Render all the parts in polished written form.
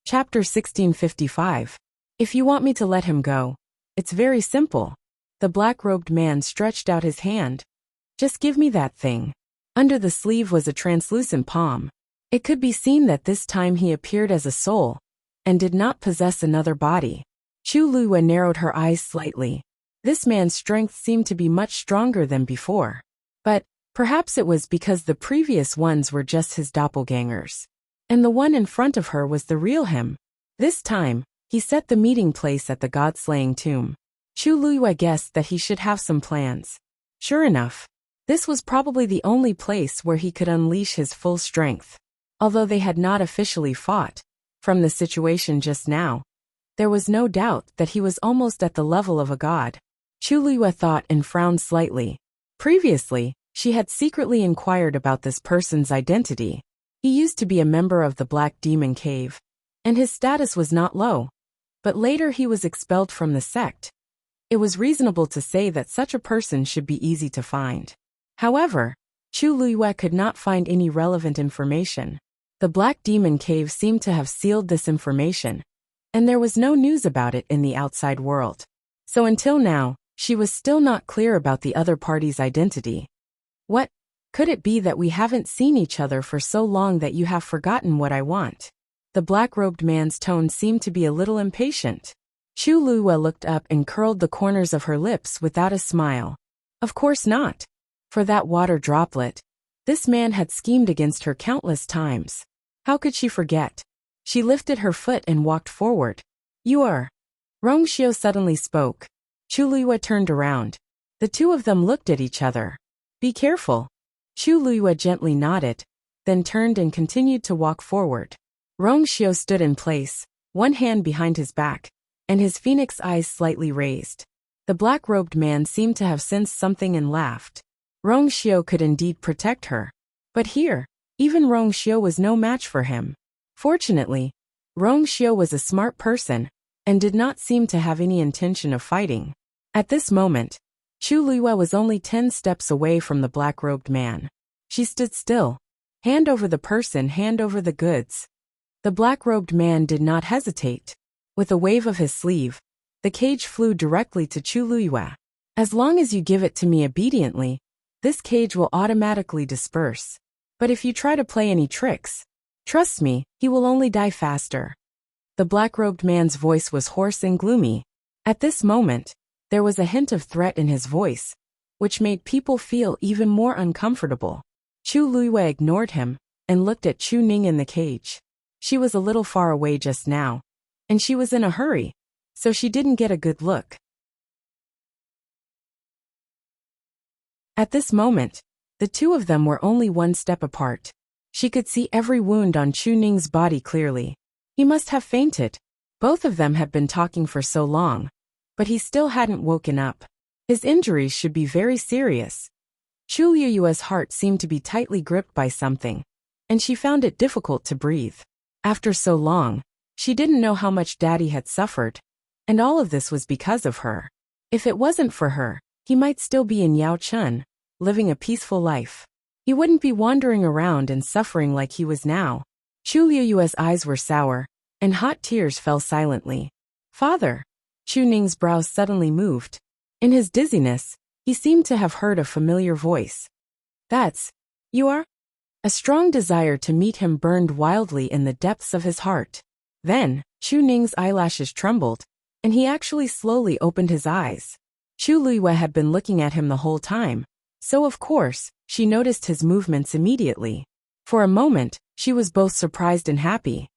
Chapter 1655. If you want me to let him go, it's very simple. The black-robed man stretched out his hand. Just give me that thing. Under the sleeve was a translucent palm. It could be seen that this time he appeared as a soul, and did not possess another body. Chu Luiyue narrowed her eyes slightly. This man's strength seemed to be much stronger than before. But perhaps it was because the previous ones were just his doppelgangers, and the one in front of her was the real him. This time, he set the meeting place at the god-slaying tomb. Chu Luiyue guessed that he should have some plans. Sure enough, this was probably the only place where he could unleash his full strength. Although they had not officially fought, from the situation just now, there was no doubt that he was almost at the level of a god. Chu Luiyue thought and frowned slightly. Previously, she had secretly inquired about this person's identity. He used to be a member of the Black Demon Cave, and his status was not low. But later he was expelled from the sect. It was reasonable to say that such a person should be easy to find. However, Chu Luiyue could not find any relevant information. The Black Demon Cave seemed to have sealed this information, and there was no news about it in the outside world. So until now, she was still not clear about the other party's identity. What? Could it be that we haven't seen each other for so long that you have forgotten what I want? The black-robed man's tone seemed to be a little impatient. Chu Luiyue looked up and curled the corners of her lips without a smile. Of course not. For that water droplet, this man had schemed against her countless times. How could she forget? She lifted her foot and walked forward. You are. Rongxiu suddenly spoke. Chu Luiyue turned around. The two of them looked at each other. Be careful. Chu Luiyue gently nodded, then turned and continued to walk forward. Rongxiu stood in place, one hand behind his back, and his phoenix eyes slightly raised. The black-robed man seemed to have sensed something and laughed. Rongxiu could indeed protect her. But here, even Rongxiu was no match for him. Fortunately, Rongxiu was a smart person, and did not seem to have any intention of fighting. At this moment, Chu Luiyue was only 10 steps away from the black-robed man. She stood still. Hand over the person, hand over the goods. The black-robed man did not hesitate. With a wave of his sleeve, the cage flew directly to Chu Luiyue. As long as you give it to me obediently, this cage will automatically disperse. But if you try to play any tricks, trust me, he will only die faster. The black-robed man's voice was hoarse and gloomy. At this moment, there was a hint of threat in his voice, which made people feel even more uncomfortable. Chu Luiyue ignored him, and looked at Chu Ning in the cage. She was a little far away just now, and she was in a hurry, so she didn't get a good look. At this moment, the two of them were only one step apart. She could see every wound on Chu Ning's body clearly. He must have fainted. Both of them had been talking for so long, but he still hadn't woken up. His injuries should be very serious. Chu Luiyue's heart seemed to be tightly gripped by something, and she found it difficult to breathe. After so long, she didn't know how much Daddy had suffered, and all of this was because of her. If it wasn't for her, he might still be in Yaochun, living a peaceful life. He wouldn't be wandering around and suffering like he was now. Chu Luiyue's eyes were sour, and hot tears fell silently. Father! Chu Ning's brows suddenly moved. In his dizziness, he seemed to have heard a familiar voice. You are? A strong desire to meet him burned wildly in the depths of his heart. Then, Chu Ning's eyelashes trembled, and he actually slowly opened his eyes. Chu Luiyue had been looking at him the whole time, so of course, she noticed his movements immediately. For a moment, she was both surprised and happy.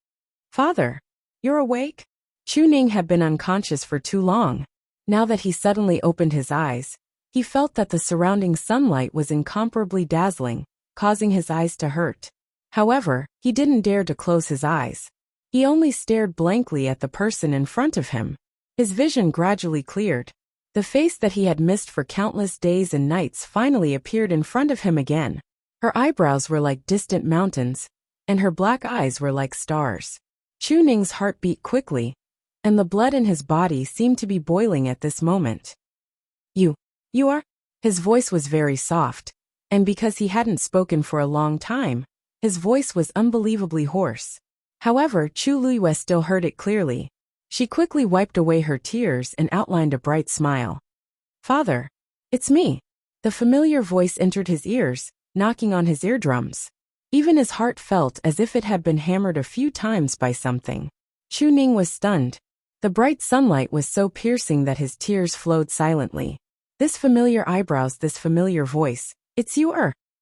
Father, you're awake? Chu Ning had been unconscious for too long. Now that he suddenly opened his eyes, he felt that the surrounding sunlight was incomparably dazzling, causing his eyes to hurt. However, he didn't dare to close his eyes. He only stared blankly at the person in front of him. His vision gradually cleared. The face that he had missed for countless days and nights finally appeared in front of him again. Her eyebrows were like distant mountains, and her black eyes were like stars. Chu Ning's heart beat quickly, and the blood in his body seemed to be boiling at this moment. You are? His voice was very soft, and because he hadn't spoken for a long time, his voice was unbelievably hoarse. However, Chu Luiyue still heard it clearly. She quickly wiped away her tears and outlined a bright smile. "Father, it's me." The familiar voice entered his ears, knocking on his eardrums. Even his heart felt as if it had been hammered a few times by something. Chu Ning was stunned. The bright sunlight was so piercing that his tears flowed silently. This familiar eyebrows, this familiar voice. "It's you,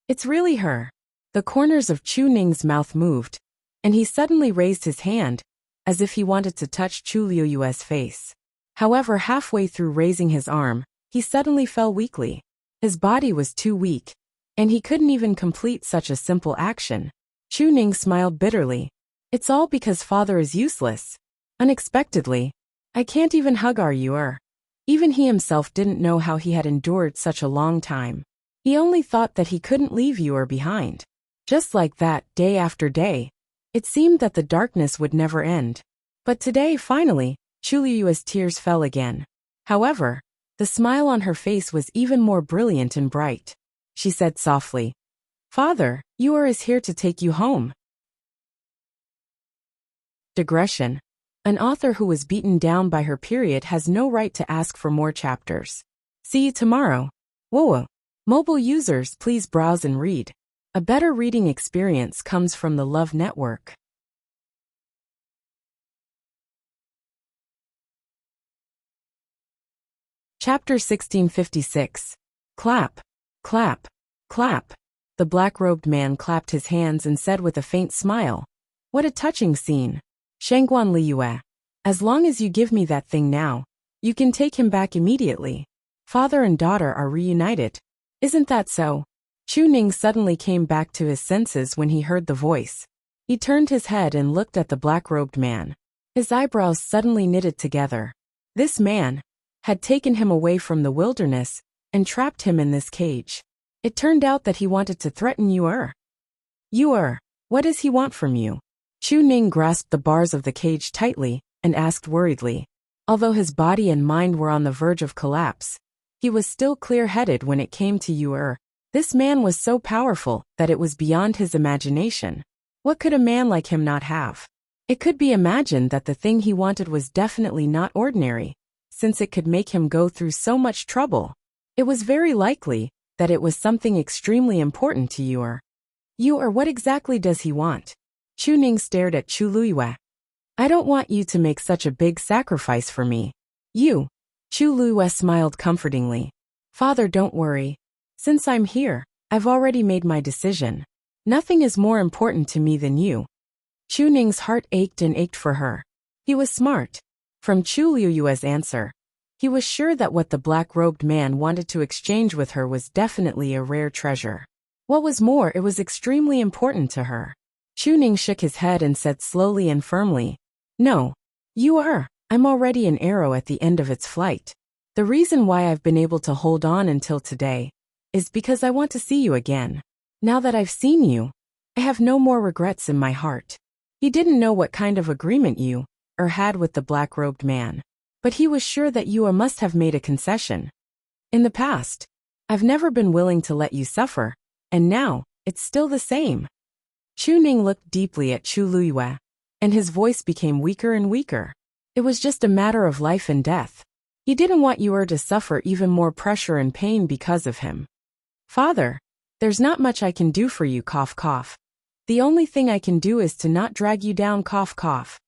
It's really her." The corners of Chu Ning's mouth moved, and he suddenly raised his hand, as if he wanted to touch Chu Luiyue's face. However, halfway through raising his arm, he suddenly fell weakly. His body was too weak, and he couldn't even complete such a simple action. Chu Ning smiled bitterly. "It's all because father is useless." Unexpectedly, "I can't even hug you. Even he himself didn't know how he had endured such a long time. He only thought that he couldn't leave you behind. Just like that, day after day. It seemed that the darkness would never end. But today, finally, Chu Luiyue's tears fell again. However, the smile on her face was even more brilliant and bright. She said softly, "Father, Yu'er is here to take you home." Digression. An author who was beaten down by her period has no right to ask for more chapters. See you tomorrow. Whoa. Mobile users, please browse and read. A better reading experience comes from the Love Network. Chapter 1656. Clap, clap, clap. The black-robed man clapped his hands and said with a faint smile, "What a touching scene. Shangguan Liyue. As long as you give me that thing now, you can take him back immediately. Father and daughter are reunited. Isn't that so?" Chu Ning suddenly came back to his senses when he heard the voice. He turned his head and looked at the black-robed man. His eyebrows suddenly knitted together. This man had taken him away from the wilderness and trapped him in this cage. It turned out that he wanted to threaten Yu'er. "Yu'er, what does he want from you?" Chu Ning grasped the bars of the cage tightly and asked worriedly. Although his body and mind were on the verge of collapse, he was still clear-headed when it came to Yu'er. This man was so powerful that it was beyond his imagination. What could a man like him not have? It could be imagined that the thing he wanted was definitely not ordinary, since it could make him go through so much trouble. It was very likely that it was something extremely important to Yu'er. "Yu'er, what exactly does he want?" Chu Ning stared at Chu Luiyue. "I don't want you to make such a big sacrifice for me." "You." Chu Luiyue smiled comfortingly. "Father, don't worry. Since I'm here, I've already made my decision. Nothing is more important to me than you." Chu Ning's heart ached and ached for her. He was smart. From Chu Luiyue's answer, he was sure that what the black-robed man wanted to exchange with her was definitely a rare treasure. What was more, it was extremely important to her. Chu Ning shook his head and said slowly and firmly, "No, Yu'er, I'm already an arrow at the end of its flight. The reason why I've been able to hold on until today is because I want to see you again. Now that I've seen you, I have no more regrets in my heart." He didn't know what kind of agreement Yu'er had with the black-robed man, but he was sure that Yu'er must have made a concession. "In the past, I've never been willing to let you suffer, and now, it's still the same." Chu Ning looked deeply at Chu Luiyue, and his voice became weaker and weaker. It was just a matter of life and death. He didn't want Yu'er to suffer even more pressure and pain because of him. "Father, there's not much I can do for you, cough cough. The only thing I can do is to not drag you down, cough cough."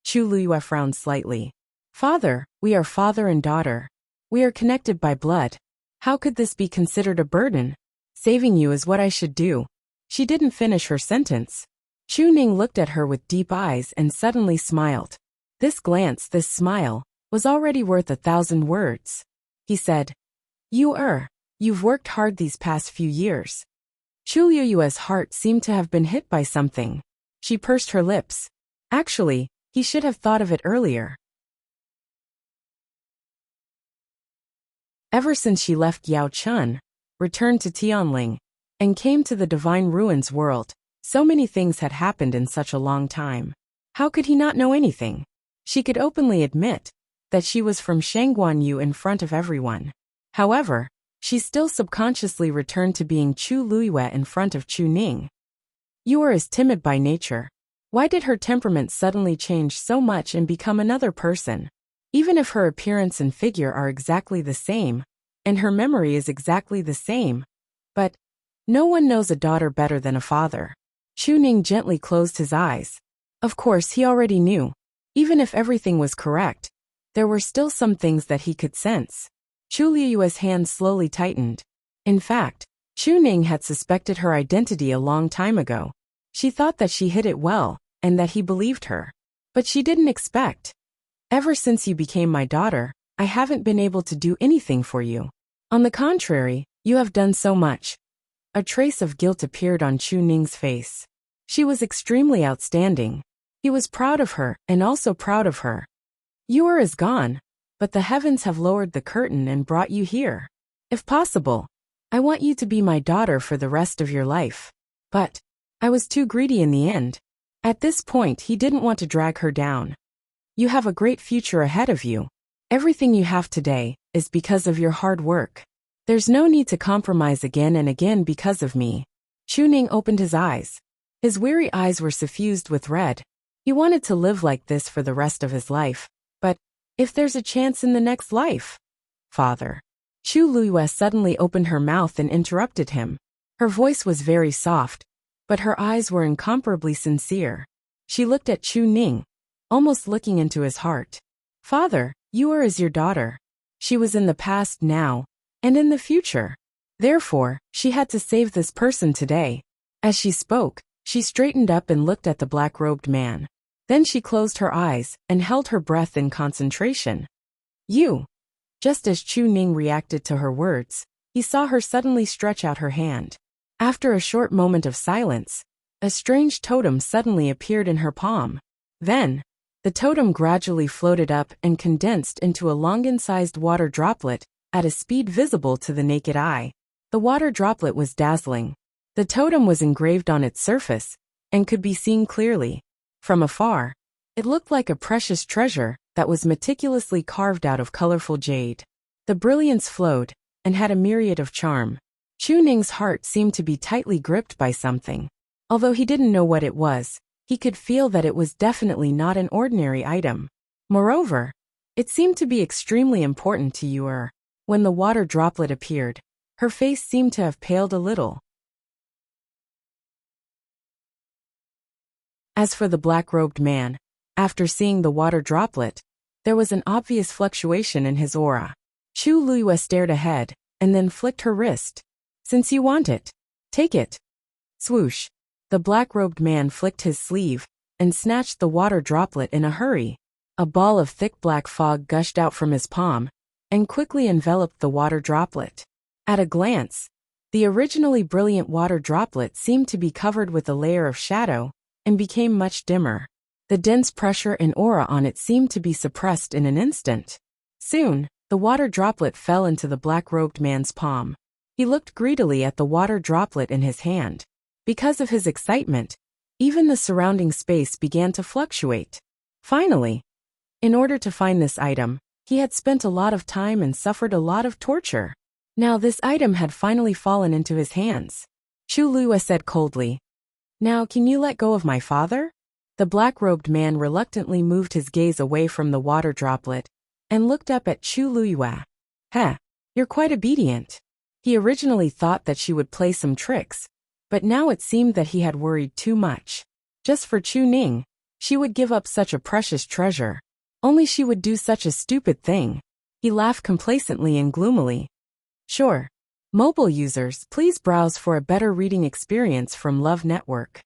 Chu Luiyue frowned slightly. "Father, we are father and daughter. We are connected by blood. How could this be considered a burden? Saving you is what I should do." She didn't finish her sentence. Chu Ning looked at her with deep eyes and suddenly smiled. This glance, this smile, was already worth 1,000 words. He said, "Yu'er, you've worked hard these past few years." Chu Luiyue's heart seemed to have been hit by something. She pursed her lips. Actually, he should have thought of it earlier. Ever since she left Yao Chun, returned to Tianling, and came to the Divine Ruins world, so many things had happened in such a long time. How could he not know anything? She could openly admit that she was from Shangguan Yu in front of everyone. However, she still subconsciously returned to being Chu Luiyue in front of Chu Ning. Yu'er is timid by nature. Why did her temperament suddenly change so much and become another person? Even if her appearance and figure are exactly the same, and her memory is exactly the same. But no one knows a daughter better than a father. Chu Ning gently closed his eyes. Of course, he already knew. Even if everything was correct, there were still some things that he could sense. Chu Liyue's hand slowly tightened. In fact, Chu Ning had suspected her identity a long time ago. She thought that she hid it well, and that he believed her. But she didn't expect. Ever since you became my daughter, I haven't been able to do anything for you. On the contrary, you have done so much. A trace of guilt appeared on Chu Ning's face. She was extremely outstanding. He was proud of her, and also proud of her. Yu is gone, but the heavens have lowered the curtain and brought you here. If possible, I want you to be my daughter for the rest of your life. But I was too greedy in the end. At this point, he didn't want to drag her down. You have a great future ahead of you. Everything you have today is because of your hard work. There's no need to compromise again and again because of me. Chu Ning opened his eyes. His weary eyes were suffused with red. He wanted to live like this for the rest of his life. But if there's a chance in the next life? Father. Chu Liyue suddenly opened her mouth and interrupted him. Her voice was very soft, but her eyes were incomparably sincere. She looked at Chu Ning, almost looking into his heart. Father, Yu is your daughter. She was in the past now, and in the future. Therefore, she had to save this person today. As she spoke, she straightened up and looked at the black-robed man. Then she closed her eyes and held her breath in concentration. You. Just as Chu Ning reacted to her words, he saw her suddenly stretch out her hand. After a short moment of silence, a strange totem suddenly appeared in her palm. Then, the totem gradually floated up and condensed into a longan-sized water droplet at a speed visible to the naked eye. The water droplet was dazzling. The totem was engraved on its surface and could be seen clearly. From afar, it looked like a precious treasure that was meticulously carved out of colorful jade. The brilliance flowed and had a myriad of charm. Chu Ning's heart seemed to be tightly gripped by something. Although he didn't know what it was, he could feel that it was definitely not an ordinary item. Moreover, it seemed to be extremely important to Yu. When the water droplet appeared, her face seemed to have paled a little. As for the black-robed man, after seeing the water droplet, there was an obvious fluctuation in his aura. Chu Liyue stared ahead, and then flicked her wrist. Since you want it, take it. Swoosh. The black-robed man flicked his sleeve and snatched the water droplet in a hurry. A ball of thick black fog gushed out from his palm and quickly enveloped the water droplet. At a glance, the originally brilliant water droplet seemed to be covered with a layer of shadow and became much dimmer. The dense pressure and aura on it seemed to be suppressed in an instant. Soon, the water droplet fell into the black-robed man's palm. He looked greedily at the water droplet in his hand. Because of his excitement, even the surrounding space began to fluctuate. Finally, in order to find this item, he had spent a lot of time and suffered a lot of torture. Now this item had finally fallen into his hands. Chu Liyue said coldly, "Now can you let go of my father?" The black-robed man reluctantly moved his gaze away from the water droplet and looked up at Chu Liyue. "Heh, you're quite obedient." He originally thought that she would play some tricks, but now it seemed that he had worried too much. Just for Chu Ning, she would give up such a precious treasure. Only she would do such a stupid thing. He laughed complacently and gloomily. Sure. Mobile users, please browse for a better reading experience from Love Network.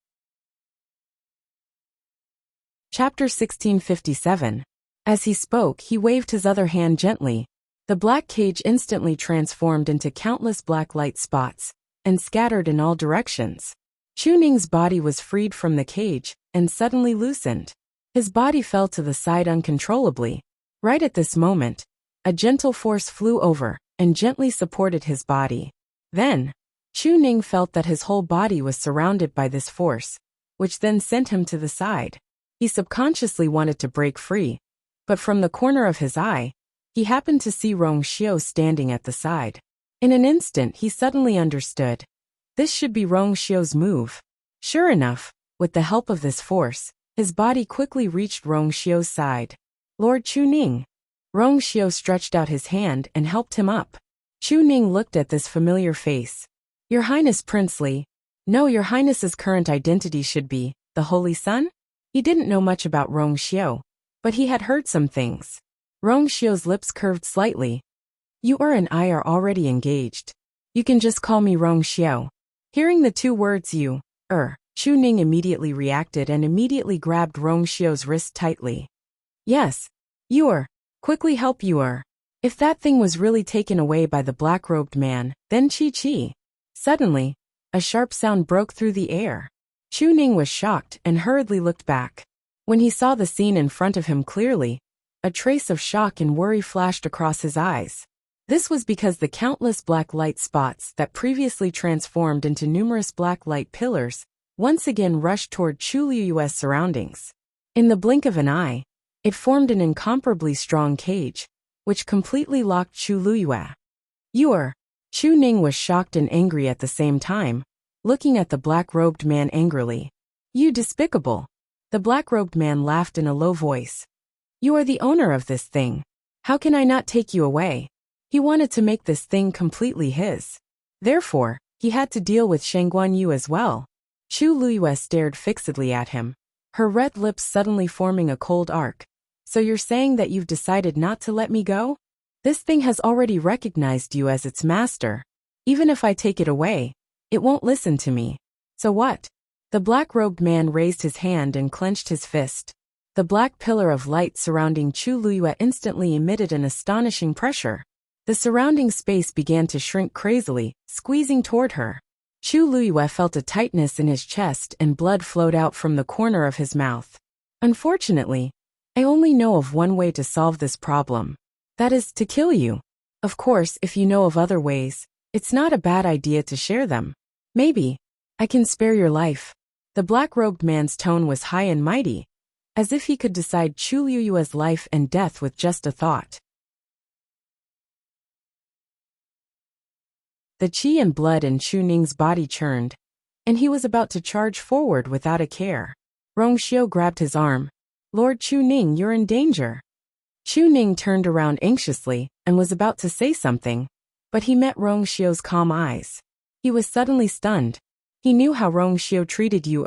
Chapter 1657. As he spoke, he waved his other hand gently. The black cage instantly transformed into countless black light spots and scattered in all directions. Chu Ning's body was freed from the cage and suddenly loosened. His body fell to the side uncontrollably. Right at this moment, a gentle force flew over and gently supported his body. Then, Chu Ning felt that his whole body was surrounded by this force, which then sent him to the side. He subconsciously wanted to break free, but from the corner of his eye, he happened to see Rong Xiao standing at the side. In an instant, he suddenly understood. This should be Rong Xiao's move. Sure enough, with the help of this force, His body quickly reached Rong Xiu's side. Lord Chu Ning. Rong Xiu stretched out his hand and helped him up. Chu Ning looked at this familiar face. Your Highness Princely. No, Your Highness's current identity should be the Holy Sun? He didn't know much about Rong Xiu, but he had heard some things. Rong Xiu's lips curved slightly. You and I are already engaged. You can just call me Rong Xiu. Hearing the two words you, Chu Ning immediately reacted and immediately grabbed Rong Xiu's wrist tightly. Yes. Quickly help you. If that thing was really taken away by the black-robed man, then Chi. Suddenly, a sharp sound broke through the air. Chu Ning was shocked and hurriedly looked back. When he saw the scene in front of him clearly, a trace of shock and worry flashed across his eyes. This was because the countless black light spots that previously transformed into numerous black light pillars once again rushed toward Chu Liyue's surroundings. In the blink of an eye, it formed an incomparably strong cage, which completely locked Chu Liyue. Chu Ning was shocked and angry at the same time, looking at the black-robed man angrily. You despicable! The black-robed man laughed in a low voice. You are the owner of this thing. How can I not take you away? He wanted to make this thing completely his. Therefore, he had to deal with Shangguan Yu as well. Chu Liyue stared fixedly at him, her red lips suddenly forming a cold arc. So you're saying that you've decided not to let me go? This thing has already recognized you as its master. Even if I take it away, it won't listen to me. So what? The black-robed man raised his hand and clenched his fist. The black pillar of light surrounding Chu Liyue instantly emitted an astonishing pressure. The surrounding space began to shrink crazily, squeezing toward her. Chu Liyue felt a tightness in his chest and blood flowed out from the corner of his mouth. Unfortunately, I only know of one way to solve this problem. That is to kill you. Of course, if you know of other ways, it's not a bad idea to share them. Maybe I can spare your life. The black-robed man's tone was high and mighty, as if he could decide Chu Liyue's life and death with just a thought. The qi and blood in Chu Ning's body churned, and he was about to charge forward without a care. Rong Xiu grabbed his arm. Lord Chu Ning, you're in danger. Chu Ning turned around anxiously and was about to say something, but he met Rong Xiu's calm eyes. He was suddenly stunned. He knew how Rong Xiu treated Yu.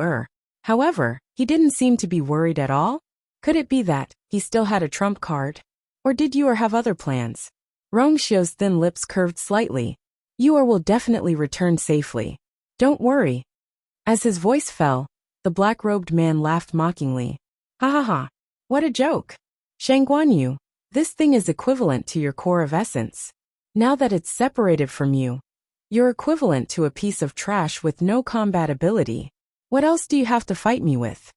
However, he didn't seem to be worried at all. Could it be that he still had a trump card? Or did Yu have other plans? Rong Xiu's thin lips curved slightly. Yu will definitely return safely. Don't worry. As his voice fell, the black-robed man laughed mockingly. Ha ha ha. What a joke. Shangguan Yu, this thing is equivalent to your core of essence. Now that it's separated from you, you're equivalent to a piece of trash with no combat ability. What else do you have to fight me with?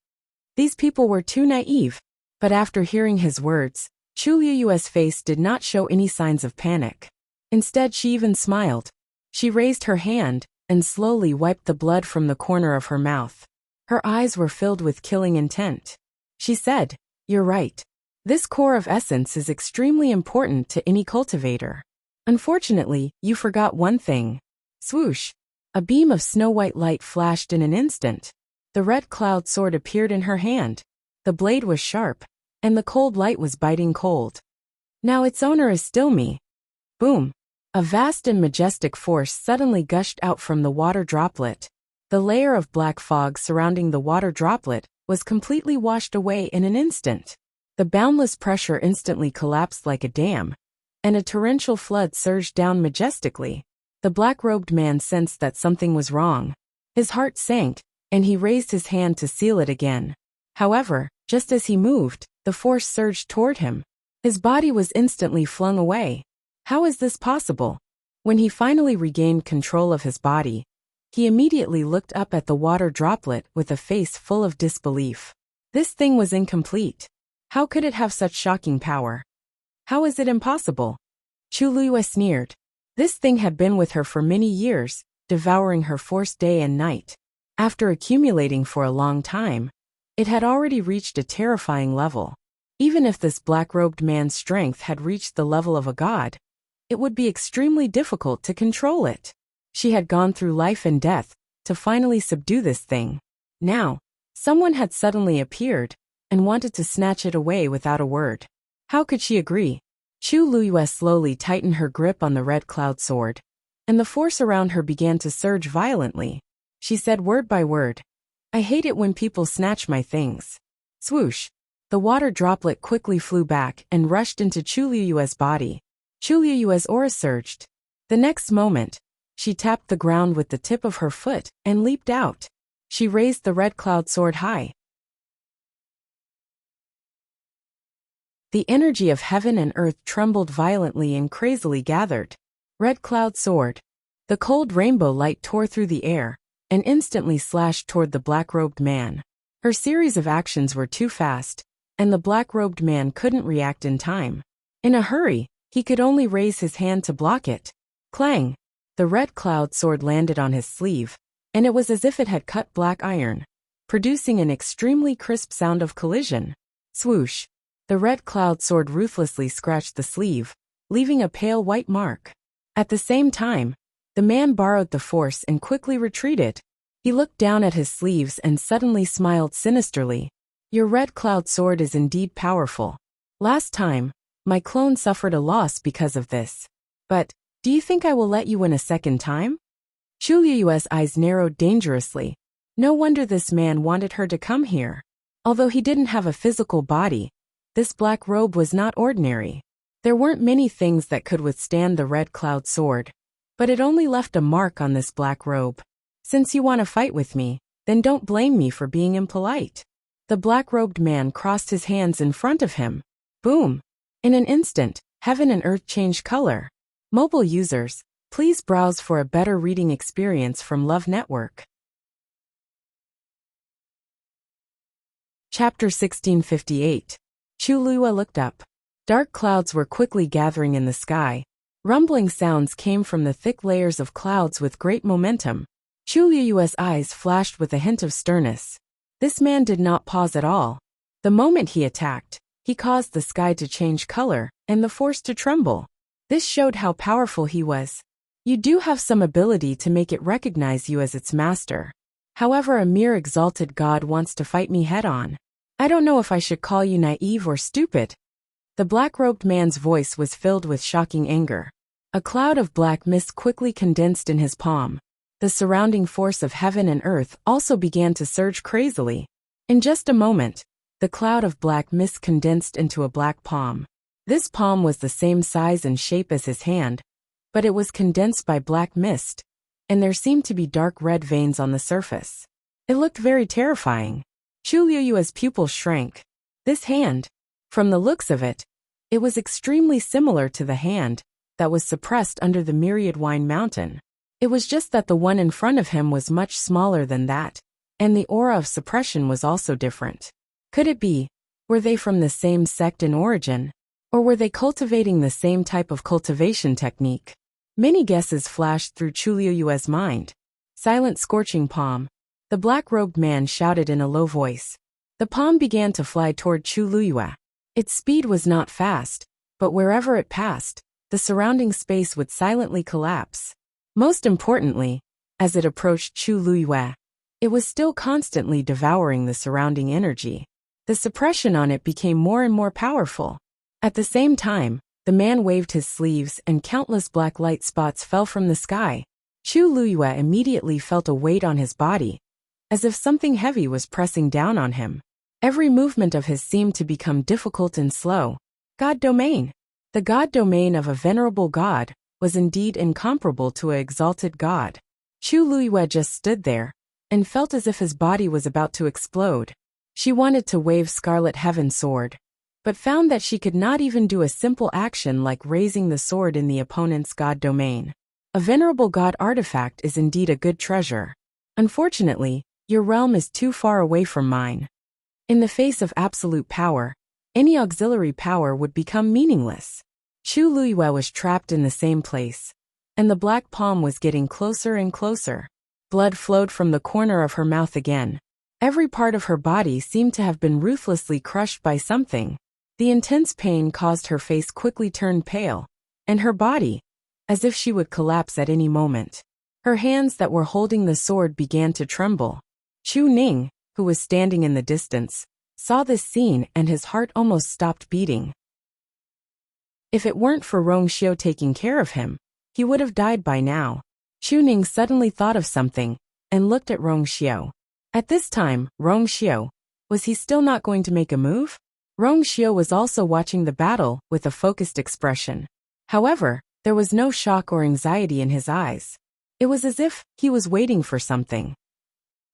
These people were too naive. But after hearing his words, Chu Liyue's face did not show any signs of panic. Instead, she even smiled. She raised her hand and slowly wiped the blood from the corner of her mouth. Her eyes were filled with killing intent. She said, You're right. This core of essence is extremely important to any cultivator. Unfortunately, you forgot one thing. Swoosh! A beam of snow-white light flashed in an instant. The red cloud sword appeared in her hand. The blade was sharp, and the cold light was biting cold. Now its owner is still me. Boom! A vast and majestic force suddenly gushed out from the water droplet. The layer of black fog surrounding the water droplet was completely washed away in an instant. The boundless pressure instantly collapsed like a dam, and a torrential flood surged down majestically. The black-robed man sensed that something was wrong. His heart sank, and he raised his hand to seal it again. However, just as he moved, the force surged toward him. His body was instantly flung away. How is this possible? When he finally regained control of his body, he immediately looked up at the water droplet with a face full of disbelief. This thing was incomplete. How could it have such shocking power? How is it impossible? Chu Liyue sneered. This thing had been with her for many years, devouring her force day and night. After accumulating for a long time, it had already reached a terrifying level. Even if this black-robed man's strength had reached the level of a god, it would be extremely difficult to control it. She had gone through life and death to finally subdue this thing. Now, Someone had suddenly appeared and wanted to snatch it away without a word. How could she agree? Chu Luyue slowly tightened her grip on the red cloud sword, and the force around her began to surge violently. She said word by word, "I hate it when people snatch my things." Swoosh! The water droplet quickly flew back and rushed into Chu Luyue's body. Chu Luyue's aura surged. The next moment, she tapped the ground with the tip of her foot and leaped out. She raised the red cloud sword high. The energy of heaven and earth trembled violently and crazily gathered. Red cloud sword. The cold rainbow light tore through the air and instantly slashed toward the black-robed man. Her series of actions were too fast, and the black-robed man couldn't react in time. In a hurry, he could only raise his hand to block it. Clang! The red cloud sword landed on his sleeve, and it was as if it had cut black iron, producing an extremely crisp sound of collision. Swoosh! The red cloud sword ruthlessly scratched the sleeve, leaving a pale white mark. At the same time, the man borrowed the force and quickly retreated. He looked down at his sleeves and suddenly smiled sinisterly. "Your red cloud sword is indeed powerful. Last time, my clone suffered a loss because of this. But, do you think I will let you win a second time?" Chu Liyue's eyes narrowed dangerously. No wonder this man wanted her to come here. Although he didn't have a physical body, this black robe was not ordinary. There weren't many things that could withstand the red cloud sword, but it only left a mark on this black robe. "Since you want to fight with me, then don't blame me for being impolite." The black-robed man crossed his hands in front of him. Boom! In an instant, heaven and earth changed color. Mobile users, please browse for a better reading experience from Love Network. Chapter 1658. Chu Luyue looked up. Dark clouds were quickly gathering in the sky. Rumbling sounds came from the thick layers of clouds with great momentum. Chu Liyue's eyes flashed with a hint of sternness. This man did not pause at all. The moment he attacked, he caused the sky to change color and the force to tremble. This showed how powerful he was. You do have some ability to make it recognize you as its master. However, a mere exalted god wants to fight me head-on. I don't know if I should call you naive or stupid. The black-robed man's voice was filled with shocking anger. A cloud of black mist quickly condensed in his palm. The surrounding force of heaven and earth also began to surge crazily. In just a moment, the cloud of black mist condensed into a black palm. This palm was the same size and shape as his hand, but it was condensed by black mist, and there seemed to be dark red veins on the surface. It looked very terrifying. Chu Liyue's pupils shrank. This hand, from the looks of it, it was extremely similar to the hand that was suppressed under the myriad wine mountain. It was just that the one in front of him was much smaller than that, and the aura of suppression was also different. Could it be, were they from the same sect in origin? Or were they cultivating the same type of cultivation technique? Many guesses flashed through Chu Liyue's mind. Silent scorching palm. The black-robed man shouted in a low voice. The palm began to fly toward Chu Liyue. Its speed was not fast, but wherever it passed, the surrounding space would silently collapse. Most importantly, as it approached Chu Liyue, it was still constantly devouring the surrounding energy. The suppression on it became more and more powerful. At the same time, the man waved his sleeves and countless black light spots fell from the sky. Chu Liyue immediately felt a weight on his body, as if something heavy was pressing down on him. Every movement of his seemed to become difficult and slow. God domain. The God domain of a venerable god was indeed incomparable to an exalted god. Chu Liyue just stood there and felt as if his body was about to explode. She wanted to wave Scarlet Heaven's sword, but found that she could not even do a simple action like raising the sword in the opponent's god domain. A venerable god artifact is indeed a good treasure. Unfortunately, your realm is too far away from mine. In the face of absolute power, any auxiliary power would become meaningless. Chu Liyue was trapped in the same place, and the black palm was getting closer and closer. Blood flowed from the corner of her mouth again. Every part of her body seemed to have been ruthlessly crushed by something. The intense pain caused her face quickly turn pale, and her body, as if she would collapse at any moment. Her hands that were holding the sword began to tremble. Chu Ning, who was standing in the distance, saw this scene and his heart almost stopped beating. If it weren't for Rongxiu taking care of him, he would have died by now. Chu Ning suddenly thought of something and looked at Rongxiu. At this time, Rongxiu, was he still not going to make a move? Rongxiu was also watching the battle with a focused expression. However, there was no shock or anxiety in his eyes. It was as if he was waiting for something.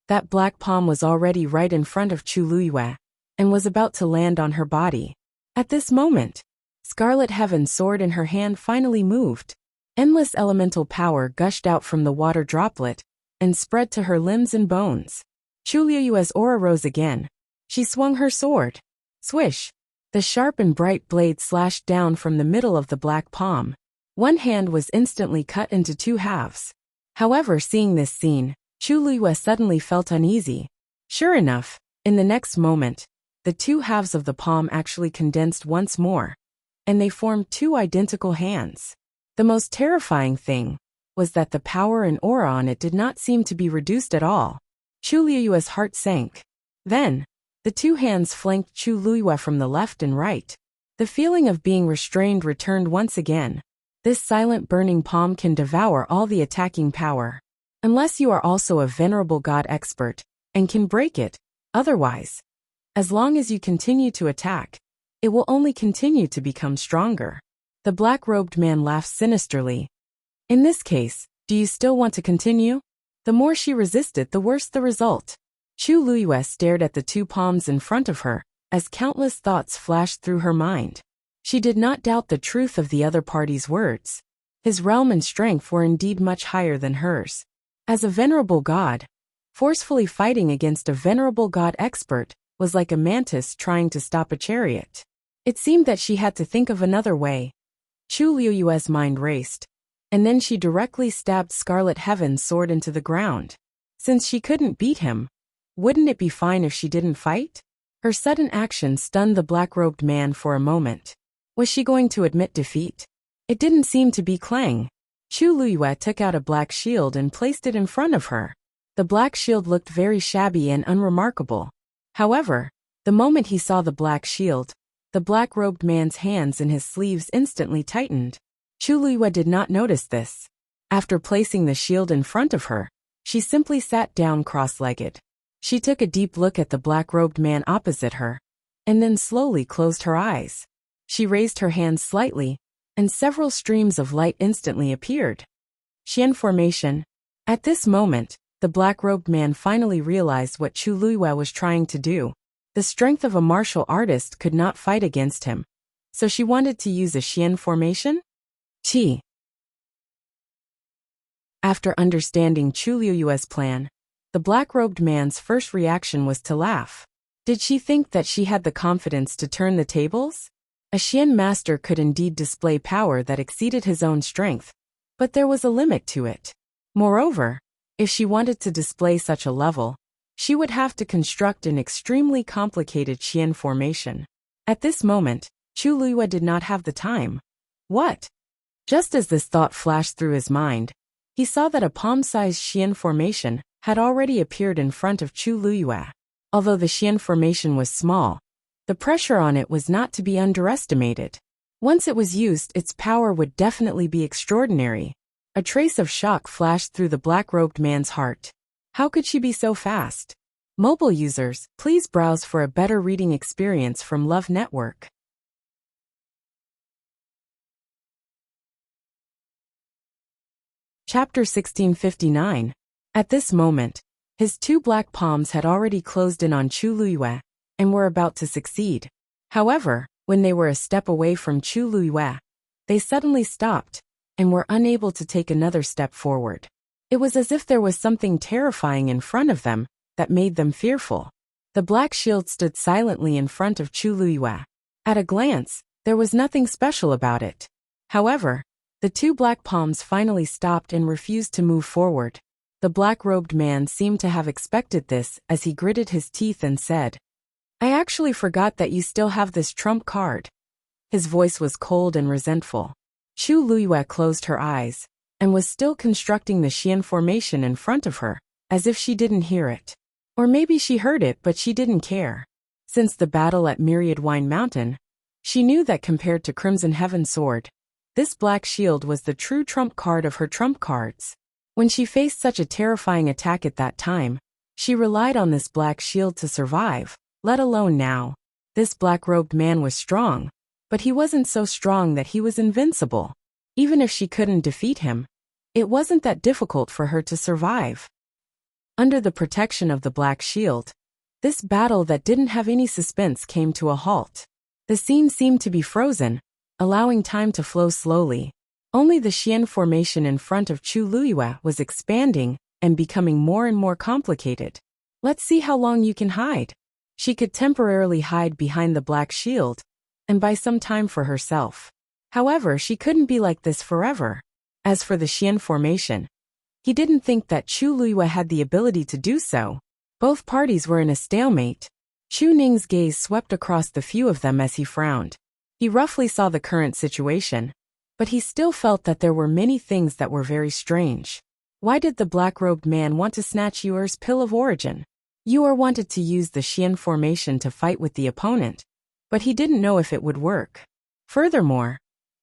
That black palm was already right in front of Chu Luiyue and was about to land on her body. At this moment, Scarlet Heaven's sword in her hand finally moved. Endless elemental power gushed out from the water droplet and spread to her limbs and bones. Chu Luiyue's aura rose again. She swung her sword. Swish! The sharp and bright blade slashed down from the middle of the black palm. One hand was instantly cut into two halves. However, seeing this scene, Chu Luiyue suddenly felt uneasy. Sure enough, in the next moment, the two halves of the palm actually condensed once more, and they formed two identical hands. The most terrifying thing was that the power and aura on it did not seem to be reduced at all. Chu Luiyue's heart sank. Then, the two hands flanked Chu Luiyue from the left and right. The feeling of being restrained returned once again. This silent burning palm can devour all the attacking power. Unless you are also a venerable god expert and can break it, otherwise, as long as you continue to attack, it will only continue to become stronger. The black-robed man laughed sinisterly. In this case, do you still want to continue? The more she resisted, the worse the result. Chu Luiyue stared at the two palms in front of her, as countless thoughts flashed through her mind. She did not doubt the truth of the other party's words. His realm and strength were indeed much higher than hers. As a venerable god, forcefully fighting against a venerable god expert was like a mantis trying to stop a chariot. It seemed that she had to think of another way. Chu Luiyue's mind raced, and then she directly stabbed Scarlet Heaven's sword into the ground. Since she couldn't beat him, wouldn't it be fine if she didn't fight? Her sudden action stunned the black-robed man for a moment. Was she going to admit defeat? It didn't seem to be Clang. Chu Luiyue took out a black shield and placed it in front of her. The black shield looked very shabby and unremarkable. However, the moment he saw the black shield, the black-robed man's hands in his sleeves instantly tightened. Chu Luiyue did not notice this. After placing the shield in front of her, she simply sat down cross-legged. She took a deep look at the black-robed man opposite her, and then slowly closed her eyes. She raised her hands slightly, and several streams of light instantly appeared. Xian formation. At this moment, the black-robed man finally realized what Chu Luiyue was trying to do. The strength of a martial artist could not fight against him, so she wanted to use a Xian formation? Qi. After understanding Chu Luiyue's plan, the black-robed man's first reaction was to laugh. Did she think that she had the confidence to turn the tables? A Xian master could indeed display power that exceeded his own strength, but there was a limit to it. Moreover, if she wanted to display such a level, she would have to construct an extremely complicated Xian formation. At this moment, Chu Luiyue did not have the time. What? Just as this thought flashed through his mind, he saw that a palm-sized Xian formation had already appeared in front of Chu Luiyue. Although the Xian formation was small, the pressure on it was not to be underestimated. Once it was used, its power would definitely be extraordinary. A trace of shock flashed through the black-robed man's heart. How could she be so fast? Mobile users, please browse for a better reading experience from Love Network. Chapter 1659. At this moment, his two black palms had already closed in on Chu Luiyue and were about to succeed. However, when they were a step away from Chu Luiyue, they suddenly stopped and were unable to take another step forward. It was as if there was something terrifying in front of them that made them fearful. The black shield stood silently in front of Chu Luiyue. At a glance, there was nothing special about it. However, the two black palms finally stopped and refused to move forward. The black-robed man seemed to have expected this as he gritted his teeth and said, "I actually forgot that you still have this trump card." His voice was cold and resentful. Chu Luiyue closed her eyes and was still constructing the Xian formation in front of her, as if she didn't hear it. Or maybe she heard it but she didn't care. Since the battle at Myriad Wine Mountain, she knew that compared to Crimson Heaven's sword, this black shield was the true trump card of her trump cards. When she faced such a terrifying attack at that time, she relied on this black shield to survive, let alone now. This black-robed man was strong, but he wasn't so strong that he was invincible. Even if she couldn't defeat him, it wasn't that difficult for her to survive. Under the protection of the black shield, this battle that didn't have any suspense came to a halt. The scene seemed to be frozen, allowing time to flow slowly. Only the Xian formation in front of Chu Luiyue was expanding and becoming more and more complicated. Let's see how long you can hide. She could temporarily hide behind the black shield and buy some time for herself. However, she couldn't be like this forever. As for the Xian formation, he didn't think that Chu Luiyue had the ability to do so. Both parties were in a stalemate. Chu Ning's gaze swept across the few of them as he frowned. He roughly saw the current situation, but he still felt that there were many things that were very strange. Why did the black-robed man want to snatch Yuer's Pill of Origin? Yuer wanted to use the Xian formation to fight with the opponent, but he didn't know if it would work. Furthermore,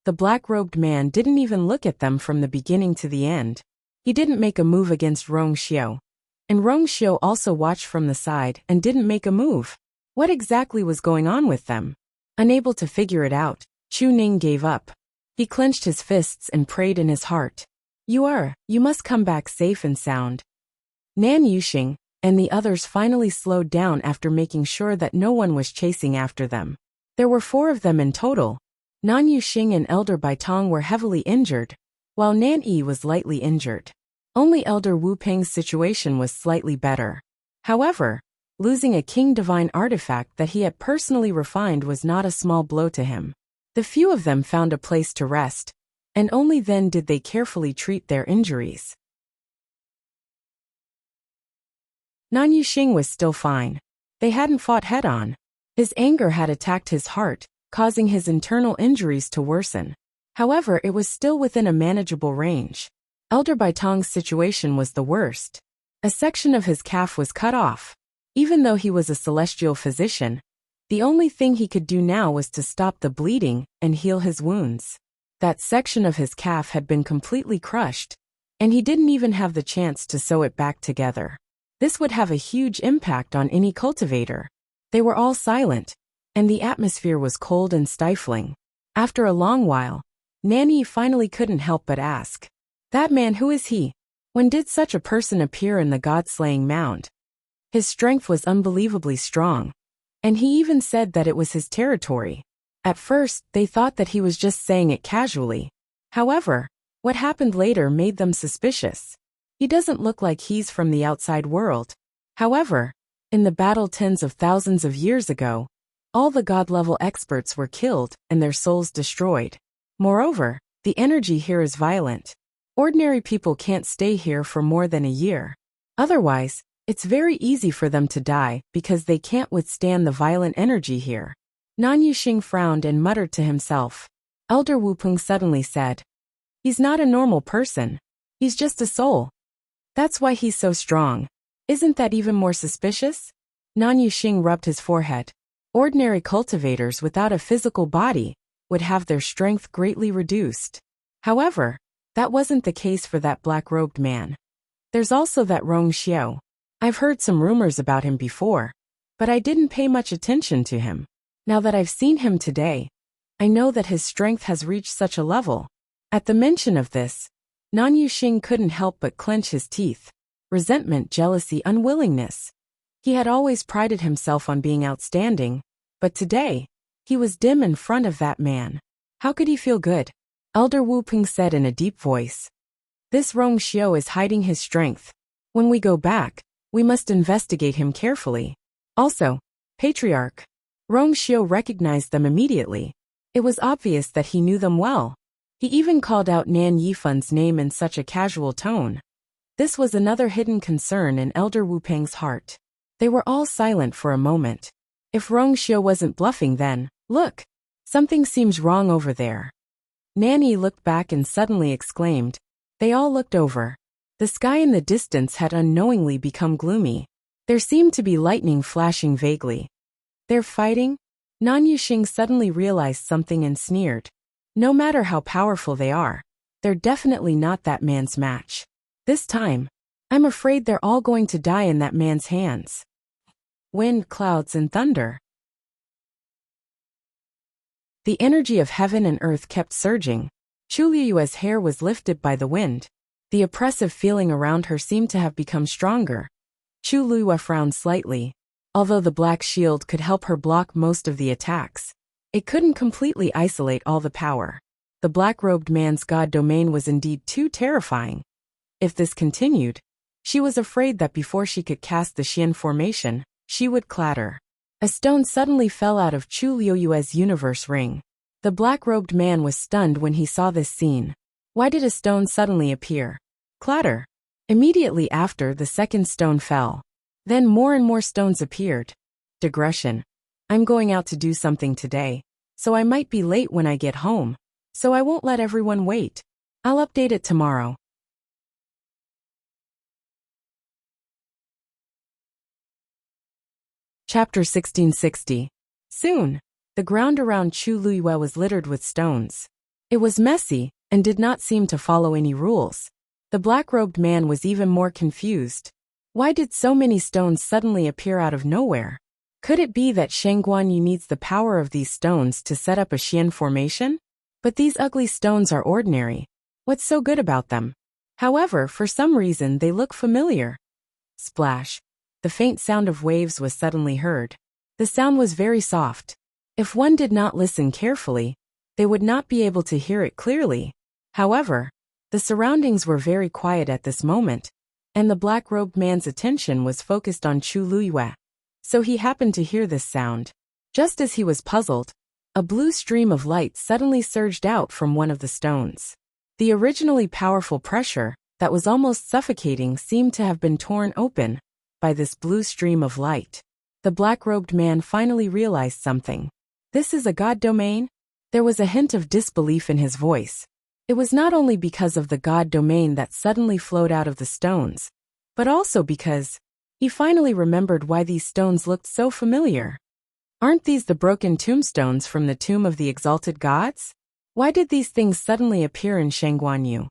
the black-robed man didn't even look at them from the beginning to the end. He didn't make a move against Rong Xiu, and Rong Xiu also watched from the side and didn't make a move. What exactly was going on with them? Unable to figure it out, Chu Ning gave up. He clenched his fists and prayed in his heart. You must come back safe and sound. Nan Yuxing and the others finally slowed down after making sure that no one was chasing after them. There were 4 of them in total. Nan Yuxing and Elder Baitong were heavily injured, while Nan Yi was lightly injured. Only Elder Wu Peng's situation was slightly better. However, losing a King Divine artifact that he had personally refined was not a small blow to him. The few of them found a place to rest, and only then did they carefully treat their injuries. Nan Yuxing was still fine. They hadn't fought head-on. His anger had attacked his heart, causing his internal injuries to worsen. However, it was still within a manageable range. Elder Baitong's situation was the worst. A section of his calf was cut off. Even though he was a celestial physician, the only thing he could do now was to stop the bleeding and heal his wounds. That section of his calf had been completely crushed, and he didn't even have the chance to sew it back together. This would have a huge impact on any cultivator. They were all silent, and the atmosphere was cold and stifling. After a long while, Nanny finally couldn't help but ask, "That man, who is he? When did such a person appear in the god-slaying mound?" His strength was unbelievably strong, and he even said that it was his territory. At first, they thought that he was just saying it casually. However, what happened later made them suspicious. He doesn't look like he's from the outside world. However, in the battle tens of thousands of years ago, all the god-level experts were killed and their souls destroyed. Moreover, the energy here is violent. Ordinary people can't stay here for more than a year. Otherwise, it's very easy for them to die because they can't withstand the violent energy here. Nan Yuxing frowned and muttered to himself. Elder Wu Peng suddenly said, "He's not a normal person. He's just a soul. That's why he's so strong. Isn't that even more suspicious?" Nan Yuxing rubbed his forehead. Ordinary cultivators without a physical body would have their strength greatly reduced. However, that wasn't the case for that black-robed man. There's also that Rong Xiu. I've heard some rumors about him before, but I didn't pay much attention to him. Now that I've seen him today, I know that his strength has reached such a level. At the mention of this, Nan Yuxing couldn't help but clench his teeth. Resentment, jealousy, unwillingness. He had always prided himself on being outstanding, but today, he was dim in front of that man. How could he feel good? Elder Wu Peng said in a deep voice. This Rong Xiu is hiding his strength. When we go back, we must investigate him carefully. Also, Patriarch. Rong Xiu recognized them immediately. It was obvious that he knew them well. He even called out Nan Yifun's name in such a casual tone. This was another hidden concern in Elder Wu Peng's heart. They were all silent for a moment. If Rong Xiu wasn't bluffing then, look! Something seems wrong over there. Nanny looked back and suddenly exclaimed. They all looked over. The sky in the distance had unknowingly become gloomy. There seemed to be lightning flashing vaguely. They're fighting? Nan Yuxing suddenly realized something and sneered. No matter how powerful they are, they're definitely not that man's match. This time, I'm afraid they're all going to die in that man's hands. Wind, clouds, and thunder. The energy of heaven and earth kept surging. Chu Liyue's hair was lifted by the wind. The oppressive feeling around her seemed to have become stronger. Chu Liyue frowned slightly. Although the black shield could help her block most of the attacks, it couldn't completely isolate all the power. The black-robed man's god domain was indeed too terrifying. If this continued, she was afraid that before she could cast the Xian formation, she would clatter. A stone suddenly fell out of Chu Liyue's universe ring. The black-robed man was stunned when he saw this scene. Why did a stone suddenly appear? Clatter. Immediately after, the second stone fell. Then more and more stones appeared. Digression. I'm going out to do something today, so I might be late when I get home, so I won't let everyone wait. I'll update it tomorrow. Chapter 1660. Soon, the ground around Chu Liyue was littered with stones. It was messy and did not seem to follow any rules. The black-robed man was even more confused. Why did so many stones suddenly appear out of nowhere? Could it be that Shen Guanyu needs the power of these stones to set up a Xian formation? But these ugly stones are ordinary. What's so good about them? However, for some reason they look familiar. Splash. The faint sound of waves was suddenly heard. The sound was very soft. If one did not listen carefully, they would not be able to hear it clearly. However, the surroundings were very quiet at this moment, and the black-robed man's attention was focused on Chu Liyue. So he happened to hear this sound. Just as he was puzzled, a blue stream of light suddenly surged out from one of the stones. The originally powerful pressure, that was almost suffocating, seemed to have been torn open by this blue stream of light. The black-robed man finally realized something. This is a god domain? There was a hint of disbelief in his voice. It was not only because of the god domain that suddenly flowed out of the stones, but also because he finally remembered why these stones looked so familiar. Aren't these the broken tombstones from the tomb of the exalted gods? Why did these things suddenly appear in Shengguanyu?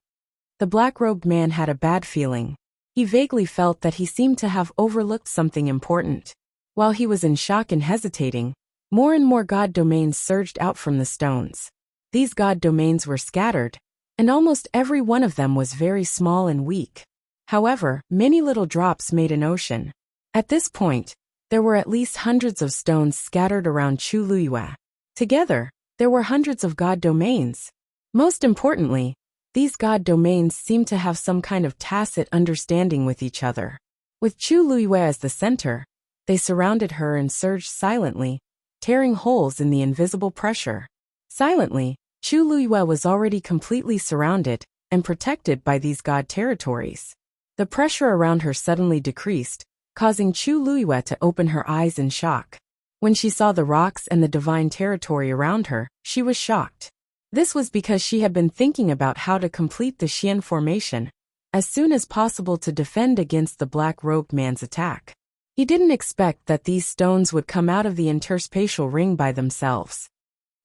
The black-robed man had a bad feeling. He vaguely felt that he seemed to have overlooked something important. While he was in shock and hesitating, more and more god domains surged out from the stones. These god domains were scattered, and almost every one of them was very small and weak. However, many little drops made an ocean. At this point, there were at least hundreds of stones scattered around Chu Liyue. Together, there were hundreds of god domains. Most importantly, these god domains seemed to have some kind of tacit understanding with each other. With Chu Liyue as the center, they surrounded her and surged silently, tearing holes in the invisible pressure. Silently, Chu Liyue was already completely surrounded and protected by these god territories. The pressure around her suddenly decreased, causing Chu Liyue to open her eyes in shock. When she saw the rocks and the divine territory around her, she was shocked. This was because she had been thinking about how to complete the Xian formation as soon as possible to defend against the black-robed man's attack. He didn't expect that these stones would come out of the interspatial ring by themselves.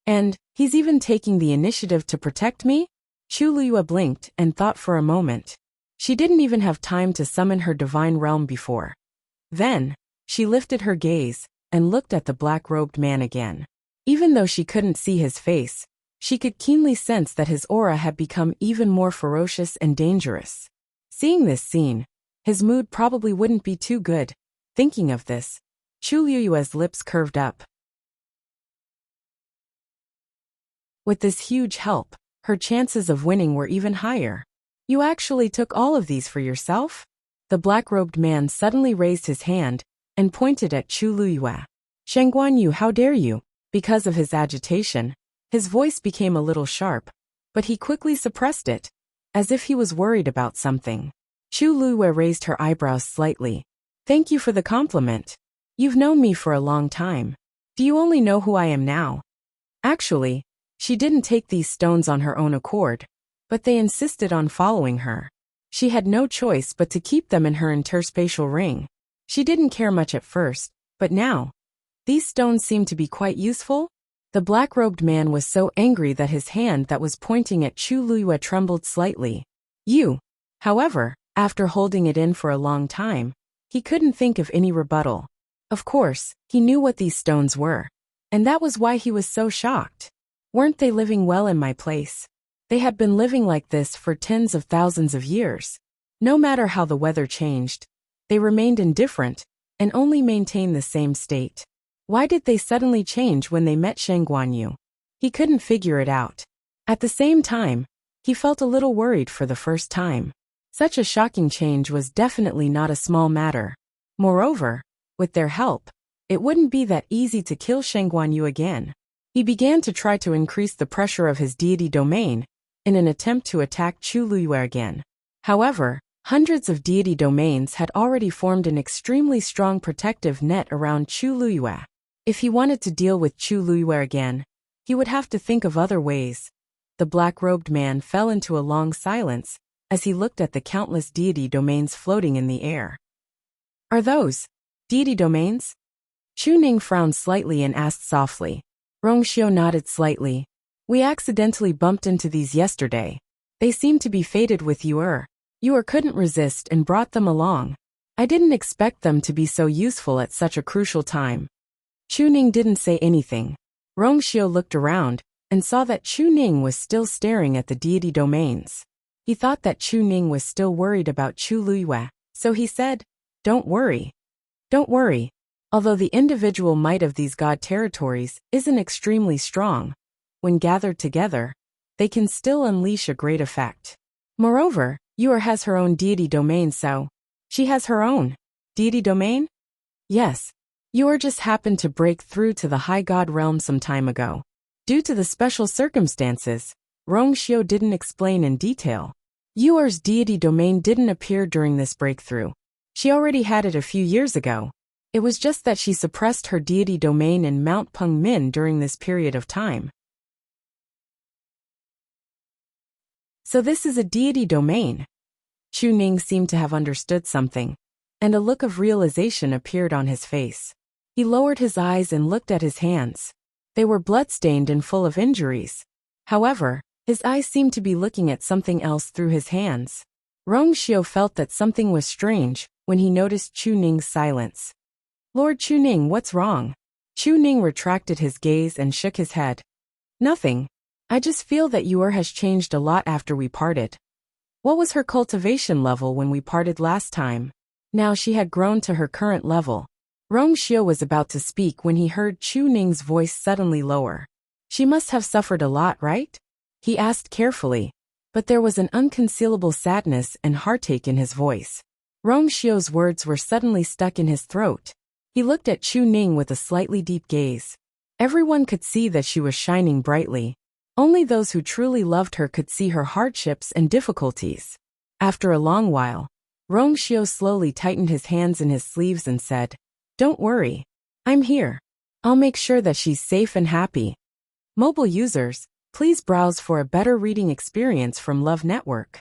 And he's even taking the initiative to protect me? Chu Liyue blinked and thought for a moment. She didn't even have time to summon her divine realm before. Then, she lifted her gaze and looked at the black-robed man again. Even though she couldn't see his face, she could keenly sense that his aura had become even more ferocious and dangerous. Seeing this scene, his mood probably wouldn't be too good. Thinking of this, Chu Liyue's lips curved up. With this huge help, her chances of winning were even higher. You actually took all of these for yourself? The black-robed man suddenly raised his hand and pointed at Chu Liyue. Shengguanyu, how dare you? Because of his agitation, his voice became a little sharp, but he quickly suppressed it, as if he was worried about something. Chu Liyue raised her eyebrows slightly. Thank you for the compliment. You've known me for a long time. Do you only know who I am now? Actually, she didn't take these stones on her own accord, but they insisted on following her. She had no choice but to keep them in her interspatial ring. She didn't care much at first, but now, these stones seemed to be quite useful. The black-robed man was so angry that his hand that was pointing at Chu Luyue trembled slightly. However, after holding it in for a long time, he couldn't think of any rebuttal. Of course, he knew what these stones were. And that was why he was so shocked. Weren't they living well in my place? They had been living like this for tens of thousands of years. No matter how the weather changed, they remained indifferent and only maintained the same state. Why did they suddenly change when they met Shen Guanyu? He couldn't figure it out. At the same time, he felt a little worried for the first time. Such a shocking change was definitely not a small matter. Moreover, with their help, it wouldn't be that easy to kill Shen Guanyu again. He began to try to increase the pressure of his deity domain in an attempt to attack Chu Luyue again. However, hundreds of deity domains had already formed an extremely strong protective net around Chu Luyue. If he wanted to deal with Chu Luyue again, he would have to think of other ways. The black-robed man fell into a long silence as he looked at the countless deity domains floating in the air. Are those deity domains? Chu Ning frowned slightly and asked softly. Rongxiu nodded slightly. We accidentally bumped into these yesterday. They seemed to be fated with Yu'er. Yu'er couldn't resist and brought them along. I didn't expect them to be so useful at such a crucial time. Chu Ning didn't say anything. Rongxiu looked around and saw that Chu Ning was still staring at the deity domains. He thought that Chu Ning was still worried about Chu Luyue, so he said, Don't worry. Don't worry. Although the individual might of these god territories isn't extremely strong, when gathered together, they can still unleash a great effect. Moreover, Yu'er has her own deity domain, so she has her own deity domain? Yes. Yu'er just happened to break through to the high god realm some time ago. Due to the special circumstances, Rongxiu didn't explain in detail. Yu'er's deity domain didn't appear during this breakthrough. She already had it a few years ago. It was just that she suppressed her deity domain in Mount Pengmin during this period of time. So this is a deity domain. Chu Ning seemed to have understood something, and a look of realization appeared on his face. He lowered his eyes and looked at his hands. They were blood-stained and full of injuries. However, his eyes seemed to be looking at something else through his hands. Rongxiu felt that something was strange when he noticed Chu Ning's silence. Lord Chu Ning, what's wrong? Chu Ning retracted his gaze and shook his head. Nothing. I just feel that Yu'er has changed a lot after we parted. What was her cultivation level when we parted last time? Now she had grown to her current level. Rongxiu was about to speak when he heard Chu Ning's voice suddenly lower. She must have suffered a lot, right? He asked carefully, but there was an unconcealable sadness and heartache in his voice. Rongxiu's words were suddenly stuck in his throat. He looked at Chu Ning with a slightly deep gaze. Everyone could see that she was shining brightly. Only those who truly loved her could see her hardships and difficulties. After a long while, Rongxiu slowly tightened his hands in his sleeves and said, Don't worry. I'm here. I'll make sure that she's safe and happy. Mobile users, please browse for a better reading experience from Love Network.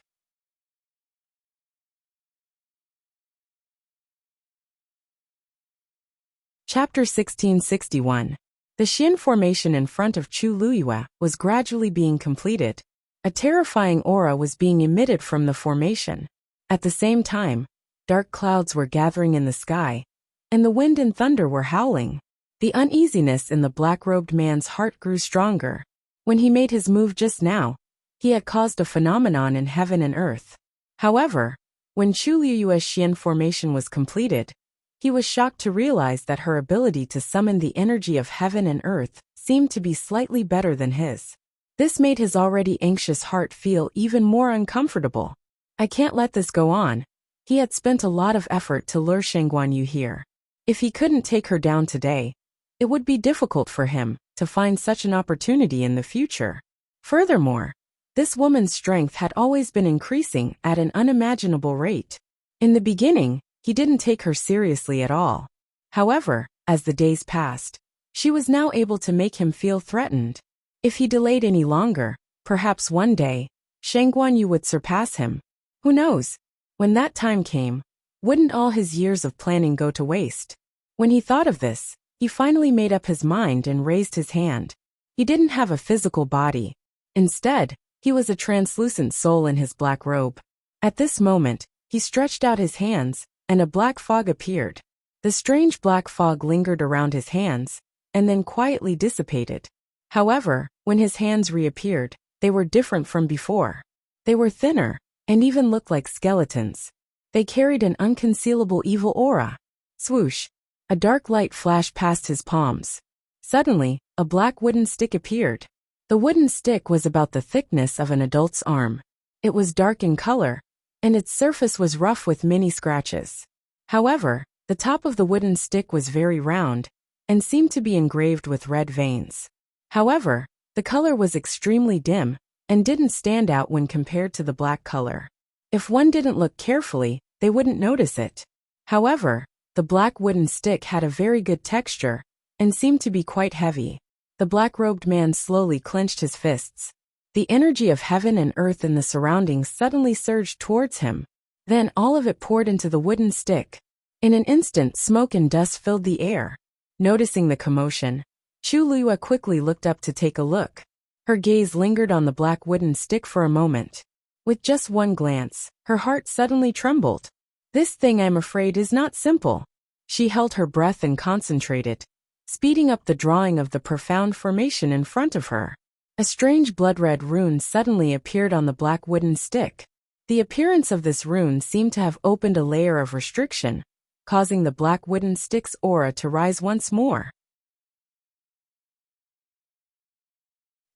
Chapter 1661. The Xian formation in front of Chu Luyue was gradually being completed. A terrifying aura was being emitted from the formation. At the same time, dark clouds were gathering in the sky, and the wind and thunder were howling. The uneasiness in the black-robed man's heart grew stronger. When he made his move just now, he had caused a phenomenon in heaven and earth. However, when Chu Luyue's Xian formation was completed, he was shocked to realize that her ability to summon the energy of heaven and earth seemed to be slightly better than his. This made his already anxious heart feel even more uncomfortable. I can't let this go on. He had spent a lot of effort to lure Shen Guanyu here. If he couldn't take her down today, it would be difficult for him to find such an opportunity in the future. Furthermore, this woman's strength had always been increasing at an unimaginable rate. In the beginning, he didn't take her seriously at all. However, as the days passed, she was now able to make him feel threatened. If he delayed any longer, perhaps one day, Shen Guanyu would surpass him. Who knows? When that time came, Wouldn't all his years of planning go to waste? When he thought of this, he finally made up his mind and raised his hand. He didn't have a physical body. Instead, he was a translucent soul in his black robe. At this moment, he stretched out his hands, and a black fog appeared. The strange black fog lingered around his hands, and then quietly dissipated. However, when his hands reappeared, they were different from before. They were thinner, and even looked like skeletons. They carried an unconcealable evil aura. Swoosh! A dark light flashed past his palms. Suddenly, a black wooden stick appeared. The wooden stick was about the thickness of an adult's arm. It was dark in color, and its surface was rough with many scratches. However, the top of the wooden stick was very round, and seemed to be engraved with red veins. However, the color was extremely dim, and didn't stand out when compared to the black color. If one didn't look carefully, they wouldn't notice it. However, the black wooden stick had a very good texture, and seemed to be quite heavy. The black-robed man slowly clenched his fists. The energy of heaven and earth in the surroundings suddenly surged towards him. Then all of it poured into the wooden stick. In an instant, smoke and dust filled the air. Noticing the commotion, Chu Liyue quickly looked up to take a look. Her gaze lingered on the black wooden stick for a moment. With just one glance, her heart suddenly trembled. This thing, I'm afraid, is not simple. She held her breath and concentrated, speeding up the drawing of the profound formation in front of her. A strange blood-red rune suddenly appeared on the black wooden stick. The appearance of this rune seemed to have opened a layer of restriction, causing the black wooden stick's aura to rise once more.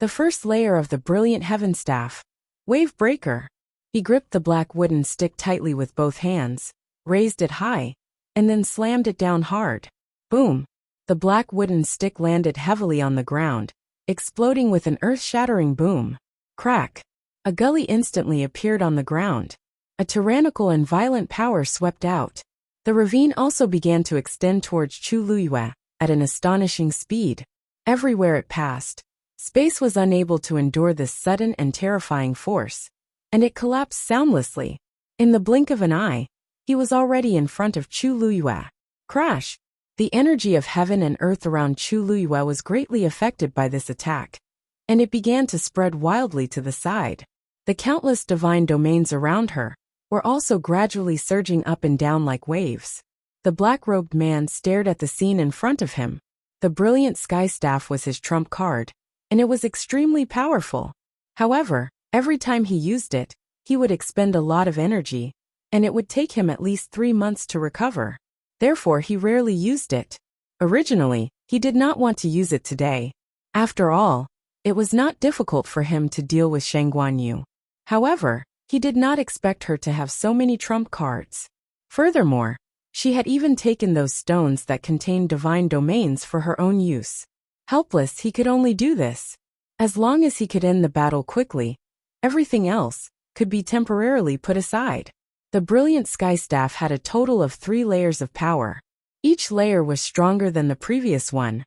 The first layer of the brilliant heaven staff, Wave Breaker. He gripped the black wooden stick tightly with both hands, raised it high, and then slammed it down hard. Boom! The black wooden stick landed heavily on the ground, exploding with an earth-shattering boom. Crack! A gully instantly appeared on the ground. A tyrannical and violent power swept out. The ravine also began to extend towards Chu Liyue at an astonishing speed. Everywhere it passed, space was unable to endure this sudden and terrifying force, and it collapsed soundlessly. In the blink of an eye, he was already in front of Chu Liyue. Crash! The energy of heaven and earth around Chu Liyue was greatly affected by this attack, and it began to spread wildly to the side. The countless divine domains around her were also gradually surging up and down like waves. The black-robed man stared at the scene in front of him. The brilliant sky staff was his trump card, and it was extremely powerful. However, every time he used it, he would expend a lot of energy, and it would take him at least 3 months to recover. Therefore, he rarely used it. Originally, he did not want to use it today. After all, it was not difficult for him to deal with Shang Guanyu. However, he did not expect her to have so many trump cards. Furthermore, she had even taken those stones that contained divine domains for her own use. Helpless, he could only do this. As long as he could end the battle quickly, everything else could be temporarily put aside. The brilliant sky staff had a total of 3 layers of power. Each layer was stronger than the previous one,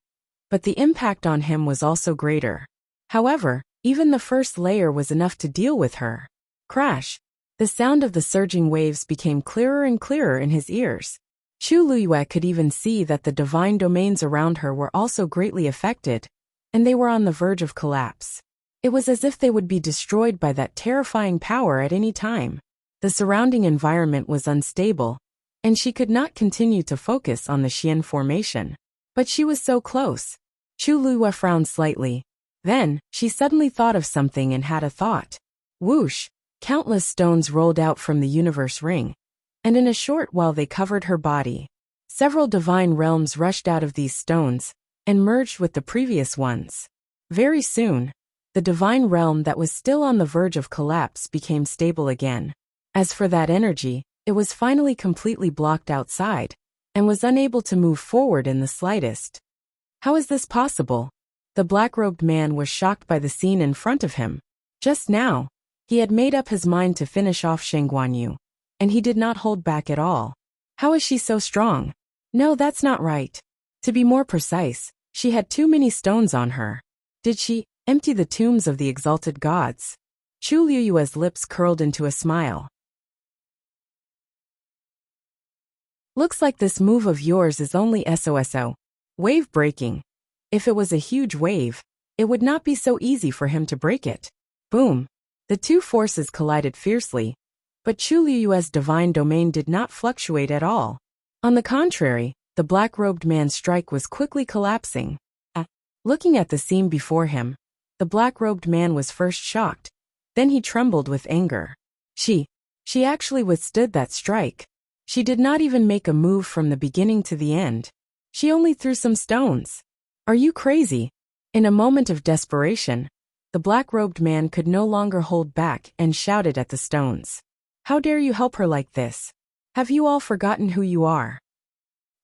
but the impact on him was also greater. However, even the first layer was enough to deal with her. Crash! The sound of the surging waves became clearer and clearer in his ears. Chu Liyue could even see that the divine domains around her were also greatly affected, and they were on the verge of collapse. It was as if they would be destroyed by that terrifying power at any time. The surrounding environment was unstable, and she could not continue to focus on the Xian formation. But she was so close. Chu Liyue frowned slightly. Then, she suddenly thought of something and had a thought. Whoosh! Countless stones rolled out from the universe ring, and in a short while they covered her body. Several divine realms rushed out of these stones, and merged with the previous ones. Very soon, the divine realm that was still on the verge of collapse became stable again. As for that energy, it was finally completely blocked outside, and was unable to move forward in the slightest. How is this possible? The black-robed man was shocked by the scene in front of him. Just now, he had made up his mind to finish off Shang Guanyu, and he did not hold back at all. How is she so strong? No, that's not right. To be more precise, she had too many stones on her. Did she empty the tombs of the exalted gods? Chu Liyue's lips curled into a smile. Looks like this move of yours is only SOSO. Wave breaking. If it was a huge wave, it would not be so easy for him to break it. Boom. The two forces collided fiercely, but Chu Liyue's divine domain did not fluctuate at all. On the contrary, the black-robed man's strike was quickly collapsing. Looking at the scene before him, the black-robed man was first shocked, then he trembled with anger. She actually withstood that strike. She did not even make a move from the beginning to the end. She only threw some stones. Are you crazy? In a moment of desperation, the black-robed man could no longer hold back and shouted at the stones. How dare you help her like this? Have you all forgotten who you are?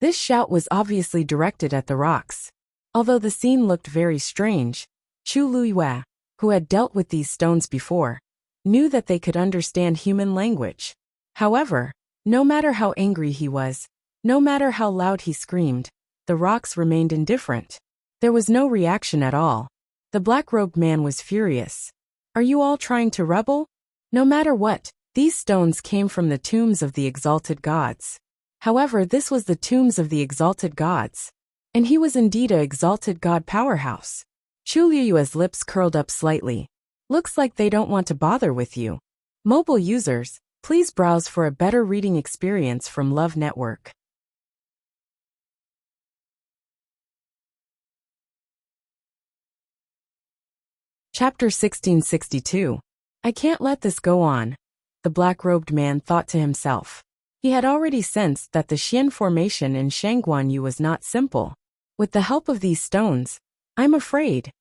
This shout was obviously directed at the rocks. Although the scene looked very strange, Chu Liyue, who had dealt with these stones before, knew that they could understand human language. However, no matter how angry he was, no matter how loud he screamed, the rocks remained indifferent. There was no reaction at all. The black-robed man was furious. Are you all trying to rebel? No matter what, these stones came from the tombs of the exalted gods. However, this was the tombs of the exalted gods. And he was indeed a exalted god powerhouse. Chu Liyue's lips curled up slightly. Looks like they don't want to bother with you. Mobile users, please browse for a better reading experience from Love Network. Chapter 1662. I can't let this go on, the black-robed man thought to himself. He had already sensed that the Xian formation in Shangguanyu was not simple. With the help of these stones, I'm afraid.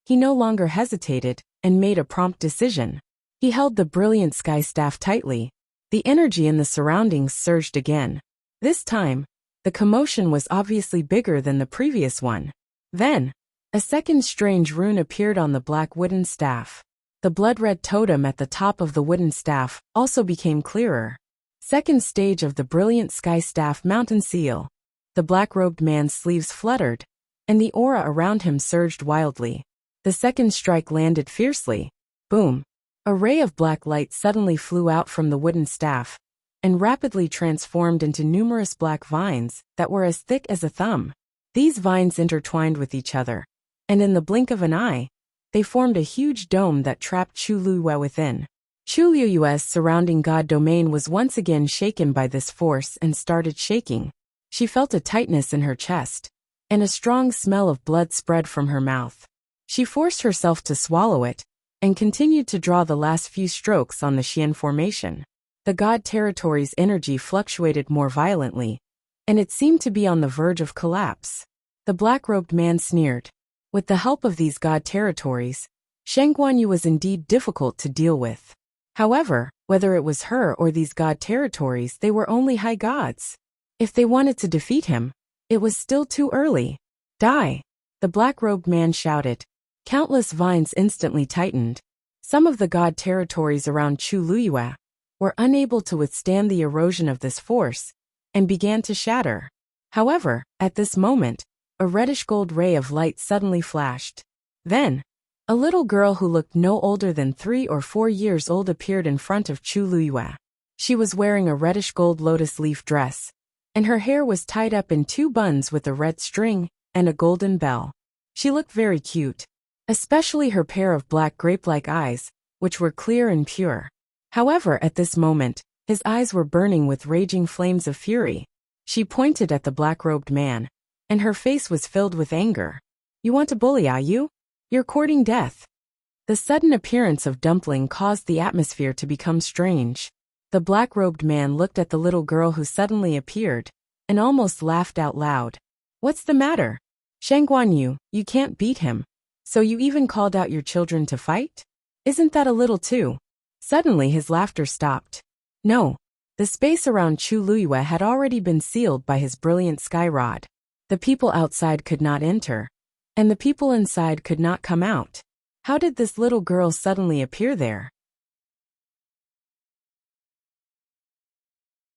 He no longer hesitated and made a prompt decision. He held the brilliant sky staff tightly. The energy in the surroundings surged again. This time, the commotion was obviously bigger than the previous one. Then, a second strange rune appeared on the black wooden staff. The blood-red totem at the top of the wooden staff also became clearer. Second stage of the brilliant sky staff mountain seal. The black-robed man's sleeves fluttered, and the aura around him surged wildly. The second strike landed fiercely. Boom. A ray of black light suddenly flew out from the wooden staff, and rapidly transformed into numerous black vines that were as thick as a thumb. These vines intertwined with each other, and in the blink of an eye, they formed a huge dome that trapped Chu Liyue within. Chu Liyue's surrounding god domain was once again shaken by this force and started shaking. She felt a tightness in her chest, and a strong smell of blood spread from her mouth. She forced herself to swallow it, and continued to draw the last few strokes on the Xian formation. The god territory's energy fluctuated more violently, and it seemed to be on the verge of collapse. The black-robed man sneered. With the help of these god territories, Shangguanyu was indeed difficult to deal with. However, whether it was her or these god territories, they were only high gods. If they wanted to defeat him, it was still too early. Die! The black-robed man shouted. Countless vines instantly tightened. Some of the god territories around Chu Liyue were unable to withstand the erosion of this force, and began to shatter. However, at this moment, a reddish-gold ray of light suddenly flashed. Then, a little girl who looked no older than 3 or 4 years old appeared in front of Chu Liyue. She was wearing a reddish-gold lotus leaf dress, and her hair was tied up in 2 buns with a red string and a golden bell. She looked very cute, especially her pair of black grape-like eyes, which were clear and pure. However, at this moment, his eyes were burning with raging flames of fury. She pointed at the black-robed man, and her face was filled with anger. You want to bully, are you? You're courting death. The sudden appearance of Dumpling caused the atmosphere to become strange. The black-robed man looked at the little girl who suddenly appeared, and almost laughed out loud. What's the matter? Shangguanyu, you can't beat him. So you even called out your children to fight? Isn't that a little too? Suddenly his laughter stopped. No. The space around Chu Liyue had already been sealed by his brilliant sky rod. The people outside could not enter, and the people inside could not come out. How did this little girl suddenly appear there?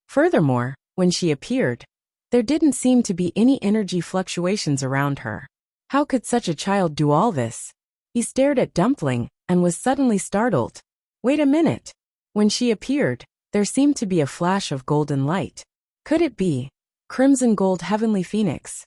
Furthermore, when she appeared, there didn't seem to be any energy fluctuations around her. How could such a child do all this? He stared at Dumpling and was suddenly startled. Wait a minute. When she appeared, there seemed to be a flash of golden light. Could it be? crimson gold heavenly phoenix.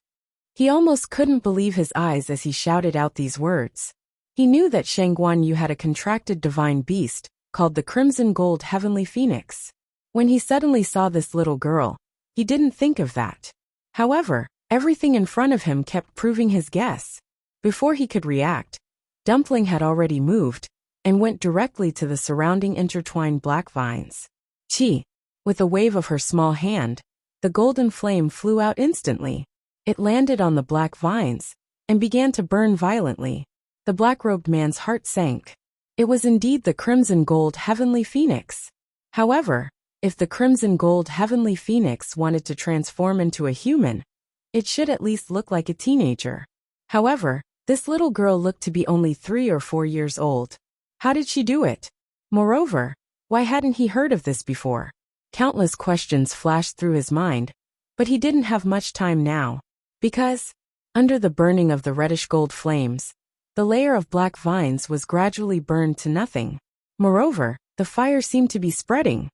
He almost couldn't believe his eyes as he shouted out these words. He knew that Shang Guanyu had a contracted divine beast, called the crimson gold heavenly phoenix. When he suddenly saw this little girl, he didn't think of that. However, everything in front of him kept proving his guess. Before he could react, Dumpling had already moved, and went directly to the surrounding intertwined black vines. Chi! With a wave of her small hand, the golden flame flew out instantly. It landed on the black vines, and began to burn violently. The black-robed man's heart sank. It was indeed the crimson gold heavenly phoenix. However, if the crimson gold heavenly phoenix wanted to transform into a human, it should at least look like a teenager. However, this little girl looked to be only 3 or 4 years old. How did she do it? Moreover, why hadn't he heard of this before? Countless questions flashed through his mind, but he didn't have much time now. Because, under the burning of the reddish-gold flames, the layer of black vines was gradually burned to nothing. Moreover, the fire seemed to be spreading.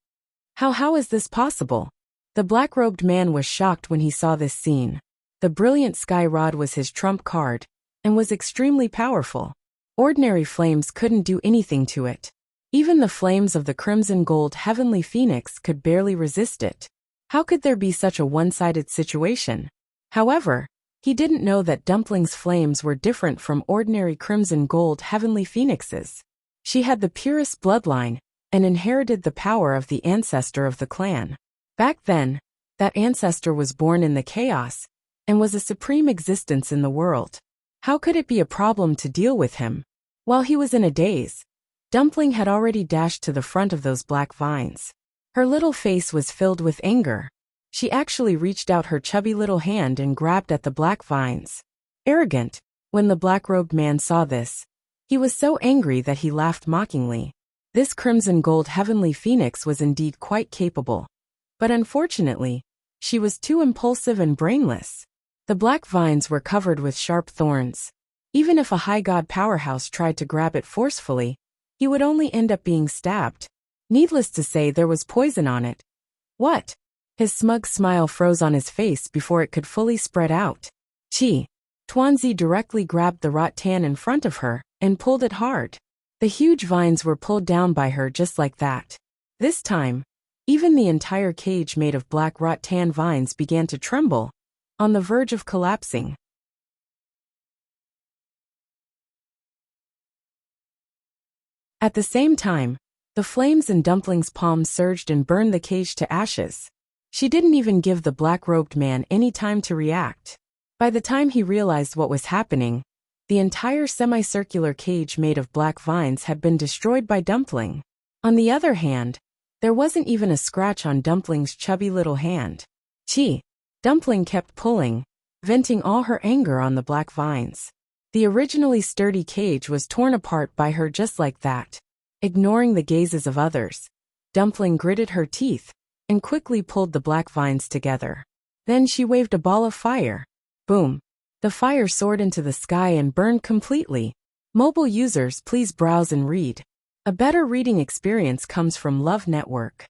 How is this possible? The black-robed man was shocked when he saw this scene. The brilliant sky rod was his trump card, and was extremely powerful. Ordinary flames couldn't do anything to it. Even the flames of the crimson gold heavenly phoenix could barely resist it. How could there be such a one-sided situation? However, he didn't know that Dumpling's flames were different from ordinary crimson gold heavenly phoenixes. She had the purest bloodline, and inherited the power of the ancestor of the clan. Back then, that ancestor was born in the chaos, and was a supreme existence in the world. How could it be a problem to deal with him? While he was in a daze, Dumpling had already dashed to the front of those black vines. Her little face was filled with anger. She actually reached out her chubby little hand and grabbed at the black vines. Arrogant. When the black-robed man saw this, he was so angry that he laughed mockingly. This crimson gold heavenly phoenix was indeed quite capable. But unfortunately, she was too impulsive and brainless. The black vines were covered with sharp thorns. Even if a high god powerhouse tried to grab it forcefully, he would only end up being stabbed. Needless to say, there was poison on it. What? His smug smile froze on his face before it could fully spread out. Chi! Tuanzi directly grabbed the rattan in front of her, and pulled it hard. The huge vines were pulled down by her just like that. This time, even the entire cage made of black rattan vines began to tremble, on the verge of collapsing. At the same time, the flames in Dumpling's palms surged and burned the cage to ashes. She didn't even give the black-robed man any time to react. By the time he realized what was happening, the entire semicircular cage made of black vines had been destroyed by Dumpling. On the other hand, there wasn't even a scratch on Dumpling's chubby little hand. Chi! Dumpling kept pulling, venting all her anger on the black vines. The originally sturdy cage was torn apart by her just like that. Ignoring the gazes of others, Dumpling gritted her teeth, and quickly pulled the black vines together. Then she waved a ball of fire. Boom! The fire soared into the sky and burned completely. Mobile users, please browse and read. A better reading experience comes from Love Network.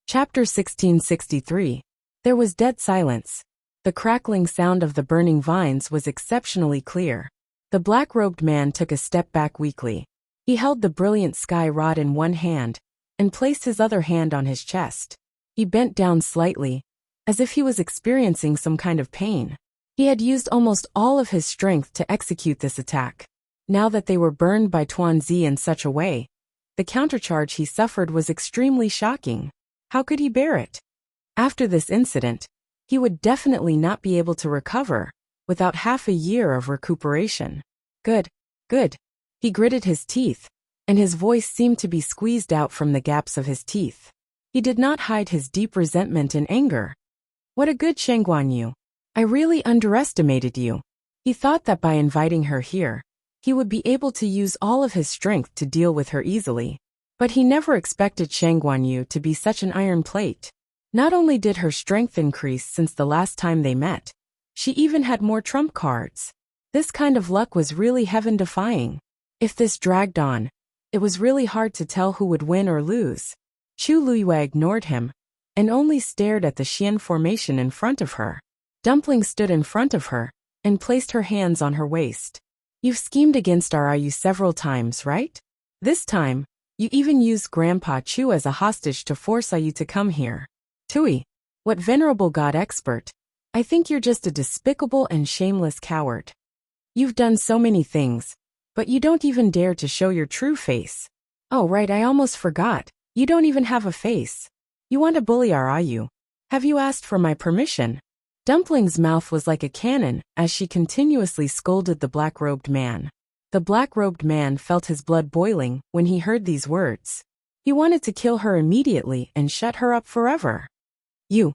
Chapter 1663. There was dead silence. The crackling sound of the burning vines was exceptionally clear. The black-robed man took a step back weakly. He held the brilliant sky rod in one hand, and placed his other hand on his chest. He bent down slightly, as if he was experiencing some kind of pain. He had used almost all of his strength to execute this attack. Now that they were burned by Tuanzi in such a way, the countercharge he suffered was extremely shocking. How could he bear it? After this incident, he would definitely not be able to recover, without half a year of recuperation. Good. He gritted his teeth, and his voice seemed to be squeezed out from the gaps of his teeth. He did not hide his deep resentment and anger. What a good Shang Guanyu. I really underestimated you. He thought that by inviting her here, he would be able to use all of his strength to deal with her easily. But he never expected Shang Guanyu to be such an iron plate. Not only did her strength increase since the last time they met, she even had more trump cards. This kind of luck was really heaven-defying. If this dragged on, It was really hard to tell who would win or lose. Chu Luiyue ignored him and only stared at the Xian formation in front of her. Dumpling stood in front of her and placed her hands on her waist. You've schemed against our IU several times, right? This time, you even used Grandpa Chu as a hostage to force IU to come here. Tui, what venerable god expert? I think you're just a despicable and shameless coward. You've done so many things, but you don't even dare to show your true face. Oh right, I almost forgot. You don't even have a face. You want to bully our IU? Have you asked for my permission? Dumpling's mouth was like a cannon as she continuously scolded the black-robed man. The black-robed man felt his blood boiling when he heard these words. He wanted to kill her immediately and shut her up forever. You.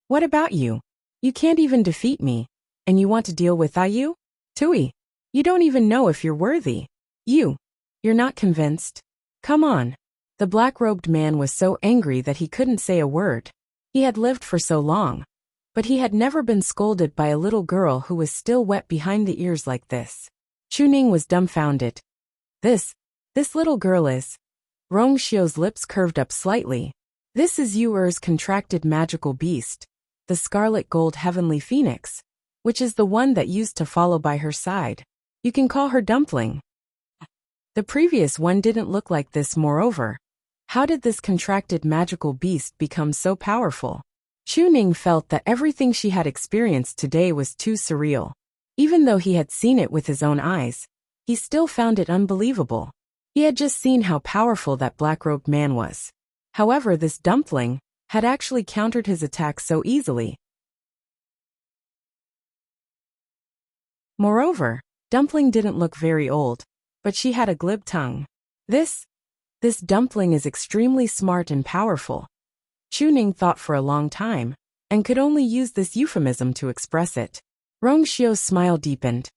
What about you? You can't even defeat me, and you want to deal with IU? Tui, you don't even know if you're worthy. You're not convinced? Come on. The black-robed man was so angry that he couldn't say a word. He had lived for so long, but he had never been scolded by a little girl who was still wet behind the ears like this. Chuning was dumbfounded. This little girl is. Rongxiu's lips curved up slightly. This is Yuer's contracted magical beast, the scarlet gold heavenly phoenix, which is the one that used to follow by her side. You can call her Dumpling. The previous one didn't look like this. Moreover, how did this contracted magical beast become so powerful? Chuning felt that everything she had experienced today was too surreal. Even though he had seen it with his own eyes, he still found it unbelievable. He had just seen how powerful that black-robed man was. However, this Dumpling had actually countered his attack so easily. Moreover, Dumpling didn't look very old, but she had a glib tongue. This Dumpling is extremely smart and powerful. Chuning thought for a long time, and could only use this euphemism to express it. Rongxiu's smile deepened.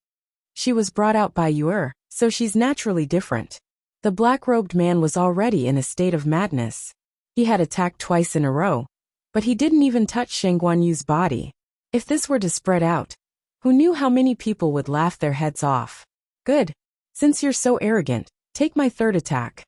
She was brought out by Yuer, so she's naturally different. The black-robed man was already in a state of madness. He had attacked twice in a row, but he didn't even touch Sheng Guanyu's body. If this were to spread out, who knew how many people would laugh their heads off? Good. Since you're so arrogant, take my third attack.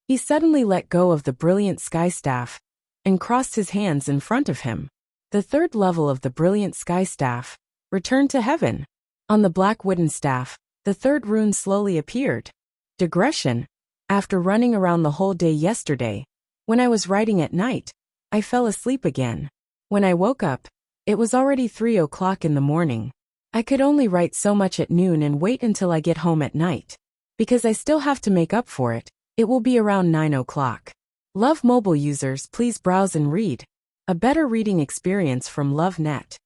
He suddenly let go of the brilliant sky staff and crossed his hands in front of him. The third level of the brilliant sky staff returned to heaven. On the black wooden staff, the third rune slowly appeared. Digression. After running around the whole day yesterday, when I was writing at night, I fell asleep again. When I woke up, it was already 3 o'clock in the morning. I could only write so much at noon and wait until I get home at night. Because I still have to make up for it, it will be around 9 o'clock. Love mobile users, please browse and read. A better reading experience from LoveNet.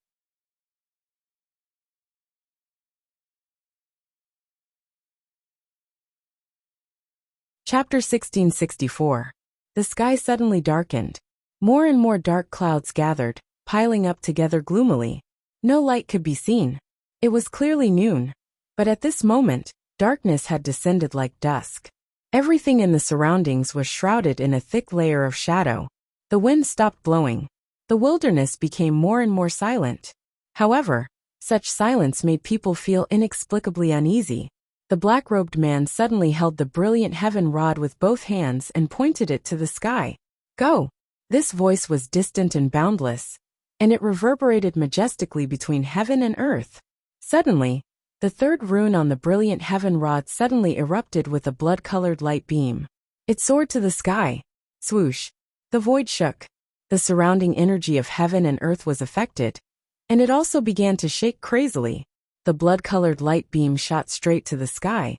Chapter 1664. The sky suddenly darkened. More and more dark clouds gathered, piling up together gloomily. No light could be seen. It was clearly noon, but at this moment, darkness had descended like dusk. Everything in the surroundings was shrouded in a thick layer of shadow. The wind stopped blowing. The wilderness became more and more silent. However, such silence made people feel inexplicably uneasy. The black-robed man suddenly held the brilliant heaven rod with both hands and pointed it to the sky. Go! This voice was distant and boundless, and it reverberated majestically between heaven and earth. Suddenly, the third rune on the brilliant heaven rod suddenly erupted with a blood-colored light beam. It soared to the sky. Swoosh! The void shook. The surrounding energy of heaven and earth was affected, and it also began to shake crazily. The blood-colored light beam shot straight to the sky,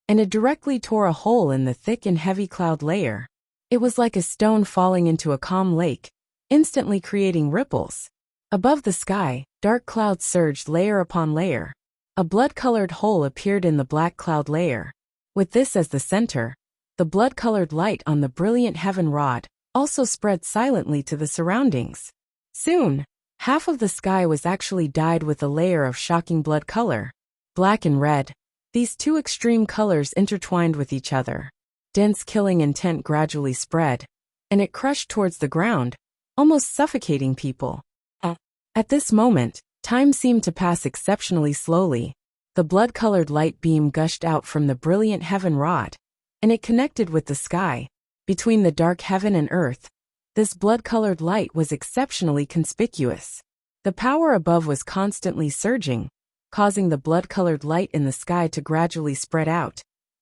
and it directly tore a hole in the thick and heavy cloud layer. It was like a stone falling into a calm lake, instantly creating ripples. Above the sky, dark clouds surged layer upon layer. A blood-colored hole appeared in the black cloud layer. With this as the center, the blood-colored light on the brilliant heaven rod also spread silently to the surroundings. Soon, half of the sky was actually dyed with a layer of shocking blood color. Black and red. These two extreme colors intertwined with each other. Dense killing intent gradually spread, and it crushed towards the ground, almost suffocating people. At this moment, time seemed to pass exceptionally slowly. The blood-colored light beam gushed out from the brilliant heaven rod, and it connected with the sky. Between the dark heaven and earth, this blood-colored light was exceptionally conspicuous. The power above was constantly surging, causing the blood-colored light in the sky to gradually spread out,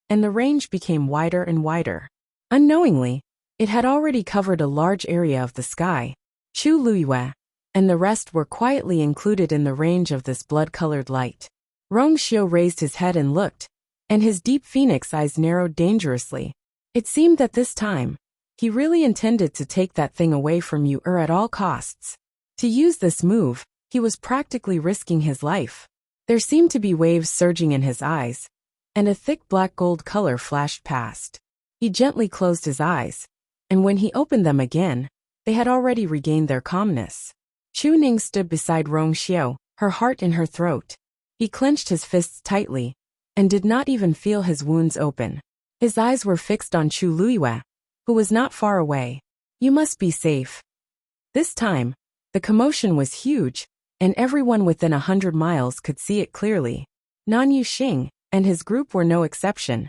and the range became wider and wider. Unknowingly, it had already covered a large area of the sky. Chu Luiyue and the rest were quietly included in the range of this blood-colored light. Rong Xiu raised his head and looked, and his deep phoenix eyes narrowed dangerously. It seemed that this time, he really intended to take that thing away from you at all costs. To use this move, he was practically risking his life. There seemed to be waves surging in his eyes, and a thick black gold color flashed past. He gently closed his eyes, and when he opened them again, they had already regained their calmness. Chu Ning stood beside Rong Xiu, her heart in her throat. He clenched his fists tightly, and did not even feel his wounds open. His eyes were fixed on Chu Luiyue, who was not far away. You must be safe. This time, the commotion was huge, and everyone within 100 miles could see it clearly. Nan Yuxing and his group were no exception.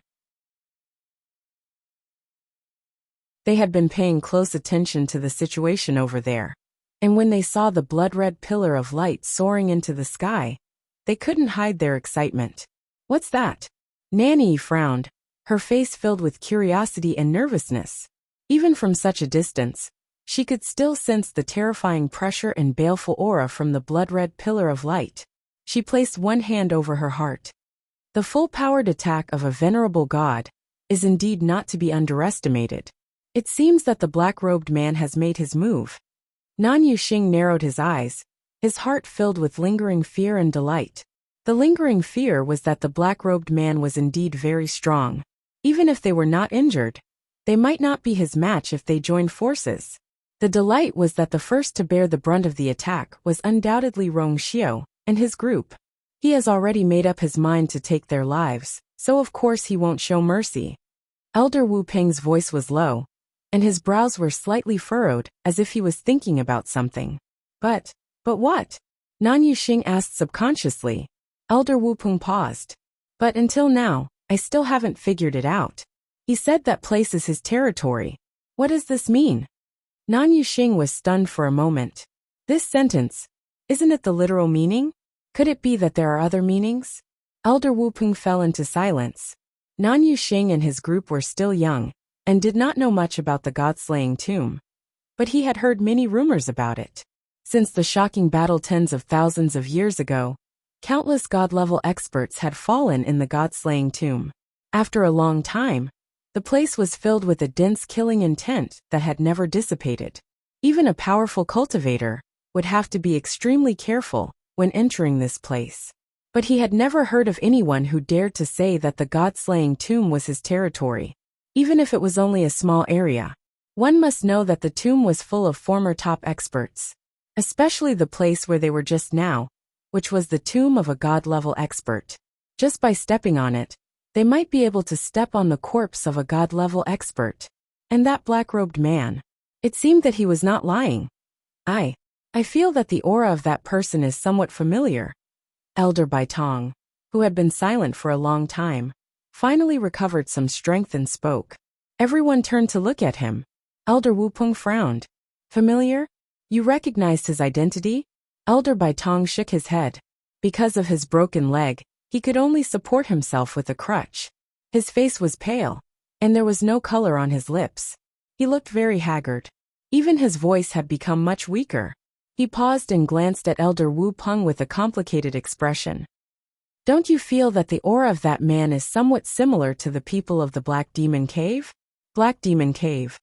They had been paying close attention to the situation over there, and when they saw the blood-red pillar of light soaring into the sky, they couldn't hide their excitement. What's that? Nanny frowned, her face filled with curiosity and nervousness. Even from such a distance, she could still sense the terrifying pressure and baleful aura from the blood-red pillar of light. She placed one hand over her heart. The full-powered attack of a venerable god is indeed not to be underestimated. It seems that the black-robed man has made his move. Nan Yuxing narrowed his eyes, his heart filled with lingering fear and delight. The lingering fear was that the black-robed man was indeed very strong. Even if they were not injured, they might not be his match if they joined forces. The delight was that the first to bear the brunt of the attack was undoubtedly Rong Xiu and his group. He has already made up his mind to take their lives, so of course he won't show mercy. Elder Wu Peng's voice was low, and his brows were slightly furrowed, as if he was thinking about something. But what? Nan Yuxing asked subconsciously. Elder Wu Peng paused. But until now, I still haven't figured it out. He said that place is his territory. What does this mean? Nan Yuxing was stunned for a moment. This sentence, isn't it the literal meaning? Could it be that there are other meanings? Elder Wu Peng fell into silence. Nan Yuxing and his group were still young, and did not know much about the god-slaying tomb. But he had heard many rumors about it. Since the shocking battle tens of thousands of years ago, countless god-level experts had fallen in the god-slaying tomb. After a long time, the place was filled with a dense killing intent that had never dissipated. Even a powerful cultivator would have to be extremely careful when entering this place. But he had never heard of anyone who dared to say that the god-slaying tomb was his territory. Even if it was only a small area, one must know that the tomb was full of former top experts. Especially the place where they were just now, which was the tomb of a god-level expert. Just by stepping on it, they might be able to step on the corpse of a god-level expert. And that black-robed man. It seemed that he was not lying. I feel that the aura of that person is somewhat familiar. Elder Baitong, who had been silent for a long time, finally recovered some strength and spoke. Everyone turned to look at him. Elder Wu Peng frowned. Familiar? You recognized his identity? Elder Baitong shook his head. Because of his broken leg, he could only support himself with a crutch. His face was pale, and there was no color on his lips. He looked very haggard. Even his voice had become much weaker. He paused and glanced at Elder Wu Peng with a complicated expression. Don't you feel that the aura of that man is somewhat similar to the people of the Black Demon Cave? Black Demon Cave.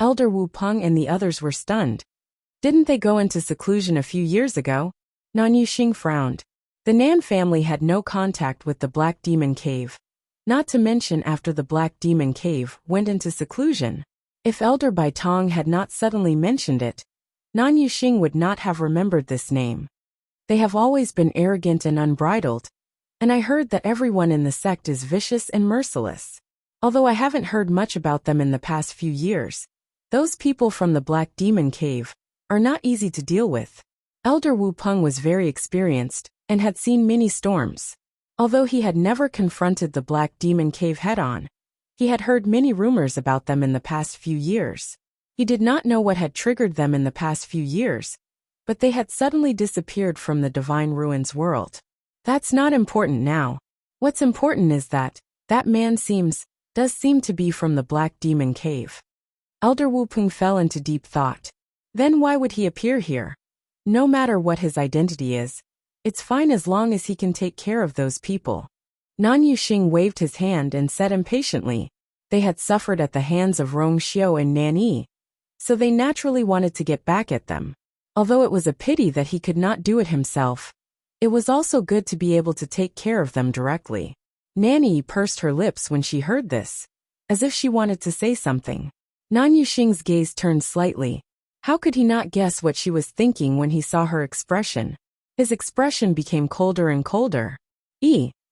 Elder Wu Peng and the others were stunned. Didn't they go into seclusion a few years ago? Nan Yuxing frowned. The Nan family had no contact with the Black Demon Cave. Not to mention after the Black Demon Cave went into seclusion. If Elder Baitong had not suddenly mentioned it, Nan Yuxing would not have remembered this name. They have always been arrogant and unbridled, and I heard that everyone in the sect is vicious and merciless. Although I haven't heard much about them in the past few years, those people from the Black Demon Cave are not easy to deal with. Elder Wu Peng was very experienced and had seen many storms. Although he had never confronted the Black Demon Cave head-on, he had heard many rumors about them in the past few years. He did not know what had triggered them in the past few years, but they had suddenly disappeared from the Divine Ruins world. That's not important now. What's important is that man does seem to be from the Black Demon Cave. Elder Wu Peng fell into deep thought. Then why would he appear here? No matter what his identity is, it's fine as long as he can take care of those people. Nan Yuxing waved his hand and said impatiently, they had suffered at the hands of Rong Xiao and Nan Yi, so they naturally wanted to get back at them. Although it was a pity that he could not do it himself, it was also good to be able to take care of them directly. Nan Yi pursed her lips when she heard this, as if she wanted to say something. Nan Yuxing's gaze turned slightly. How could he not guess what she was thinking when he saw her expression? His expression became colder and colder.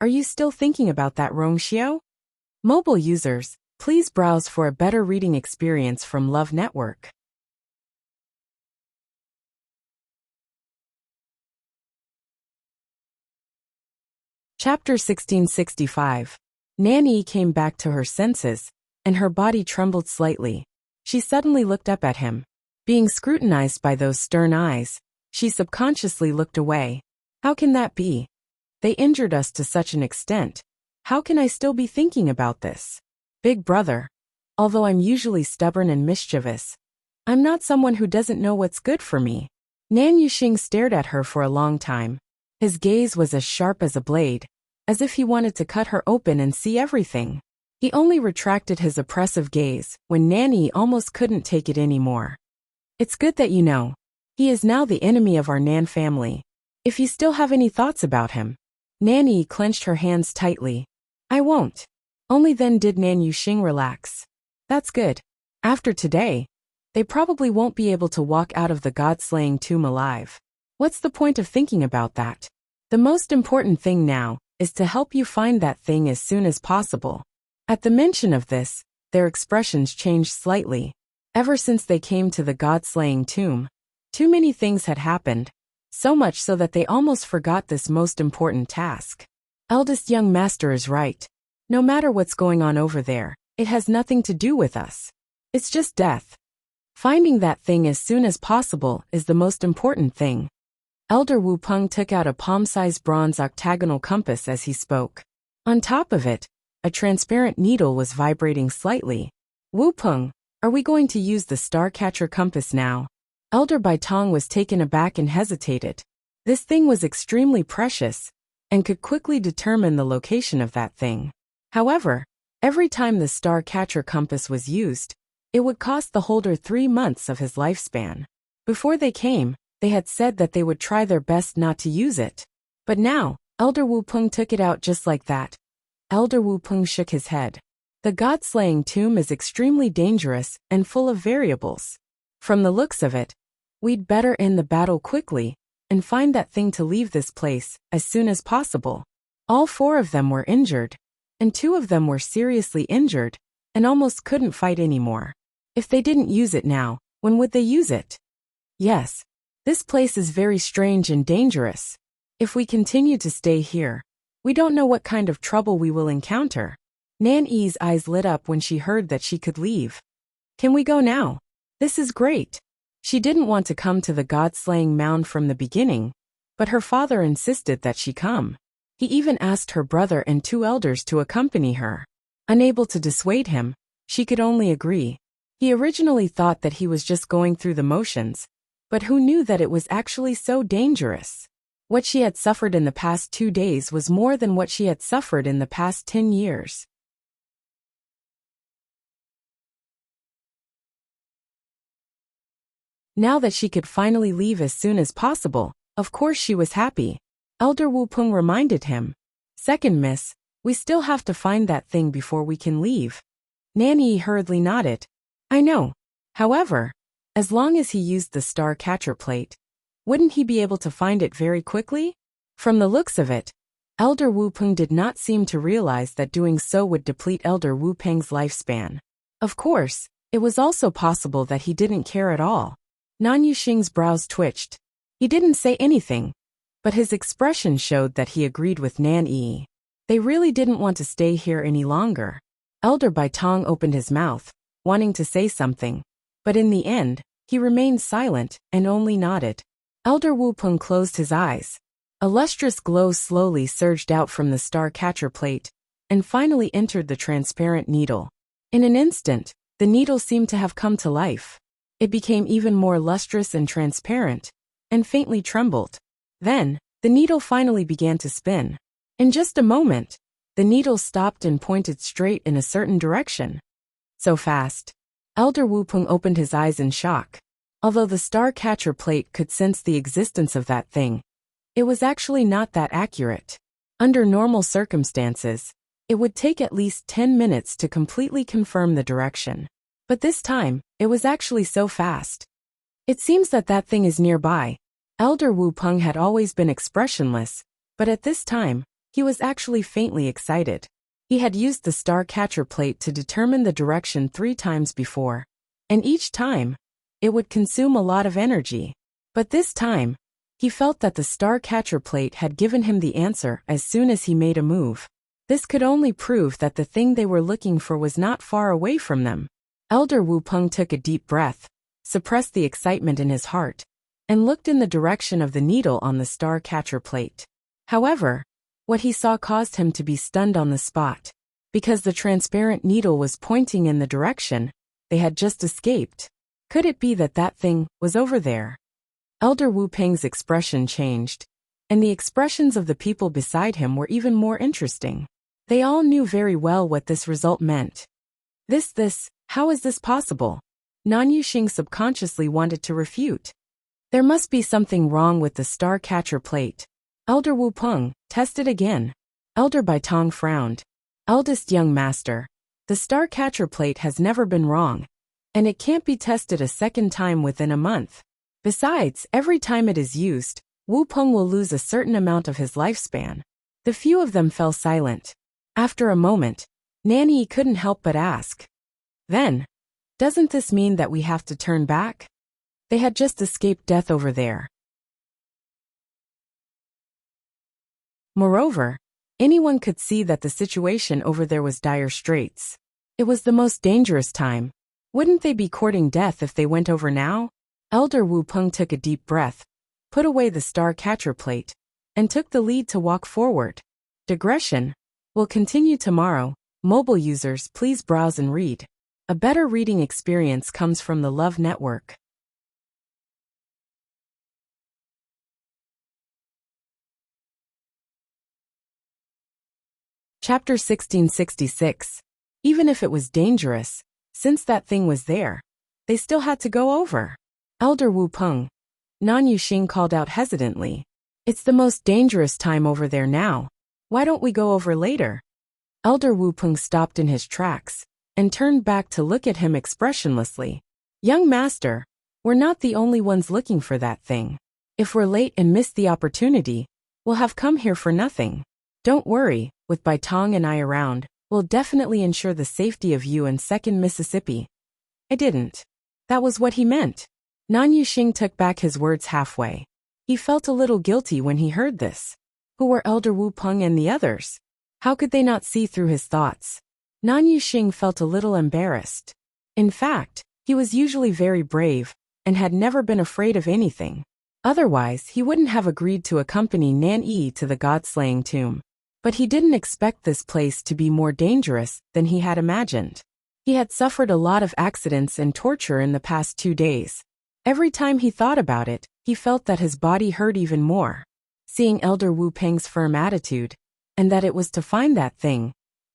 Are you still thinking about that Rong Xiao? Mobile users, please browse for a better reading experience from Love Network. Chapter 1665. Nan Yi came back to her senses, and her body trembled slightly. She suddenly looked up at him. Being scrutinized by those stern eyes, she subconsciously looked away. How can that be? They injured us to such an extent. How can I still be thinking about this? Big brother. Although I'm usually stubborn and mischievous, I'm not someone who doesn't know what's good for me. Nan Yuxing stared at her for a long time. His gaze was as sharp as a blade, as if he wanted to cut her open and see everything. He only retracted his oppressive gaze when Nan Yi almost couldn't take it anymore. It's good that you know. He is now the enemy of our Nan family. If you still have any thoughts about him. Nan Yi clenched her hands tightly. I won't. Only then did Nan Yuxing relax. That's good. After today, they probably won't be able to walk out of the god-slaying tomb alive. What's the point of thinking about that? The most important thing now is to help you find that thing as soon as possible. At the mention of this, their expressions changed slightly. Ever since they came to the god-slaying tomb, too many things had happened, so much so that they almost forgot this most important task. Eldest young master is right. No matter what's going on over there, it has nothing to do with us. It's just death. Finding that thing as soon as possible is the most important thing. Elder Wu Peng took out a palm-sized bronze octagonal compass as he spoke. On top of it, a transparent needle was vibrating slightly. Wu Peng, are we going to use the star-catcher compass now? Elder Baitong was taken aback and hesitated. This thing was extremely precious, and could quickly determine the location of that thing. However, every time the star-catcher compass was used, it would cost the holder 3 months of his lifespan. Before they came, they had said that they would try their best not to use it. But now, Elder Wu Peng took it out just like that. Elder Wu Peng shook his head. The god-slaying tomb is extremely dangerous and full of variables. From the looks of it, we'd better end the battle quickly and find that thing to leave this place as soon as possible. All 4 of them were injured, and 2 of them were seriously injured and almost couldn't fight anymore. If they didn't use it now, when would they use it? Yes, this place is very strange and dangerous. If we continue to stay here, we don't know what kind of trouble we will encounter. Nan Yi's eyes lit up when she heard that she could leave. Can we go now? This is great. She didn't want to come to the god-slaying mound from the beginning, but her father insisted that she come. He even asked her brother and 2 elders to accompany her. Unable to dissuade him, she could only agree. He originally thought that he was just going through the motions, but who knew that it was actually so dangerous? What she had suffered in the past 2 days was more than what she had suffered in the past 10 years. Now that she could finally leave as soon as possible, of course she was happy. Elder Wu Peng reminded him. Second miss, we still have to find that thing before we can leave. Nan Yi hurriedly nodded. I know. However, as long as he used the star-catcher plate, wouldn't he be able to find it very quickly? From the looks of it, Elder Wu Peng did not seem to realize that doing so would deplete Elder Wu Peng's lifespan. Of course, it was also possible that he didn't care at all. Nan Yuxing's brows twitched. He didn't say anything, but his expression showed that he agreed with Nan Yi. They really didn't want to stay here any longer. Elder Baitong opened his mouth, wanting to say something, but in the end, he remained silent and only nodded. Elder Wu Peng closed his eyes. A lustrous glow slowly surged out from the star catcher plate, and finally entered the transparent needle. In an instant, the needle seemed to have come to life. It became even more lustrous and transparent, and faintly trembled. Then, the needle finally began to spin. In just a moment, the needle stopped and pointed straight in a certain direction. So fast. Elder Wu Peng opened his eyes in shock. Although the star catcher plate could sense the existence of that thing, it was actually not that accurate. Under normal circumstances, it would take at least 10 minutes to completely confirm the direction. But this time, it was actually so fast. It seems that that thing is nearby. Elder Wu Peng had always been expressionless, but at this time, he was actually faintly excited. He had used the star catcher plate to determine the direction 3 times before, and each time, it would consume a lot of energy. But this time, he felt that the star catcher plate had given him the answer as soon as he made a move. This could only prove that the thing they were looking for was not far away from them. Elder Wu Peng took a deep breath, suppressed the excitement in his heart, and looked in the direction of the needle on the star catcher plate. However, what he saw caused him to be stunned on the spot, because the transparent needle was pointing in the direction they had just escaped. Could it be that that thing was over there? Elder Wu Peng's expression changed, and the expressions of the people beside him were even more interesting. They all knew very well what this result meant. How is this possible? Nan Yuxing subconsciously wanted to refute. There must be something wrong with the star catcher plate. Elder Wu Peng, test it again. Elder Baitong frowned. Eldest young master, the star catcher plate has never been wrong, and it can't be tested a second time within a month. Besides, every time it is used, Wu Peng will lose a certain amount of his lifespan. The few of them fell silent. After a moment, Nanny couldn't help but ask. Then, doesn't this mean that we have to turn back? They had just escaped death over there. Moreover, anyone could see that the situation over there was dire straits. It was the most dangerous time. Wouldn't they be courting death if they went over now? Elder Wu Peng took a deep breath, put away the star catcher plate, and took the lead to walk forward. Digression will continue tomorrow. Mobile users, please browse and read. A better reading experience comes from the Love Network. Chapter 1666. Even if it was dangerous, since that thing was there, they still had to go over. Elder Wu Peng. Nan Yuxing called out hesitantly. It's the most dangerous time over there now. Why don't we go over later? Elder Wu Peng stopped in his tracks, and turned back to look at him expressionlessly. Young master, we're not the only ones looking for that thing. If we're late and miss the opportunity, we'll have come here for nothing. Don't worry, with Baitong and I around, we'll definitely ensure the safety of you and 2nd Mississippi. I didn't. That was what he meant. Nan Yuxing took back his words halfway. He felt a little guilty when he heard this. Who were Elder Wu Peng and the others? How could they not see through his thoughts? Nan Yuxing felt a little embarrassed. In fact, he was usually very brave, and had never been afraid of anything. Otherwise, he wouldn't have agreed to accompany Nan Yi to the god-slaying tomb. But he didn't expect this place to be more dangerous than he had imagined. He had suffered a lot of accidents and torture in the past 2 days. Every time he thought about it, he felt that his body hurt even more. Seeing Elder Wu Peng's firm attitude, and that it was to find that thing,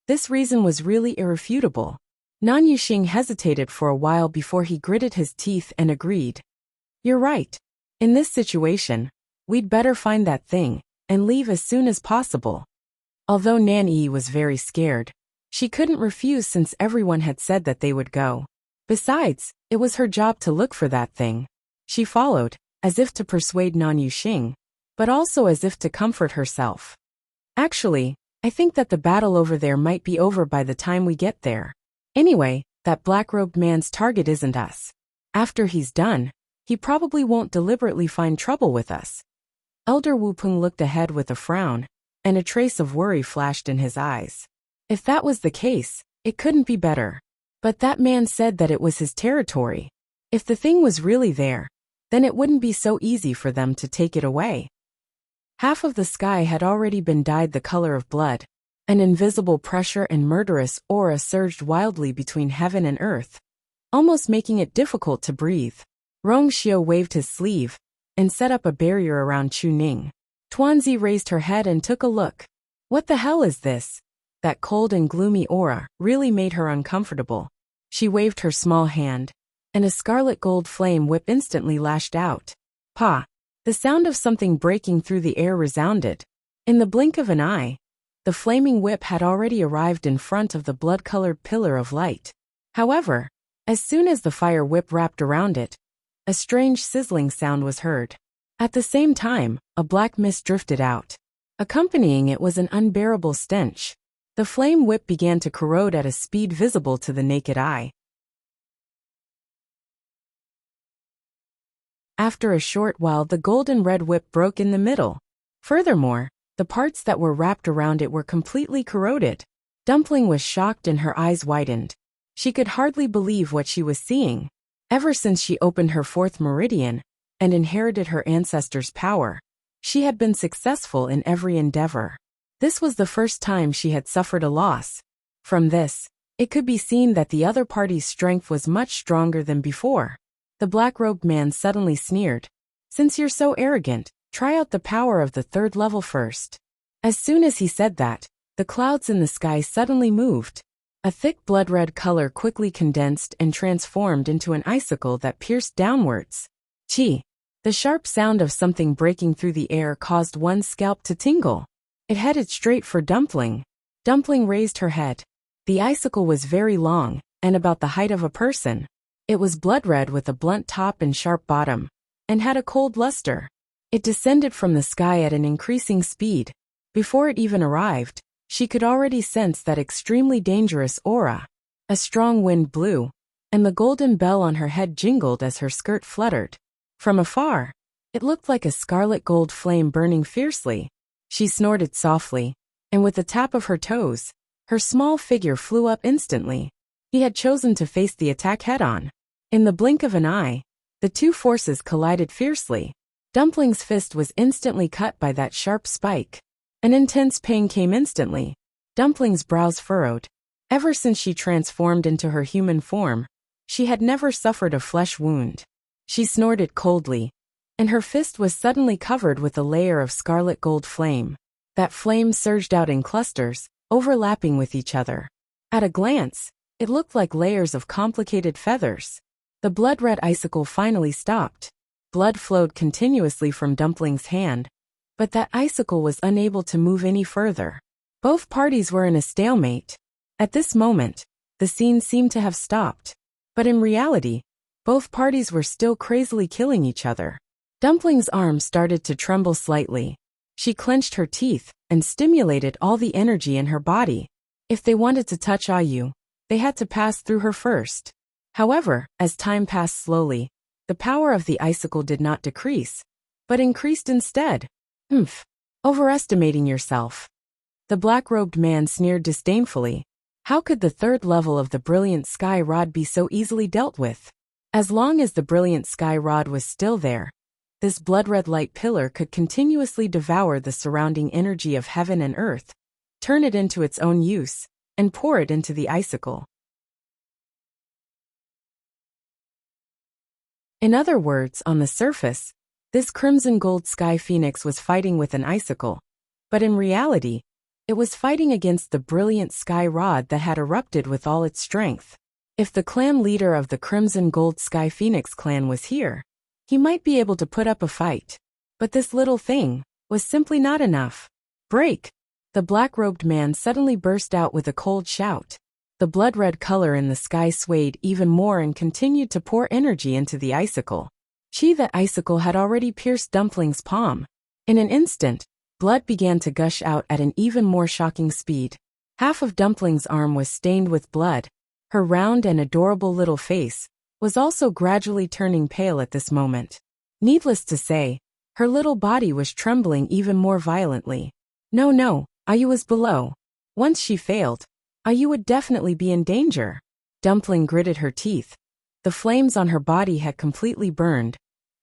this reason was really irrefutable. Nan Yuxing hesitated for a while before he gritted his teeth and agreed. You're right. In this situation, we'd better find that thing, and leave as soon as possible. Although Nan Yi was very scared, she couldn't refuse since everyone had said that they would go. Besides, it was her job to look for that thing. She followed, as if to persuade Nan Yuxing, but also as if to comfort herself. Actually, I think that the battle over there might be over by the time we get there. Anyway, that black-robed man's target isn't us. After he's done, he probably won't deliberately find trouble with us. Elder Wu Peng looked ahead with a frown, and a trace of worry flashed in his eyes. If that was the case, it couldn't be better. But that man said that it was his territory. If the thing was really there, then it wouldn't be so easy for them to take it away. Half of the sky had already been dyed the color of blood. An invisible pressure and murderous aura surged wildly between heaven and earth, almost making it difficult to breathe. Rongxiu waved his sleeve and set up a barrier around Chu Ning. Tuanzi raised her head and took a look. What the hell is this? That cold and gloomy aura really made her uncomfortable. She waved her small hand, and a scarlet gold flame whip instantly lashed out. Pa! The sound of something breaking through the air resounded. In the blink of an eye, the flaming whip had already arrived in front of the blood-colored pillar of light. However, as soon as the fire whip wrapped around it, a strange sizzling sound was heard. At the same time, a black mist drifted out. Accompanying it was an unbearable stench. The flame whip began to corrode at a speed visible to the naked eye. After a short while, the golden red whip broke in the middle. Furthermore, the parts that were wrapped around it were completely corroded. Dumpling was shocked and her eyes widened. She could hardly believe what she was seeing. Ever since she opened her fourth meridian and inherited her ancestors' power, she had been successful in every endeavor. This was the first time she had suffered a loss. From this, it could be seen that the other party's strength was much stronger than before. The black-robed man suddenly sneered. Since you're so arrogant, try out the power of the third level first. As soon as he said that, the clouds in the sky suddenly moved. A thick blood-red color quickly condensed and transformed into an icicle that pierced downwards. Chi! The sharp sound of something breaking through the air caused one's scalp to tingle. It headed straight for Dumpling. Dumpling raised her head. The icicle was very long, and about the height of a person. It was blood-red with a blunt top and sharp bottom, and had a cold luster. It descended from the sky at an increasing speed. Before it even arrived, she could already sense that extremely dangerous aura. A strong wind blew, and the golden bell on her head jingled as her skirt fluttered. From afar, it looked like a scarlet gold flame burning fiercely. She snorted softly, and with a tap of her toes, her small figure flew up instantly. He had chosen to face the attack head-on. In the blink of an eye, the two forces collided fiercely. Dumpling's fist was instantly cut by that sharp spike. An intense pain came instantly. Dumpling's brows furrowed. Ever since she transformed into her human form, she had never suffered a flesh wound. She snorted coldly, and her fist was suddenly covered with a layer of scarlet gold flame. That flame surged out in clusters, overlapping with each other. At a glance, it looked like layers of complicated feathers. The blood-red icicle finally stopped. Blood flowed continuously from Dumpling's hand, but that icicle was unable to move any further. Both parties were in a stalemate. At this moment, the scene seemed to have stopped. But in reality, both parties were still crazily killing each other. Dumpling's arm started to tremble slightly. She clenched her teeth and stimulated all the energy in her body. If they wanted to touch Ayu, they had to pass through her first. However, as time passed slowly, the power of the icicle did not decrease, but increased instead. Overestimating yourself. The black-robed man sneered disdainfully. How could the third level of the brilliant sky rod be so easily dealt with? As long as the brilliant sky rod was still there, this blood-red light pillar could continuously devour the surrounding energy of heaven and earth, turn it into its own use, and pour it into the icicle. In other words, on the surface, this crimson gold sky phoenix was fighting with an icicle, but in reality, it was fighting against the brilliant sky rod that had erupted with all its strength. If the clan leader of the Crimson Gold Sky Phoenix clan was here, he might be able to put up a fight. But this little thing was simply not enough. Break! The black-robed man suddenly burst out with a cold shout. The blood-red color in the sky swayed even more and continued to pour energy into the icicle. That icicle had already pierced Dumpling's palm. In an instant, blood began to gush out at an even more shocking speed. Half of Dumpling's arm was stained with blood. Her round and adorable little face was also gradually turning pale at this moment. Needless to say, her little body was trembling even more violently. No, Ayu was below. Once she failed, Ayu would definitely be in danger. Dumpling gritted her teeth. The flames on her body had completely burned,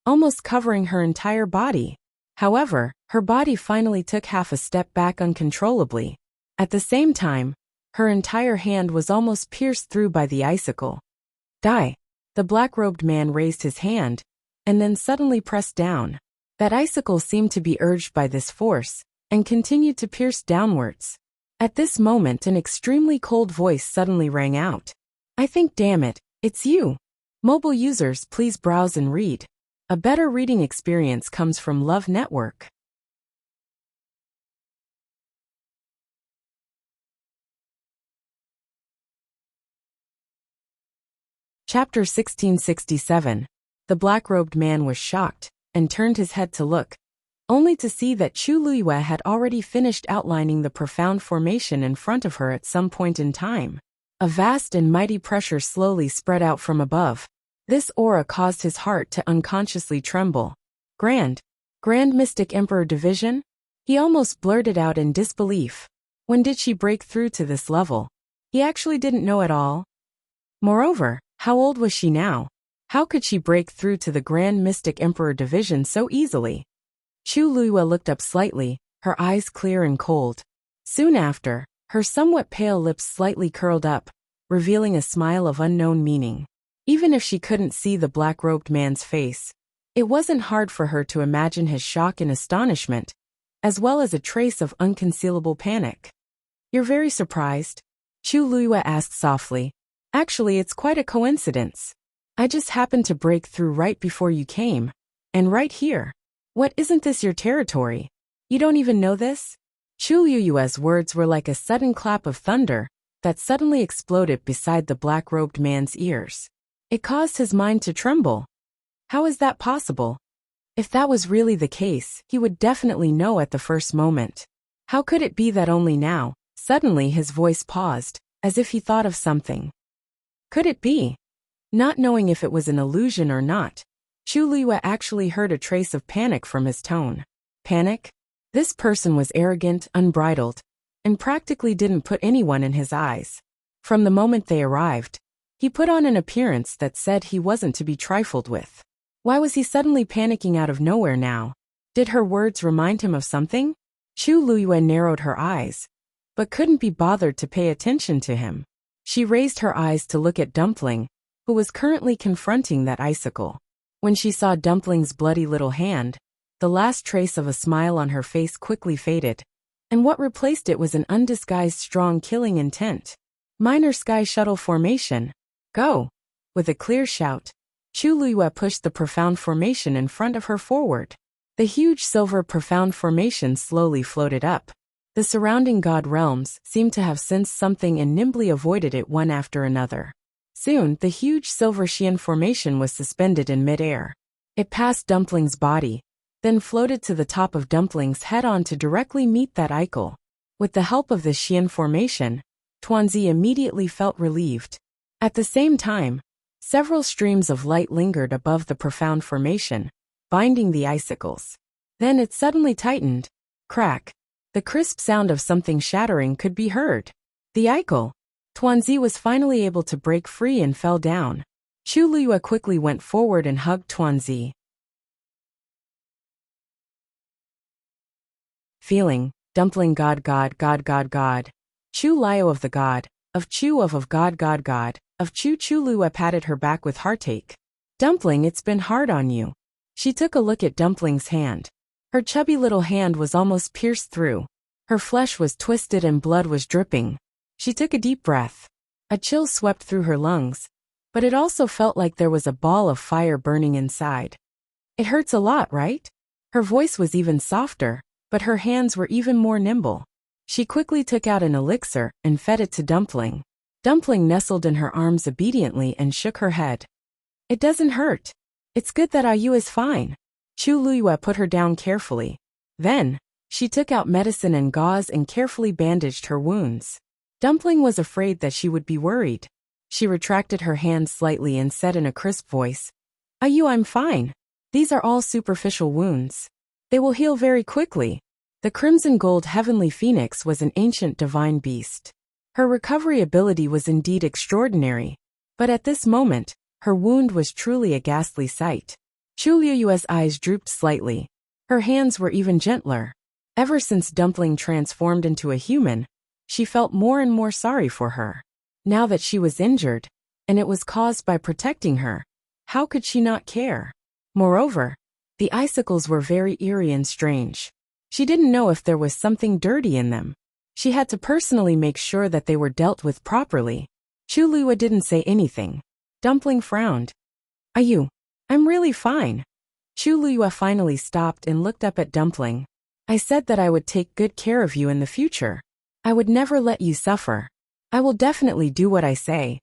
almost covering her entire body. However, her body finally took half a step back uncontrollably. At the same time, her entire hand was almost pierced through by the icicle. Die! The black-robed man raised his hand, and then suddenly pressed down. That icicle seemed to be urged by this force, and continued to pierce downwards. At this moment an extremely cold voice suddenly rang out. I think, damn it, it's you. Mobile users, please browse and read. A better reading experience comes from Love Network. Chapter 1667. The black-robed man was shocked, and turned his head to look, only to see that Chu Luiyue had already finished outlining the profound formation in front of her at some point in time. A vast and mighty pressure slowly spread out from above. This aura caused his heart to unconsciously tremble. Grand Mystic Emperor Division? He almost blurted out in disbelief. When did she break through to this level? He actually didn't know at all. Moreover, how old was she now? How could she break through to the Grand Mystic Emperor Division so easily? Chu Luiyue looked up slightly, her eyes clear and cold. Soon after, her somewhat pale lips slightly curled up, revealing a smile of unknown meaning. Even if she couldn't see the black-robed man's face, it wasn't hard for her to imagine his shock and astonishment, as well as a trace of unconcealable panic. You're very surprised? Chu Luiyue asked softly. Actually, it's quite a coincidence. I just happened to break through right before you came. And right here. What, isn't this your territory? You don't even know this? Chu Luiyue's words were like a sudden clap of thunder that suddenly exploded beside the black-robed man's ears. It caused his mind to tremble. How is that possible? If that was really the case, he would definitely know at the first moment. How could it be that only now? Suddenly his voice paused, as if he thought of something. Could it be? Not knowing if it was an illusion or not, Chu Luiyue actually heard a trace of panic from his tone. Panic? This person was arrogant, unbridled, and practically didn't put anyone in his eyes. From the moment they arrived, he put on an appearance that said he wasn't to be trifled with. Why was he suddenly panicking out of nowhere now? Did her words remind him of something? Chu Luiyue narrowed her eyes, but couldn't be bothered to pay attention to him. She raised her eyes to look at Dumpling, who was currently confronting that icicle. When she saw Dumpling's bloody little hand, the last trace of a smile on her face quickly faded, and what replaced it was an undisguised strong killing intent. Minor sky shuttle formation. Go! With a clear shout, Chu Luiyue pushed the profound formation in front of her forward. The huge silver profound formation slowly floated up. The surrounding god realms seemed to have sensed something and nimbly avoided it one after another. Soon, the huge silver Xian formation was suspended in mid-air. It passed Dumpling's body, then floated to the top of Dumpling's head on to directly meet that icicle. With the help of this Xian formation, Tuanzi immediately felt relieved. At the same time, several streams of light lingered above the profound formation, binding the icicles. Then it suddenly tightened. Crack. The crisp sound of something shattering could be heard. The icicle. Tuanzi was finally able to break free and fell down. Chu Luiyue quickly went forward and hugged Tuanzi. Feeling, Dumpling God. Chu Liu of the God, of Chu of God. Of Chu Luiyue patted her back with heartache. Dumpling, it's been hard on you. She took a look at Dumpling's hand. Her chubby little hand was almost pierced through. Her flesh was twisted and blood was dripping. She took a deep breath. A chill swept through her lungs, but it also felt like there was a ball of fire burning inside. It hurts a lot, right? Her voice was even softer, but her hands were even more nimble. She quickly took out an elixir and fed it to Dumpling. Dumpling nestled in her arms obediently and shook her head. It doesn't hurt. It's good that Ayu is fine. Chu Luiyue put her down carefully. Then, she took out medicine and gauze and carefully bandaged her wounds. Dumpling was afraid that she would be worried. She retracted her hand slightly and said in a crisp voice, Ayu, I'm fine. These are all superficial wounds. They will heal very quickly. The The crimson gold heavenly phoenix was an ancient divine beast. Her recovery ability was indeed extraordinary, but at this moment, her wound was truly a ghastly sight. Chu Liyue's eyes drooped slightly. Her hands were even gentler. Ever since Dumpling transformed into a human, she felt more and more sorry for her. Now that she was injured, and it was caused by protecting her, how could she not care? Moreover, the icicles were very eerie and strange. She didn't know if there was something dirty in them. She had to personally make sure that they were dealt with properly. Chu Liyue didn't say anything. Dumpling frowned. I'm really fine. Chu Liyue finally stopped and looked up at Dumpling. I said that I would take good care of you in the future. I would never let you suffer. I will definitely do what I say.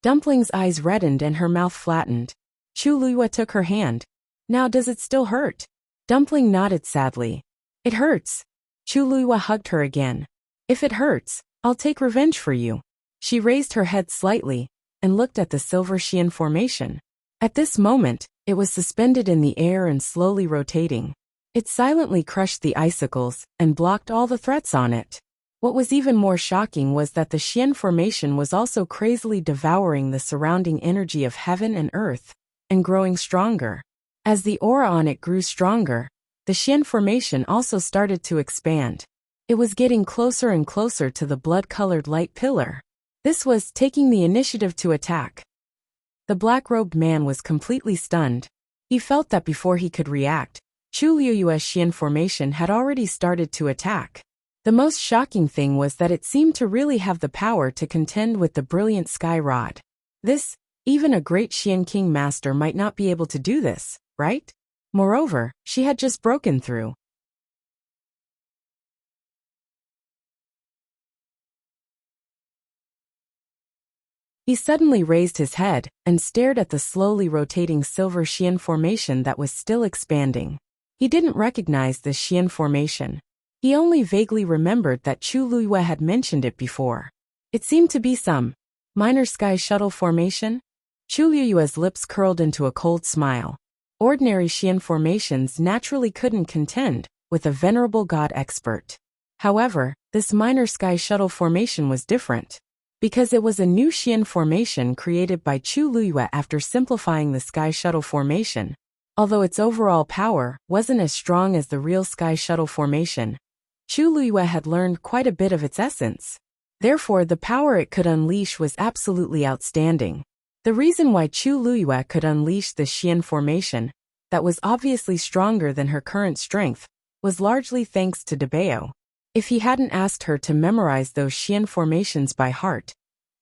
Dumpling's eyes reddened and her mouth flattened. Chu Liyue took her hand. Now does it still hurt? Dumpling nodded sadly. It hurts. Chu Liyue hugged her again. If it hurts, I'll take revenge for you. She raised her head slightly and looked at the silver Xian formation. At this moment, it was suspended in the air and slowly rotating. It silently crushed the icicles and blocked all the threats on it. What was even more shocking was that the Xian formation was also crazily devouring the surrounding energy of heaven and earth, and growing stronger. As the aura on it grew stronger, the Xian formation also started to expand. It was getting closer and closer to the blood-colored light pillar. This was taking the initiative to attack. The black-robed man was completely stunned. He felt that before he could react, Chu Liyue's Xian formation had already started to attack. The most shocking thing was that it seemed to really have the power to contend with the brilliant sky rod. Even a great Xian King master might not be able to do this, right? Moreover, she had just broken through. He suddenly raised his head and stared at the slowly rotating silver Xian formation that was still expanding. He didn't recognize this Xian formation. He only vaguely remembered that Chu Liyue had mentioned it before. It seemed to be some minor sky shuttle formation. Chu Liyue's lips curled into a cold smile. Ordinary Xian formations naturally couldn't contend with a venerable god expert. However, this minor sky shuttle formation was different, because it was a new Xian formation created by Chu Liyue after simplifying the sky shuttle formation. Although its overall power wasn't as strong as the real sky shuttle formation, Chu Liyue had learned quite a bit of its essence. Therefore, the power it could unleash was absolutely outstanding. The reason why Chu Liyue could unleash the Xian formation, that was obviously stronger than her current strength, was largely thanks to Debao. If he hadn't asked her to memorize those Xian formations by heart,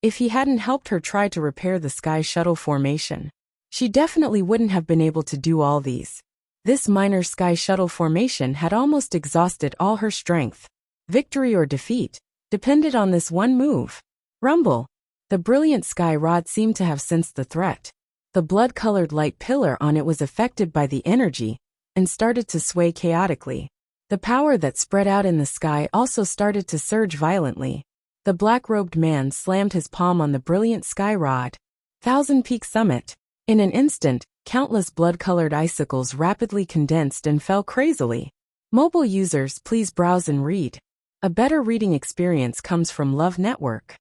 if he hadn't helped her try to repair the sky shuttle formation, she definitely wouldn't have been able to do all these. This minor sky shuttle formation had almost exhausted all her strength. Victory or defeat depended on this one move. Rumble. The brilliant sky rod seemed to have sensed the threat. The blood-colored light pillar on it was affected by the energy and started to sway chaotically. The power that spread out in the sky also started to surge violently. The black-robed man slammed his palm on the brilliant sky rod. Thousand Peak Summit. In an instant, countless blood-colored icicles rapidly condensed and fell crazily. Mobile users, please browse and read. A better reading experience comes from Love Network.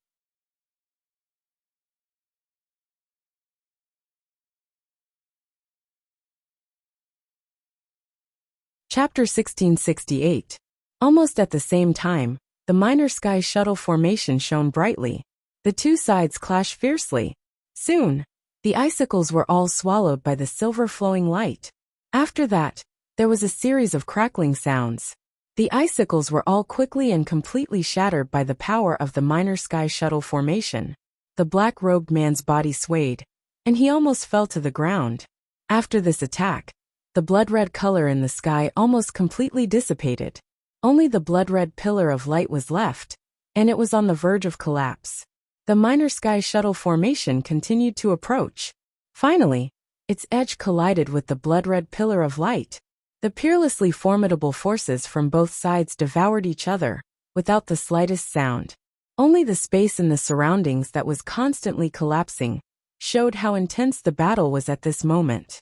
Chapter 1668. Almost at the same time, the minor sky shuttle formation shone brightly. The two sides clashed fiercely. Soon, the icicles were all swallowed by the silver flowing light. After that, there was a series of crackling sounds. The icicles were all quickly and completely shattered by the power of the minor sky shuttle formation. The black-robed man's body swayed, and he almost fell to the ground. After this attack, the blood-red color in the sky almost completely dissipated. Only the blood-red pillar of light was left, and it was on the verge of collapse. The minor sky shuttle formation continued to approach. Finally, its edge collided with the blood-red pillar of light. The peerlessly formidable forces from both sides devoured each other, without the slightest sound. Only the space in the surroundings that was constantly collapsing showed how intense the battle was at this moment.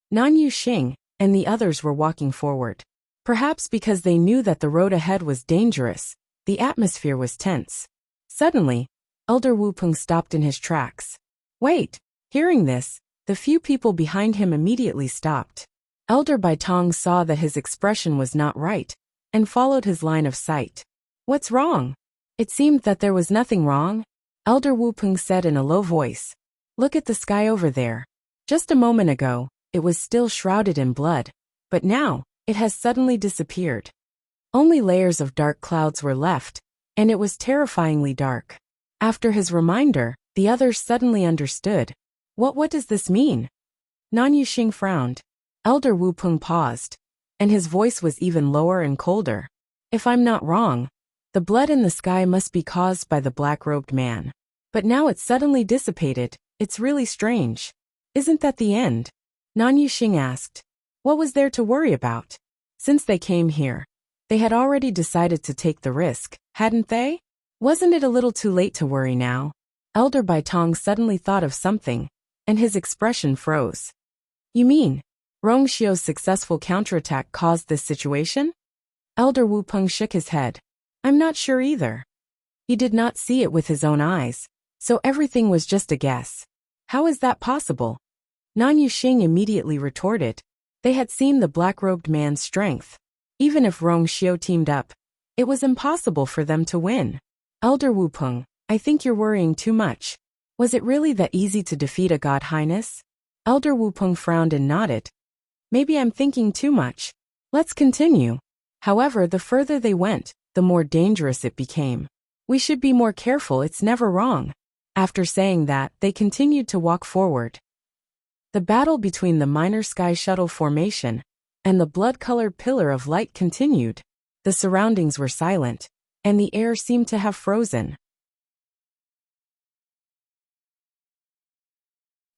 Nan Yuxing and the others were walking forward. Perhaps because they knew that the road ahead was dangerous, the atmosphere was tense. Suddenly, Elder Wu Peng stopped in his tracks. Wait! Hearing this, the few people behind him immediately stopped. Elder Baitong saw that his expression was not right, and followed his line of sight. What's wrong? It seemed that there was nothing wrong. Elder Wu Peng said in a low voice. Look at the sky over there. Just a moment ago, it was still shrouded in blood, but now, it has suddenly disappeared. Only layers of dark clouds were left, and it was terrifyingly dark. After his reminder, the others suddenly understood. What does this mean? Nan Yuxing frowned. Elder Wu Peng paused, and his voice was even lower and colder. If I'm not wrong, the blood in the sky must be caused by the black-robed man. But now it's suddenly dissipated. It's really strange. Isn't that the end? Nan Yuxing asked. What was there to worry about? Since they came here, they had already decided to take the risk, hadn't they? Wasn't it a little too late to worry now? Elder Baitong suddenly thought of something, and his expression froze. You mean, Rongxiu's successful counterattack caused this situation? Elder Wu Peng shook his head. I'm not sure either. He did not see it with his own eyes, so everything was just a guess. How is that possible? Nan Yuxing immediately retorted. They had seen the black-robed man's strength. Even if Rongxiu teamed up, it was impossible for them to win. Elder Wu Peng, I think you're worrying too much. Was it really that easy to defeat a god highness? Elder Wu Peng frowned and nodded. Maybe I'm thinking too much. Let's continue. However, the further they went, the more dangerous it became. We should be more careful, it's never wrong. After saying that, they continued to walk forward. The battle between the minor sky shuttle formation and the blood-colored pillar of light continued. The surroundings were silent, and the air seemed to have frozen.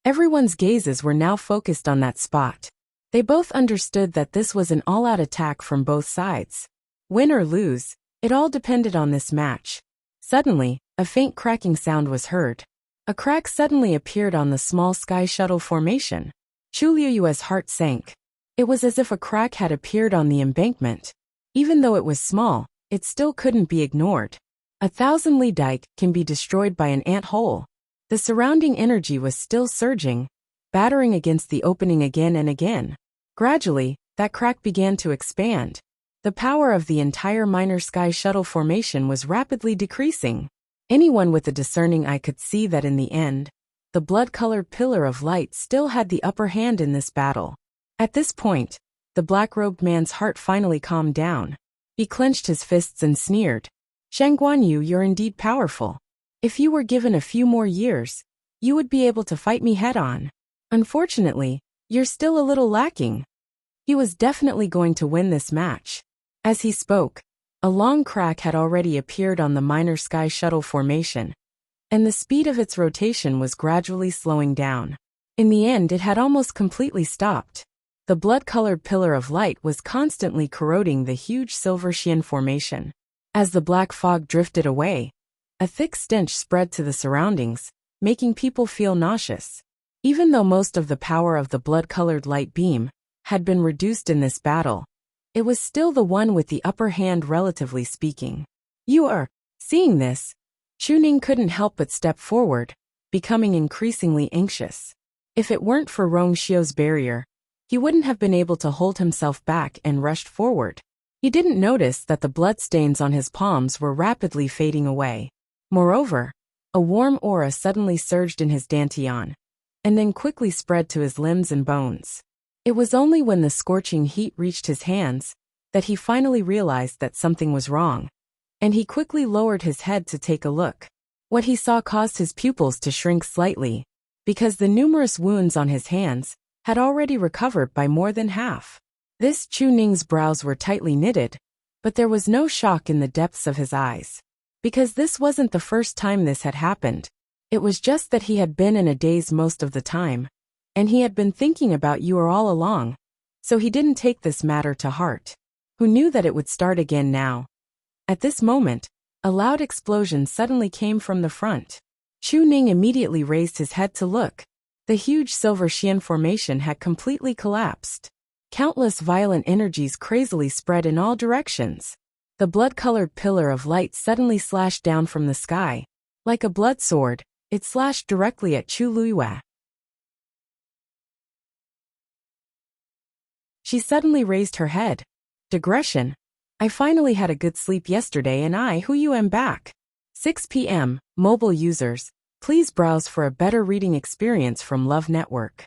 Everyone's gazes were now focused on that spot. They both understood that this was an all-out attack from both sides. Win or lose, it all depended on this match. Suddenly, a faint cracking sound was heard. A crack suddenly appeared on the small sky shuttle formation. Chu Liuyue's heart sank. It was as if a crack had appeared on the embankment. Even though it was small, it still couldn't be ignored. 1,000 li dike can be destroyed by an ant hole. The surrounding energy was still surging, battering against the opening again and again. Gradually, that crack began to expand. The power of the entire minor sky shuttle formation was rapidly decreasing. Anyone with a discerning eye could see that in the end, the blood-colored pillar of light still had the upper hand in this battle. At this point, the black-robed man's heart finally calmed down. He clenched his fists and sneered. Zhang Guanyu, you're indeed powerful. If you were given a few more years, you would be able to fight me head-on. Unfortunately, you're still a little lacking. He was definitely going to win this match. As he spoke, a long crack had already appeared on the minor sky shuttle formation, and the speed of its rotation was gradually slowing down. In the end, it had almost completely stopped. The blood-colored pillar of light was constantly corroding the huge silver Xian formation. As the black fog drifted away, a thick stench spread to the surroundings, making people feel nauseous. Even though most of the power of the blood-colored light beam had been reduced in this battle, it was still the one with the upper hand, relatively speaking. Seeing this, Chuning couldn't help but step forward, becoming increasingly anxious. If it weren't for Rongxiu's barrier, he wouldn't have been able to hold himself back and rushed forward. He didn't notice that the bloodstains on his palms were rapidly fading away. Moreover, a warm aura suddenly surged in his dantian, and then quickly spread to his limbs and bones. It was only when the scorching heat reached his hands that he finally realized that something was wrong, and he quickly lowered his head to take a look. What he saw caused his pupils to shrink slightly, because the numerous wounds on his hands had already recovered by more than half. This Chu Ning's brows were tightly knitted, but there was no shock in the depths of his eyes. Because this wasn't the first time this had happened. It was just that he had been in a daze most of the time, and he had been thinking about you all along, so he didn't take this matter to heart. Who knew that it would start again now? At this moment, a loud explosion suddenly came from the front. Chu Ning immediately raised his head to look. The huge silver Xian formation had completely collapsed. Countless violent energies crazily spread in all directions. The blood-colored pillar of light suddenly slashed down from the sky. Like a blood sword, it slashed directly at Chu Luiyue. She suddenly raised her head. Digression. I finally had a good sleep yesterday and who am back. 6 p.m. Mobile users, please browse for a better reading experience from Love Network.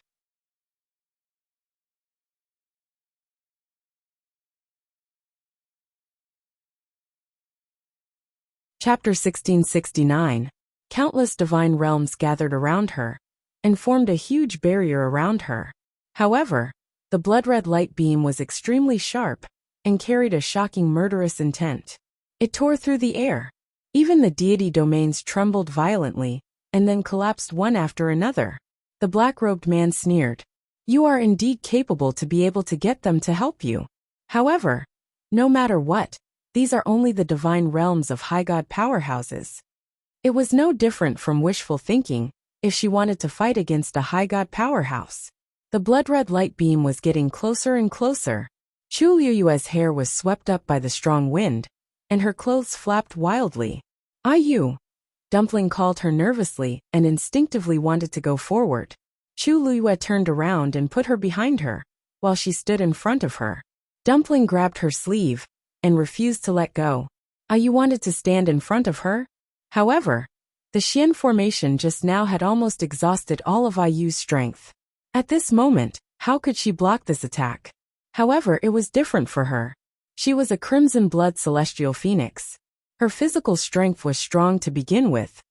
Chapter 1669. Countless divine realms gathered around her and formed a huge barrier around her. However, the blood-red light beam was extremely sharp and carried a shocking murderous intent. It tore through the air. Even the deity domains trembled violently and then collapsed one after another. The black-robed man sneered. You are indeed capable to be able to get them to help you. However, no matter what, these are only the divine realms of high god powerhouses. It was no different from wishful thinking if she wanted to fight against a high god powerhouse. The blood-red light beam was getting closer and closer. Chu Luiyue's hair was swept up by the strong wind, and her clothes flapped wildly. "You!" Dumpling called her nervously and instinctively wanted to go forward. Chu Luiyue turned around and put her behind her, while she stood in front of her. Dumpling grabbed her sleeve and refused to let go. You wanted to stand in front of her? However, the Xian formation just now had almost exhausted all of Yu's strength. At this moment, how could she block this attack? However, it was different for her. She was a crimson blood celestial phoenix. Her physical strength was strong to begin with,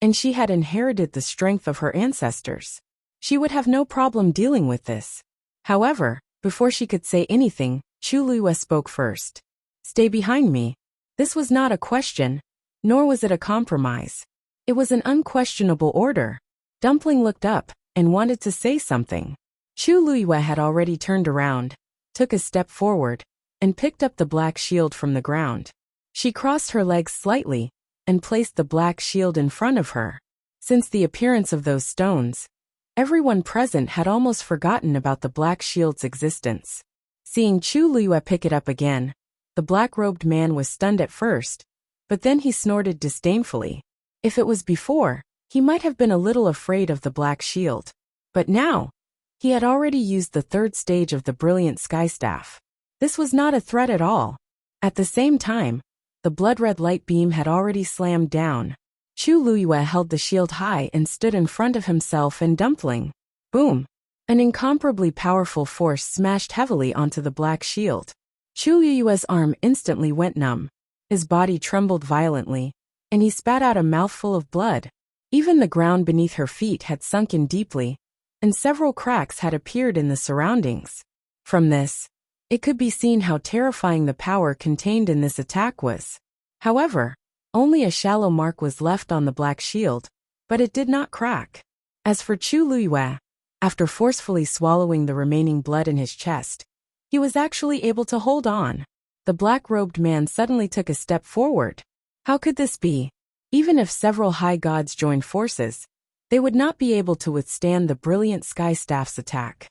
and she had inherited the strength of her ancestors. She would have no problem dealing with this. However, before she could say anything, Chu Luiyue spoke first. Stay behind me. This was not a question, nor was it a compromise. It was an unquestionable order. Dumpling looked up and wanted to say something. Chu Luiyue had already turned around, took a step forward, and picked up the black shield from the ground. She crossed her legs slightly and placed the black shield in front of her. Since the appearance of those stones, everyone present had almost forgotten about the black shield's existence. Seeing Chu Luiyue pick it up again, the black-robed man was stunned at first, but then he snorted disdainfully. If it was before, he might have been a little afraid of the black shield. But now, he had already used the third stage of the brilliant sky staff. This was not a threat at all. At the same time, the blood-red light beam had already slammed down. Chu Luiyue held the shield high and stood in front of himself and Dumpling. Boom! An incomparably powerful force smashed heavily onto the black shield. Chu Luiyue's arm instantly went numb. His body trembled violently, and he spat out a mouthful of blood. Even the ground beneath her feet had sunken deeply, and several cracks had appeared in the surroundings. From this, it could be seen how terrifying the power contained in this attack was. However, only a shallow mark was left on the black shield, but it did not crack. As for Chu Luiyue, after forcefully swallowing the remaining blood in his chest, he was actually able to hold on. The black-robed man suddenly took a step forward. How could this be? Even if several high gods joined forces, they would not be able to withstand the brilliant sky staff's attack.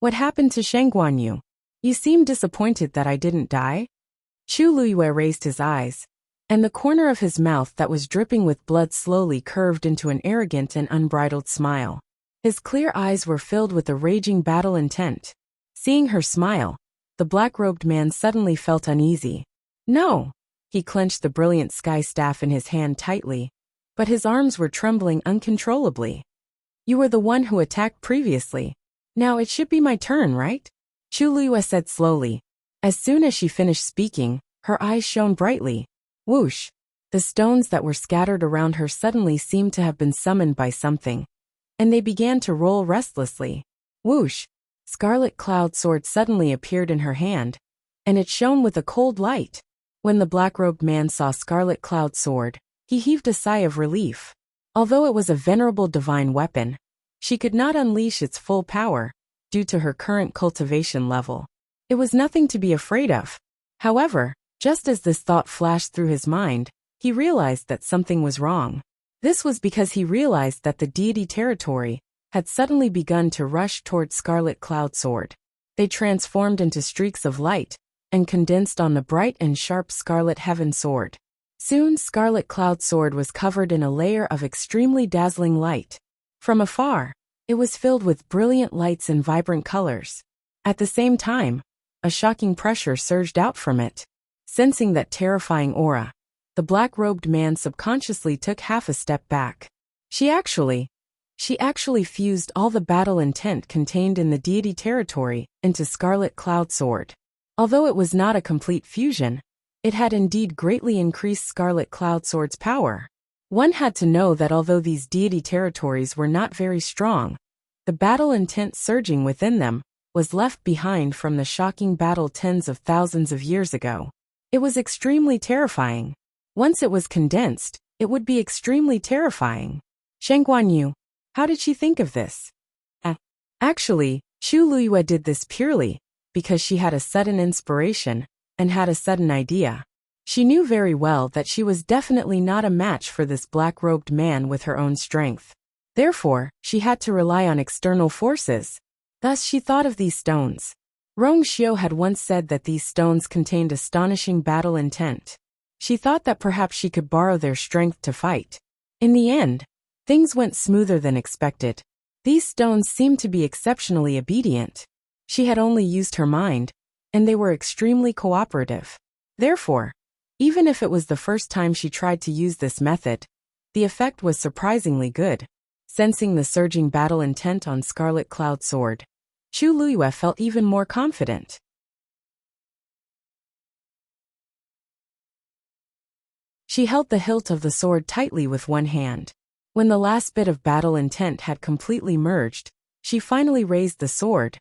What happened to Shengguanyu? You seem disappointed that I didn't die? Chu Luiyue raised his eyes, and the corner of his mouth that was dripping with blood slowly curved into an arrogant and unbridled smile. His clear eyes were filled with a raging battle intent. Seeing her smile, the black-robed man suddenly felt uneasy. No! He clenched the brilliant sky staff in his hand tightly, but his arms were trembling uncontrollably. You were the one who attacked previously. Now it should be my turn, right? Chu Luiyue said slowly. As soon as she finished speaking, her eyes shone brightly. Whoosh! The stones that were scattered around her suddenly seemed to have been summoned by something, and they began to roll restlessly. Whoosh! Scarlet Cloud Sword suddenly appeared in her hand, and it shone with a cold light. When the black-robed man saw Scarlet Cloud Sword, he heaved a sigh of relief. Although it was a venerable divine weapon, she could not unleash its full power, due to her current cultivation level. It was nothing to be afraid of. However, just as this thought flashed through his mind, he realized that something was wrong. This was because he realized that the deity territory had suddenly begun to rush toward Scarlet Cloud Sword. They transformed into streaks of light and condensed on the bright and sharp Scarlet Heaven Sword. Soon Scarlet Cloud Sword was covered in a layer of extremely dazzling light. From afar, it was filled with brilliant lights and vibrant colors. At the same time, a shocking pressure surged out from it. Sensing that terrifying aura, the black-robed man subconsciously took half a step back. She actually fused all the battle intent contained in the deity territory into Scarlet Cloud Sword. Although it was not a complete fusion, it had indeed greatly increased Scarlet Cloud Sword's power. One had to know that although these deity territories were not very strong, the battle intent surging within them was left behind from the shocking battle tens of thousands of years ago. It was extremely terrifying. Once it was condensed, it would be extremely terrifying. Sheng Guanyu, how did she think of this? Actually, Chu Luyue did this purely because she had a sudden inspiration and had a sudden idea. She knew very well that she was definitely not a match for this black-robed man with her own strength. Therefore, she had to rely on external forces. Thus she thought of these stones. Rong Xiu had once said that these stones contained astonishing battle intent. She thought that perhaps she could borrow their strength to fight. In the end, things went smoother than expected. These stones seemed to be exceptionally obedient. She had only used her mind, and they were extremely cooperative. Therefore, even if it was the first time she tried to use this method, the effect was surprisingly good. Sensing the surging battle intent on Scarlet Cloud Sword, Chu Luyue felt even more confident. She held the hilt of the sword tightly with one hand. When the last bit of battle intent had completely merged, she finally raised the sword.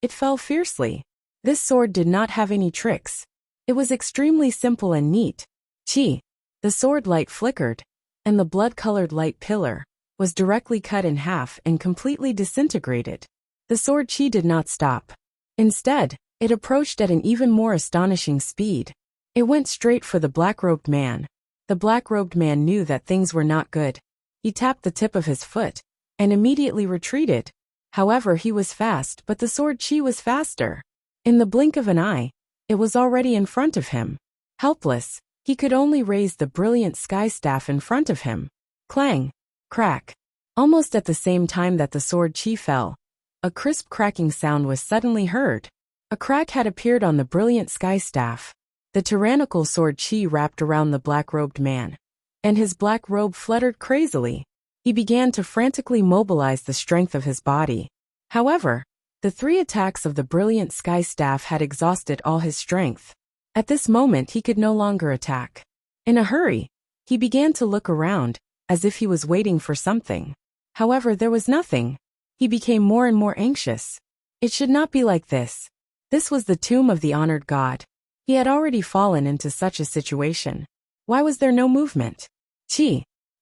It fell fiercely. This sword did not have any tricks. It was extremely simple and neat. The sword light flickered, and the blood-colored light pillar was directly cut in half and completely disintegrated. The sword Qi did not stop. Instead, it approached at an even more astonishing speed. It went straight for the black-robed man. The black-robed man knew that things were not good. He tapped the tip of his foot and immediately retreated. However, he was fast, but the sword Qi was faster. In the blink of an eye, it was already in front of him. Helpless, he could only raise the brilliant sky staff in front of him. Clang! Crack! Almost at the same time that the sword Qi fell, a crisp cracking sound was suddenly heard. A crack had appeared on the brilliant sky staff. The tyrannical sword Qi wrapped around the black-robed man, and his black robe fluttered crazily. He began to frantically mobilize the strength of his body. However, the 3 attacks of the brilliant sky staff had exhausted all his strength. At this moment he could no longer attack. In a hurry, he began to look around, as if he was waiting for something. However, there was nothing. He became more and more anxious. It should not be like this. This was the tomb of the honored god. He had already fallen into such a situation. Why was there no movement?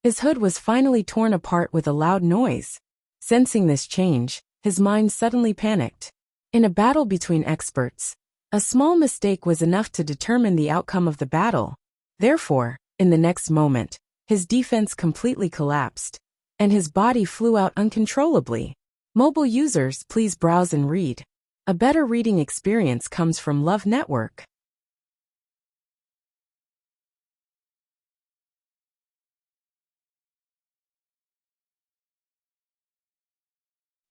His hood was finally torn apart with a loud noise. Sensing this change, his mind suddenly panicked. In a battle between experts, a small mistake was enough to determine the outcome of the battle. Therefore, in the next moment, his defense completely collapsed, and his body flew out uncontrollably. Mobile users, please browse and read. A better reading experience comes from Love Network.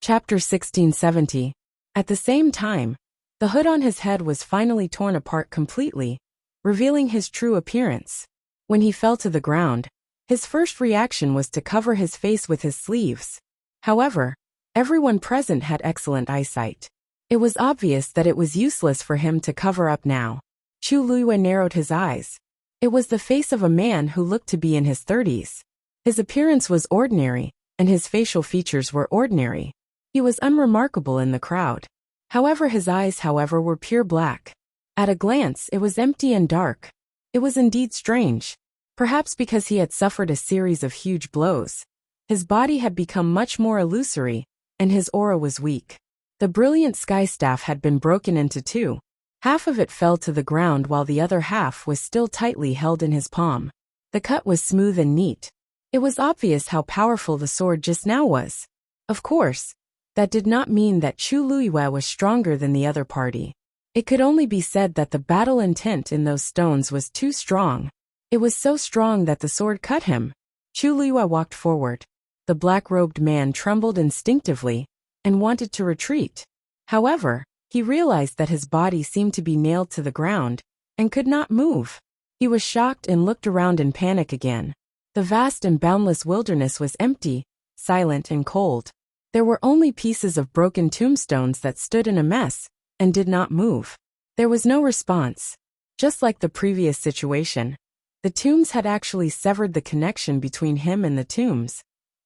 Chapter 1670. At the same time, the hood on his head was finally torn apart completely, revealing his true appearance. When he fell to the ground, his first reaction was to cover his face with his sleeves. However, everyone present had excellent eyesight. It was obvious that it was useless for him to cover up now. Chu Luyue narrowed his eyes. It was the face of a man who looked to be in his 30s. His appearance was ordinary, and his facial features were ordinary. He was unremarkable in the crowd. However, his eyes, were pure black. At a glance, it was empty and dark. It was indeed strange. Perhaps because he had suffered a series of huge blows. His body had become much more illusory, and his aura was weak. The brilliant sky staff had been broken into 2. Half of it fell to the ground while the other half was still tightly held in his palm. The cut was smooth and neat. It was obvious how powerful the sword just now was. Of course, that did not mean that Chu Luiyue was stronger than the other party. It could only be said that the battle intent in those stones was too strong. It was so strong that the sword cut him. Chu Luiyue walked forward. The black-robed man trembled instinctively and wanted to retreat. However, he realized that his body seemed to be nailed to the ground and could not move. He was shocked and looked around in panic again. The vast and boundless wilderness was empty, silent and cold. There were only pieces of broken tombstones that stood in a mess and did not move. There was no response. Just like the previous situation, the tombs had actually severed the connection between him and the tombs,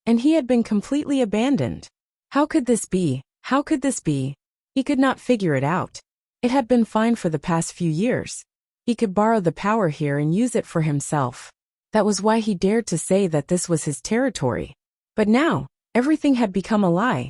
and he had been completely abandoned. How could this be? How could this be? He could not figure it out. It had been fine for the past few years. He could borrow the power here and use it for himself. That was why he dared to say that this was his territory. But now, everything had become a lie.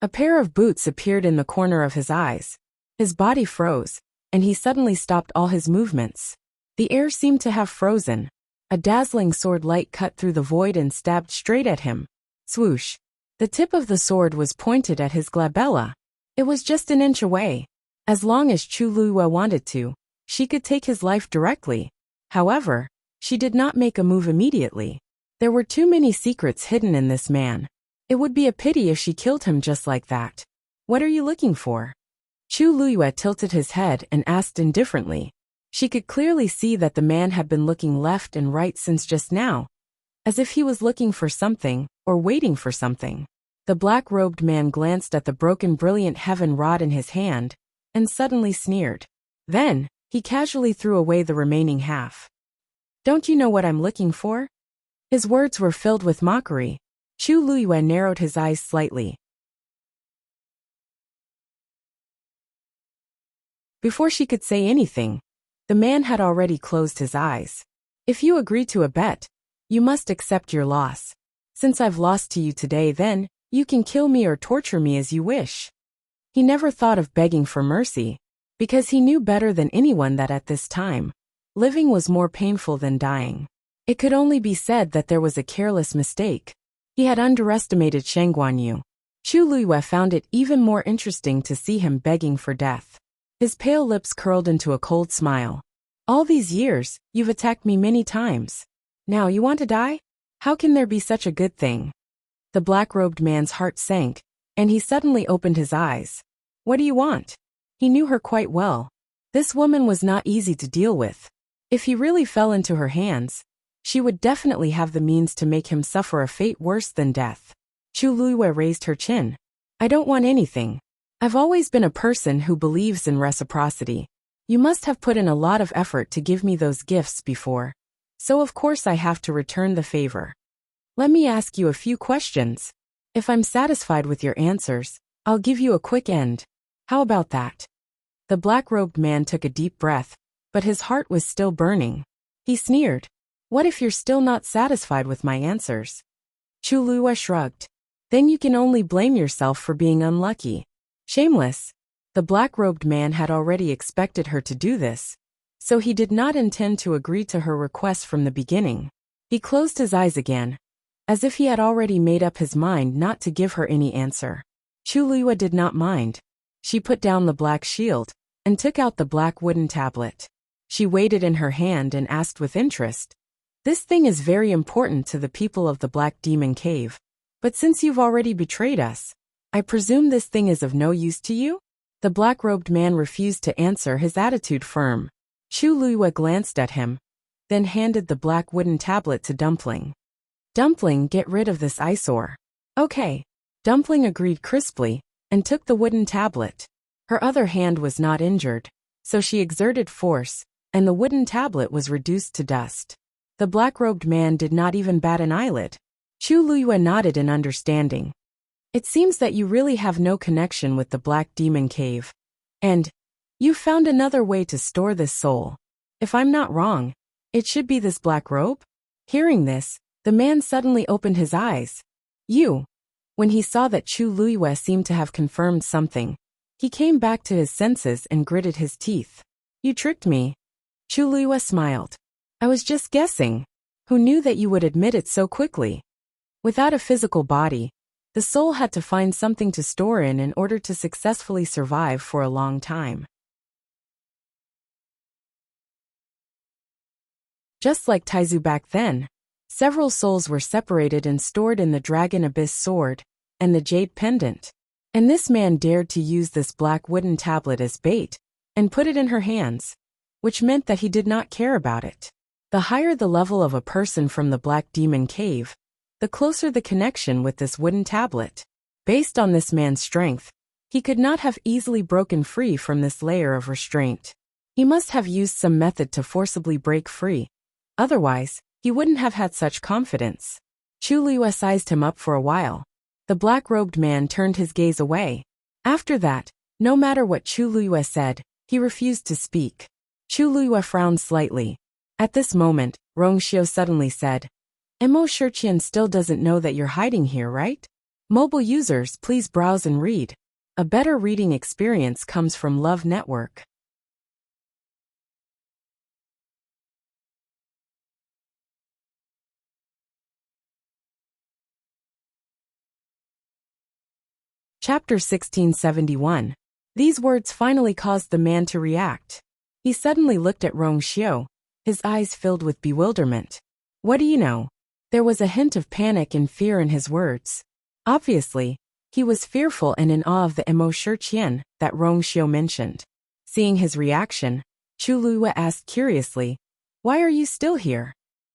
A pair of boots appeared in the corner of his eyes. His body froze, and he suddenly stopped all his movements. The air seemed to have frozen. A dazzling sword light cut through the void and stabbed straight at him. Swoosh. The tip of the sword was pointed at his glabella. It was just an inch away. As long as Chu Luiyue wanted to, she could take his life directly. However, she did not make a move immediately. There were too many secrets hidden in this man. It would be a pity if she killed him just like that. What are you looking for? Chu Luiyue tilted his head and asked indifferently. She could clearly see that the man had been looking left and right since just now, as if he was looking for something or waiting for something. The black-robed man glanced at the broken brilliant heaven rod in his hand and suddenly sneered. Then, he casually threw away the remaining half. Don't you know what I'm looking for? His words were filled with mockery. Chu Luiyue narrowed his eyes slightly. Before she could say anything, the man had already closed his eyes. If you agree to a bet, you must accept your loss. Since I've lost to you today, then, you can kill me or torture me as you wish. He never thought of begging for mercy, because he knew better than anyone that at this time, living was more painful than dying. It could only be said that there was a careless mistake. He had underestimated Sheng Guanyu. Chu Luiyue found it even more interesting to see him begging for death. His pale lips curled into a cold smile. All these years, you've attacked me many times. Now you want to die? How can there be such a good thing? The black-robed man's heart sank, and he suddenly opened his eyes. What do you want? He knew her quite well. This woman was not easy to deal with. If he really fell into her hands, she would definitely have the means to make him suffer a fate worse than death. Chu Luiyue raised her chin. I don't want anything. I've always been a person who believes in reciprocity. You must have put in a lot of effort to give me those gifts before. So of course I have to return the favor. Let me ask you a few questions. If I'm satisfied with your answers, I'll give you a quick end. How about that? The black-robed man took a deep breath, but his heart was still burning. He sneered. What if you're still not satisfied with my answers? Chu Luiyue shrugged. Then you can only blame yourself for being unlucky. Shameless. The black-robed man had already expected her to do this, so he did not intend to agree to her request from the beginning. He closed his eyes again, as if he had already made up his mind not to give her any answer. Chu Luiyue did not mind. She put down the black shield and took out the black wooden tablet. She weighed it in her hand and asked with interest. This thing is very important to the people of the Black Demon Cave. But since you've already betrayed us, I presume this thing is of no use to you? The black-robed man refused to answer, his attitude firm. Chu Luiyue glanced at him, then handed the black wooden tablet to Dumpling. Dumpling, get rid of this eyesore. Okay. Dumpling agreed crisply, and took the wooden tablet. Her other hand was not injured, so she exerted force, and the wooden tablet was reduced to dust. The black-robed man did not even bat an eyelid. Chu Luiyue nodded in understanding. It seems that you really have no connection with the Black Demon Cave. And you found another way to store this soul. If I'm not wrong, it should be this black robe? Hearing this, the man suddenly opened his eyes. You. When he saw that Chu Luiyue seemed to have confirmed something, he came back to his senses and gritted his teeth. You tricked me. Chu Luiyue smiled. I was just guessing. Who knew that you would admit it so quickly? Without a physical body, the soul had to find something to store in order to successfully survive for a long time. Just like Taizu back then, several souls were separated and stored in the Dragon Abyss sword and the Jade Pendant. And this man dared to use this black wooden tablet as bait and put it in her hands, which meant that he did not care about it. The higher the level of a person from the Black Demon Cave, the closer the connection with this wooden tablet. Based on this man's strength, he could not have easily broken free from this layer of restraint. He must have used some method to forcibly break free. Otherwise, he wouldn't have had such confidence. Chu Liyue sized him up for a while. The black-robed man turned his gaze away. After that, no matter what Chu Liyue said, he refused to speak. Chu Liyue frowned slightly. At this moment, Rongxiu suddenly said, Mo Shiqian still doesn't know that you're hiding here, right? Mobile users, please browse and read. A better reading experience comes from Love Network. Chapter 1671. These words finally caused the man to react. He suddenly looked at Rongxiu, his eyes filled with bewilderment. What do you know? There was a hint of panic and fear in his words. Obviously, he was fearful and in awe of the Mo Shiqian that Rongxiu mentioned. Seeing his reaction, Chu Liyue asked curiously, Why are you still here?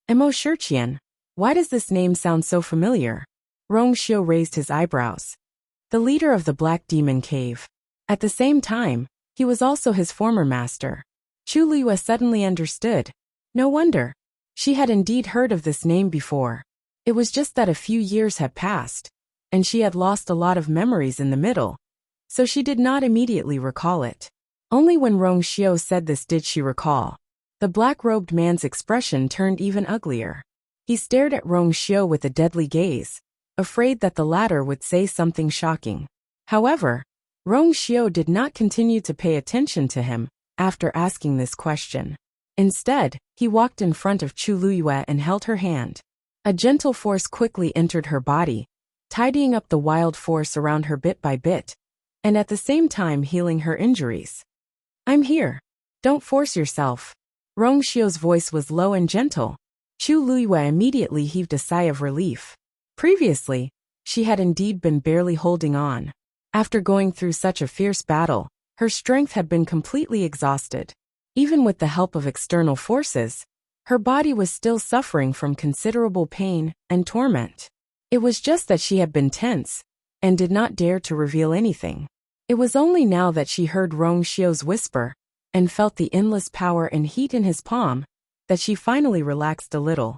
Mo Shiqian, why does this name sound so familiar? Rongxiu raised his eyebrows. The leader of the Black Demon Cave. At the same time, he was also his former master. Chu Liyue suddenly understood. No wonder. She had indeed heard of this name before. It was just that a few years had passed, and she had lost a lot of memories in the middle, so she did not immediately recall it. Only when Rongxiu said this did she recall. The black-robed man's expression turned even uglier. He stared at Rongxiu with a deadly gaze, afraid that the latter would say something shocking. However, Rongxiu did not continue to pay attention to him after asking this question. Instead, he walked in front of Chu Liyue and held her hand. A gentle force quickly entered her body, tidying up the wild force around her bit by bit, and at the same time healing her injuries. I'm here. Don't force yourself. Rongxiu's voice was low and gentle. Chu Liyue immediately heaved a sigh of relief. Previously, she had indeed been barely holding on. After going through such a fierce battle, her strength had been completely exhausted. Even with the help of external forces, her body was still suffering from considerable pain and torment. It was just that she had been tense and did not dare to reveal anything. It was only now that she heard Rongxiu's whisper and felt the endless power and heat in his palm that she finally relaxed a little.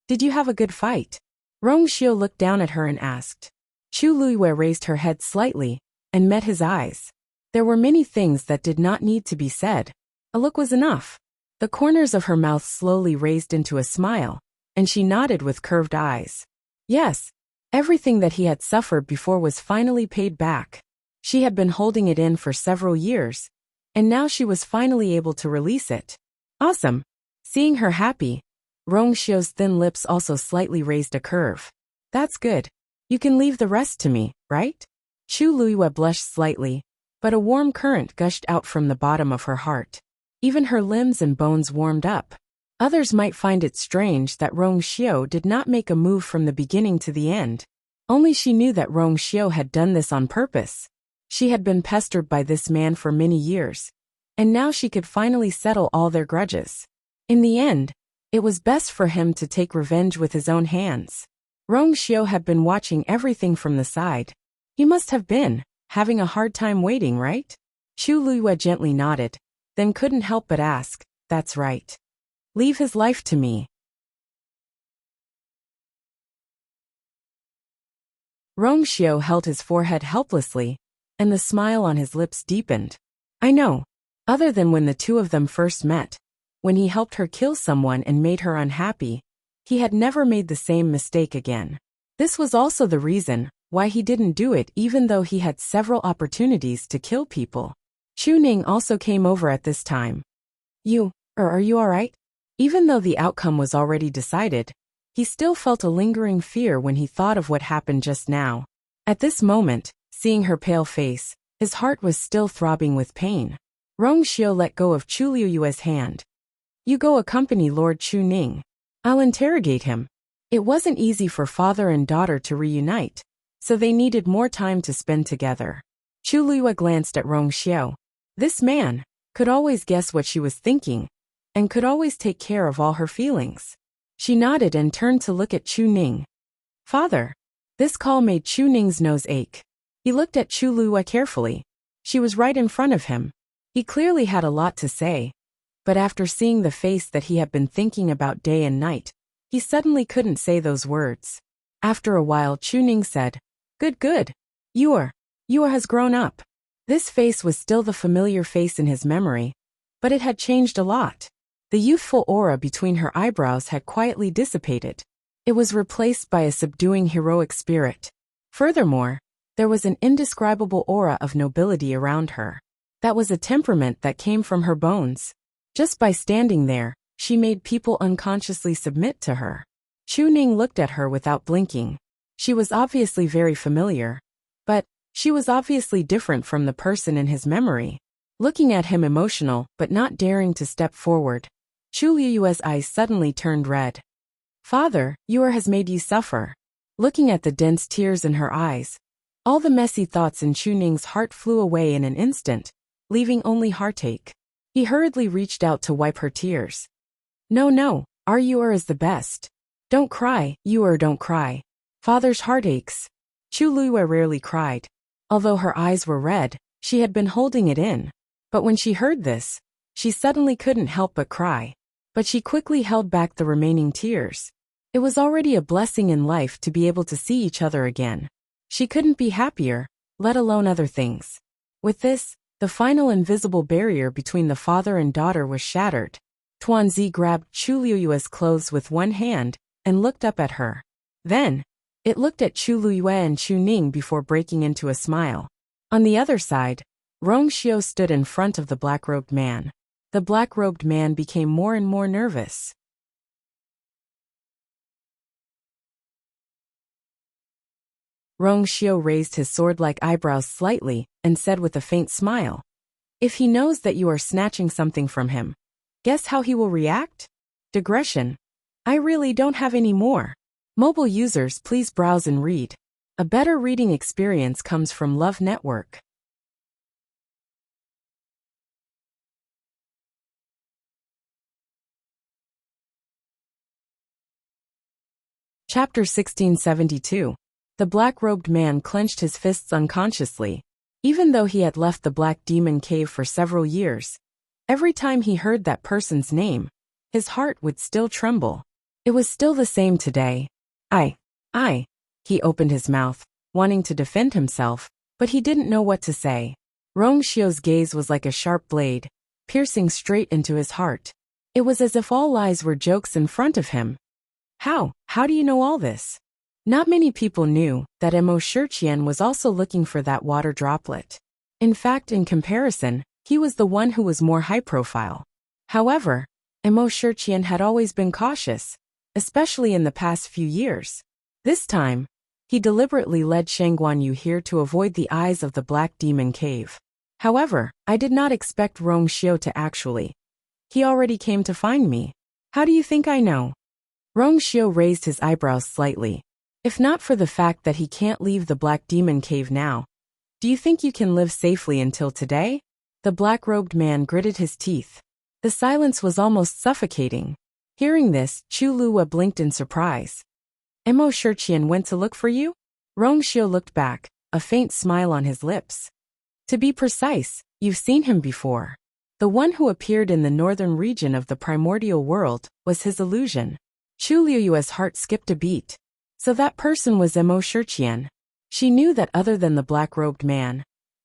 Did you have a good fight? Rongxiu looked down at her and asked. Chu Liyue raised her head slightly and met his eyes. There were many things that did not need to be said. A look was enough. The corners of her mouth slowly raised into a smile, and she nodded with curved eyes. Yes, everything that he had suffered before was finally paid back. She had been holding it in for several years, and now she was finally able to release it. Awesome. Seeing her happy, Rongxiu's thin lips also slightly raised a curve. That's good. You can leave the rest to me, right? Chu Liyue blushed slightly, but a warm current gushed out from the bottom of her heart. Even her limbs and bones warmed up. Others might find it strange that Rongxiu did not make a move from the beginning to the end. Only she knew that Rongxiu had done this on purpose. She had been pestered by this man for many years, and now she could finally settle all their grudges. In the end, it was best for him to take revenge with his own hands. Rongxiu had been watching everything from the side. He must have been having a hard time waiting, right? Chu Liyue gently nodded, then couldn't help but ask, That's right. Leave his life to me. Rongxiu held his forehead helplessly, and the smile on his lips deepened. I know. Other than when the two of them first met, when he helped her kill someone and made her unhappy, he had never made the same mistake again. This was also the reason why he didn't do it even though he had several opportunities to kill people. Chu Ning also came over at this time. Are you alright? Even though the outcome was already decided, he still felt a lingering fear when he thought of what happened just now. At this moment, seeing her pale face, his heart was still throbbing with pain. Rongxiu let go of Chu Liuyue's hand. You go accompany Lord Chu Ning. I'll interrogate him. It wasn't easy for father and daughter to reunite, so they needed more time to spend together. Chu Liyue glanced at Rongxiu. This man could always guess what she was thinking, and could always take care of all her feelings. She nodded and turned to look at Chu Ning. Father. This call made Chu Ning's nose ache. He looked at Chu Liyue carefully. She was right in front of him. He clearly had a lot to say, but after seeing the face that he had been thinking about day and night, he suddenly couldn't say those words. After a while Chu Ning said, Good. Yuer has grown up. This face was still the familiar face in his memory, but it had changed a lot. The youthful aura between her eyebrows had quietly dissipated. It was replaced by a subduing heroic spirit. Furthermore, there was an indescribable aura of nobility around her. That was a temperament that came from her bones. Just by standing there, she made people unconsciously submit to her. Chu Ning looked at her without blinking. She was obviously very familiar, but she was obviously different from the person in his memory. Looking at him emotional but not daring to step forward, Chu Liyue's eyes suddenly turned red. Father, Yuer has made you suffer. Looking at the dense tears in her eyes, all the messy thoughts in Chu Ning's heart flew away in an instant, leaving only heartache. He hurriedly reached out to wipe her tears. No, our Yuer is the best. Don't cry, Yuer, don't cry. Father's heart aches. Chu Liyue rarely cried. Although her eyes were red, she had been holding it in. But when she heard this, she suddenly couldn't help but cry. But she quickly held back the remaining tears. It was already a blessing in life to be able to see each other again. She couldn't be happier, let alone other things. With this, the final invisible barrier between the father and daughter was shattered. Tuanzi grabbed Chu Liyue's clothes with one hand and looked up at her. Then, it looked at Chu Liyue and Chu Ning before breaking into a smile. On the other side, Rongxiu stood in front of the black-robed man. The black-robed man became more and more nervous. Rongxiu raised his sword-like eyebrows slightly and said with a faint smile, If he knows that you are snatching something from him, guess how he will react? Digression. I really don't have any more. Mobile users, please browse and read. A better reading experience comes from Love Network. Chapter 1672. The black-robed man clenched his fists unconsciously. Even though he had left the Black Demon Cave for several years, every time he heard that person's name, his heart would still tremble. It was still the same today. He opened his mouth, wanting to defend himself, but he didn't know what to say. Rongxiu's gaze was like a sharp blade, piercing straight into his heart. It was as if all lies were jokes in front of him. How do you know all this? Not many people knew that Emo Shirqian was also looking for that water droplet. In fact, in comparison, he was the one who was more high-profile. However, Emo Shirqian had always been cautious, especially in the past few years. This time, he deliberately led Shangguan Yu here to avoid the eyes of the Black Demon Cave. However, I did not expect Rongxiu to actually. He already came to find me. How do you think I know? Rongxiu raised his eyebrows slightly. If not for the fact that he can't leave the Black Demon Cave now, do you think you can live safely until today? The black-robed man gritted his teeth. The silence was almost suffocating. Hearing this, Chu Liyue blinked in surprise. Emo Shirqian went to look for you? Rongxiu looked back, a faint smile on his lips. To be precise, you've seen him before. The one who appeared in the northern region of the primordial world was his illusion. Chu Liyue's heart skipped a beat. So that person was Emo Shirqian. She knew that other than the black-robed man,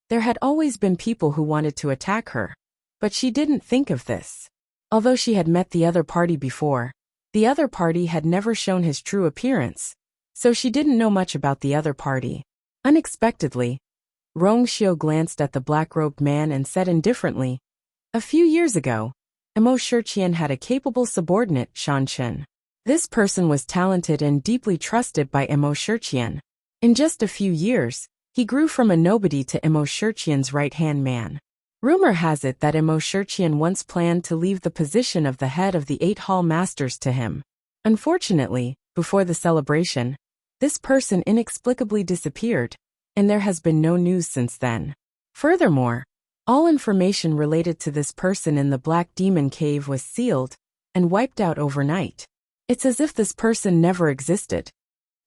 there had always been people who wanted to attack her. But she didn't think of this. Although she had met the other party before, the other party had never shown his true appearance, so she didn't know much about the other party. Unexpectedly, Rongxiu glanced at the black-robed man and said indifferently, A few years ago, Imo had a capable subordinate, Shanshan. This person was talented and deeply trusted by Imo. In just a few years, he grew from a nobody to Imo right-hand man. Rumor has it that Imo once planned to leave the position of the head of the 8 hall masters to him. Unfortunately, before the celebration, this person inexplicably disappeared, and there has been no news since then. Furthermore, all information related to this person in the Black Demon Cave was sealed and wiped out overnight. It's as if this person never existed.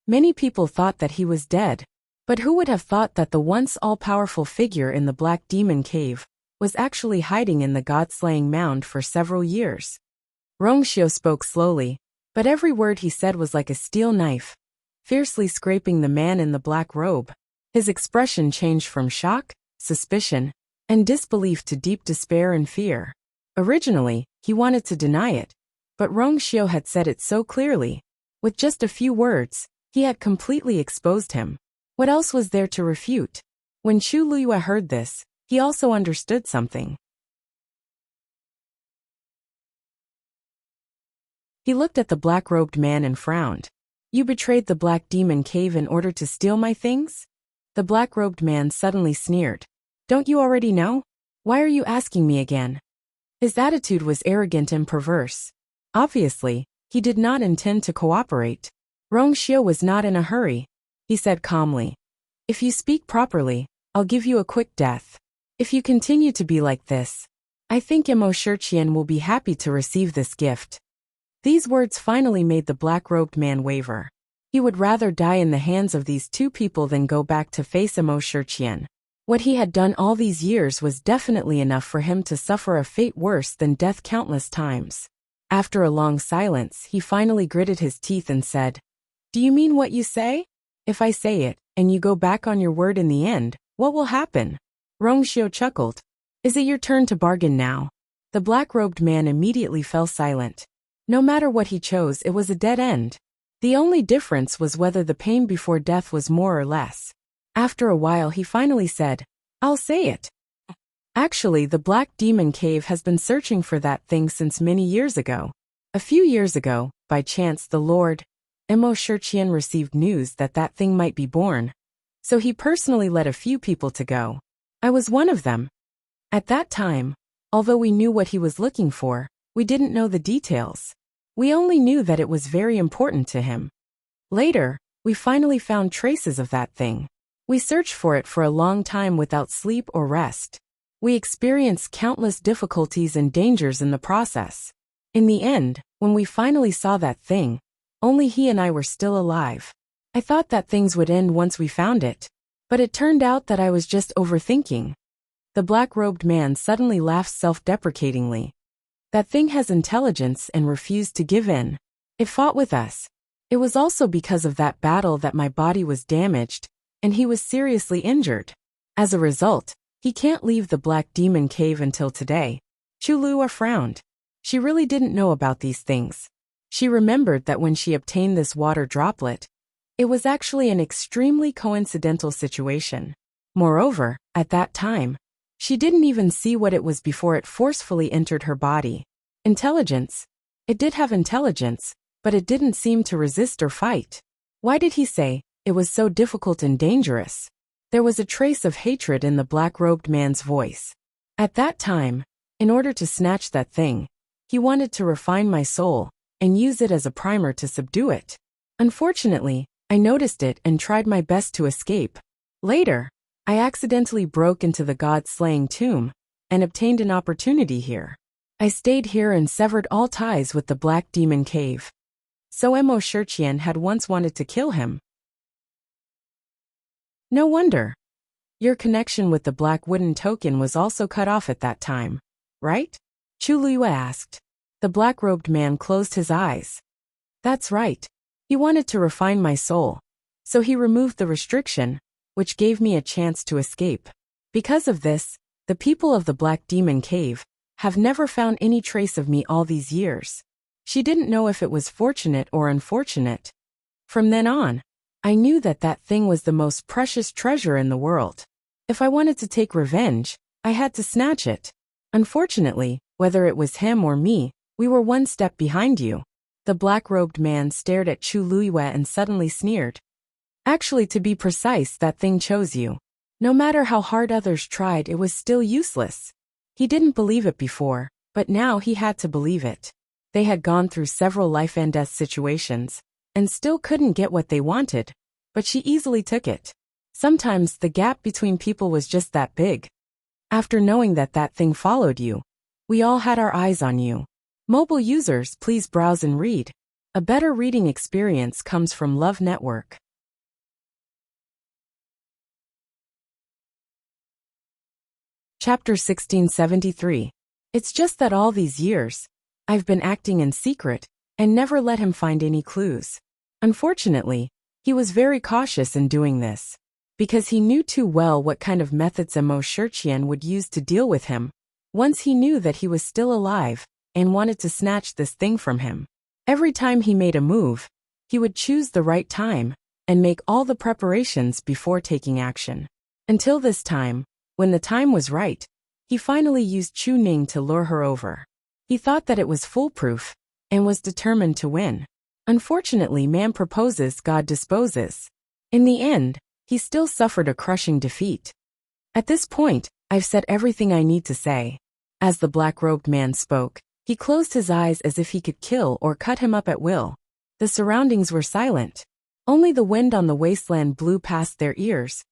Many people thought that he was dead, but who would have thought that the once all-powerful figure in the Black Demon Cave was actually hiding in the god-slaying mound for several years? Rongxiu spoke slowly, but every word he said was like a steel knife, fiercely scraping the man in the black robe. His expression changed from shock, suspicion, and disbelief to deep despair and fear. Originally, he wanted to deny it, but Rongxiu had said it so clearly. With just a few words, he had completely exposed him. What else was there to refute? When Chu Liyue heard this, he also understood something. He looked at the black-robed man and frowned. "You betrayed the Black Demon Cave in order to steal my things?" The black-robed man suddenly sneered. "Don't you already know? Why are you asking me again?" His attitude was arrogant and perverse. Obviously, he did not intend to cooperate. Rongxiu was not in a hurry. He said calmly, "If you speak properly, I'll give you a quick death. If you continue to be like this, I think Imo will be happy to receive this gift." These words finally made the black-robed man waver. He would rather die in the hands of these two people than go back to face Imo. What he had done all these years was definitely enough for him to suffer a fate worse than death countless times. After a long silence, he finally gritted his teeth and said, "Do you mean what you say? If I say it, and you go back on your word in the end, what will happen?" Rongxiu chuckled. "Is it your turn to bargain now?" The black-robed man immediately fell silent. No matter what he chose, it was a dead end. The only difference was whether the pain before death was more or less. After a while he finally said, "I'll say it. Actually, the Black Demon Cave has been searching for that thing since many years ago. A few years ago, by chance the Lord Imo received news that that thing might be born. So he personally led a few people to go. I was one of them. At that time, although we knew what he was looking for, we didn't know the details. We only knew that it was very important to him. Later, we finally found traces of that thing. We searched for it for a long time without sleep or rest. We experienced countless difficulties and dangers in the process. In the end, when we finally saw that thing, only he and I were still alive. I thought that things would end once we found it, but it turned out that I was just overthinking." The black-robed man suddenly laughed self-deprecatingly. "That thing has intelligence and refused to give in. It fought with us. It was also because of that battle that my body was damaged, and he was seriously injured. As a result, he can't leave the Black Demon Cave until today." Chu Liyue frowned. She really didn't know about these things. She remembered that when she obtained this water droplet, it was actually an extremely coincidental situation. Moreover, at that time, she didn't even see what it was before it forcefully entered her body. Intelligence. It did have intelligence, but it didn't seem to resist or fight. Why did he say it was so difficult and dangerous? There was a trace of hatred in the black-robed man's voice. At that time, in order to snatch that thing, he wanted to refine my soul and use it as a primer to subdue it. Unfortunately, I noticed it and tried my best to escape. Later, I accidentally broke into the god-slaying tomb and obtained an opportunity here. I stayed here and severed all ties with the Black Demon Cave. So Imo had once wanted to kill him. No wonder. Your connection with the black wooden token was also cut off at that time, right? Chu Liyue asked. The black-robed man closed his eyes. That's right. He wanted to refine my soul. So he removed the restriction, which gave me a chance to escape. Because of this, the people of the Black Demon Cave have never found any trace of me all these years. She didn't know if it was fortunate or unfortunate. From then on, I knew that that thing was the most precious treasure in the world. If I wanted to take revenge, I had to snatch it. Unfortunately, Whether it was him or me, we were one step behind you. The black-robed man stared at Chu Luiyue and suddenly sneered. Actually, to be precise, that thing chose you. No matter how hard others tried, it was still useless. He didn't believe it before, but now he had to believe it. They had gone through several life and death situations, and still couldn't get what they wanted, but she easily took it. Sometimes the gap between people was just that big. After knowing that that thing followed you, we all had our eyes on you. Mobile users, please browse and read. A better reading experience comes from Love Network. Chapter 1673. It's just that all these years, I've been acting in secret, and never let him find any clues. Unfortunately, he was very cautious in doing this, because he knew too well what kind of methods Mo Shirqian would use to deal with him, once he knew that he was still alive, and wanted to snatch this thing from him. Every time he made a move, he would choose the right time, and make all the preparations before taking action. Until this time, when the time was right, he finally used Chu Ning to lure her over. He thought that it was foolproof, and was determined to win. Unfortunately, man proposes, God disposes. In the end, he still suffered a crushing defeat. At this point, I've said everything I need to say. As the black-robed man spoke, he closed his eyes as if he could kill or cut him up at will. The surroundings were silent. Only the wind on the wasteland blew past their ears,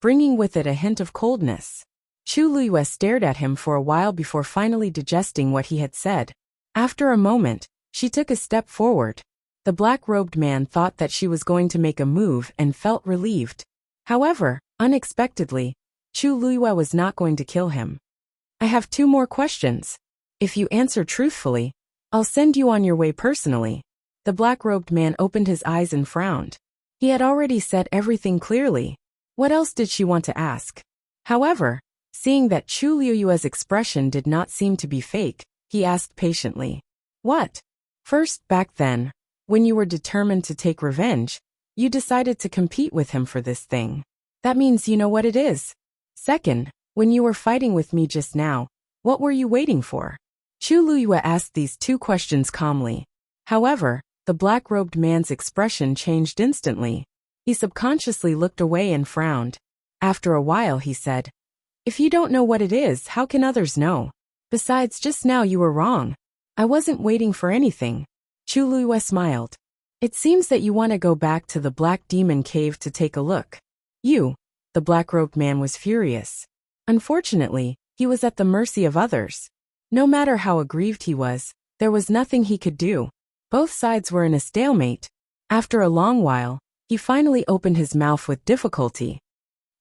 bringing with it a hint of coldness. Chu Luiyue stared at him for a while before finally digesting what he had said. After a moment, she took a step forward. The black-robed man thought that she was going to make a move and felt relieved. However, unexpectedly, Chu Luiyue was not going to kill him. I have 2 more questions. If you answer truthfully, I'll send you on your way personally. The black-robed man opened his eyes and frowned. He had already said everything clearly. What else did she want to ask? However, seeing that Chu Luiyue's expression did not seem to be fake, he asked patiently. What? First, back then, when you were determined to take revenge, you decided to compete with him for this thing. That means you know what it is. Second, when you were fighting with me just now, what were you waiting for? Chu Luiyue asked these 2 questions calmly. However, the black-robed man's expression changed instantly. He subconsciously looked away and frowned. After a while he said, If you don't know what it is, how can others know? Besides, just now you were wrong. I wasn't waiting for anything. Chu Luiyue smiled. It seems that you want to go back to the Black Demon Cave to take a look. You, the black-robed man was furious. Unfortunately, he was at the mercy of others. No matter how aggrieved he was, there was nothing he could do. Both sides were in a stalemate. After a long while, he finally opened his mouth with difficulty.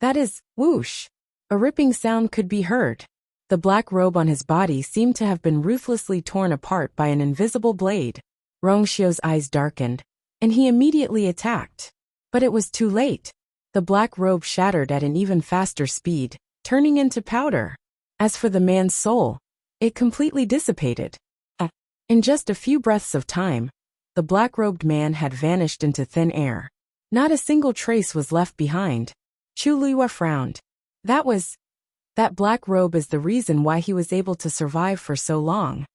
That is, whoosh. A ripping sound could be heard. The black robe on his body seemed to have been ruthlessly torn apart by an invisible blade. Rongxiu's eyes darkened, and he immediately attacked. But it was too late. The black robe shattered at an even faster speed, turning into powder. As for the man's soul, it completely dissipated. In just a few breaths of time, the black-robed man had vanished into thin air. Not a single trace was left behind. Chu Luiyue frowned. That black robe is the reason why he was able to survive for so long.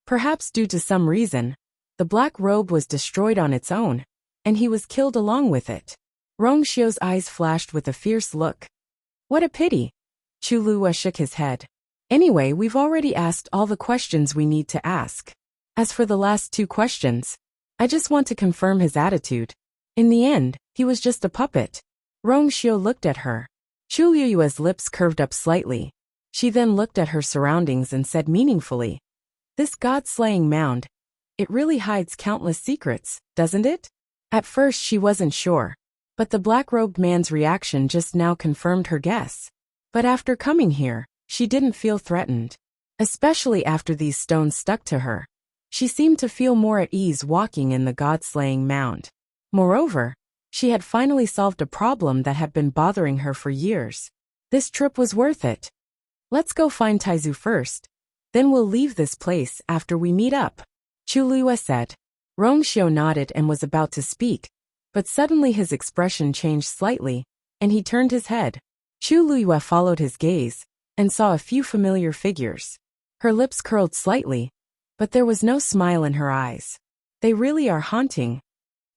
Perhaps due to some reason, the black robe was destroyed on its own, and he was killed along with it. Rongxiu's eyes flashed with a fierce look. What a pity. Chu Luiyue shook his head. Anyway, we've already asked all the questions we need to ask. As for the last 2 questions, I just want to confirm his attitude. In the end, he was just a puppet. Rongxiu looked at her. Chu Luiyue's lips curved up slightly. She then looked at her surroundings and said meaningfully, This god-slaying mound, it really hides countless secrets, doesn't it? At first she wasn't sure, but the black-robed man's reaction just now confirmed her guess. But after coming here, she didn't feel threatened. Especially after these stones stuck to her. She seemed to feel more at ease walking in the god-slaying mound. Moreover, she had finally solved a problem that had been bothering her for years. This trip was worth it. Let's go find Taizu first. Then we'll leave this place after we meet up. Chu Luiyue said. Rongxiu nodded and was about to speak, but suddenly his expression changed slightly, and he turned his head. Chu Luiyue followed his gaze, and saw a few familiar figures. Her lips curled slightly, but there was no smile in her eyes. They really are haunting.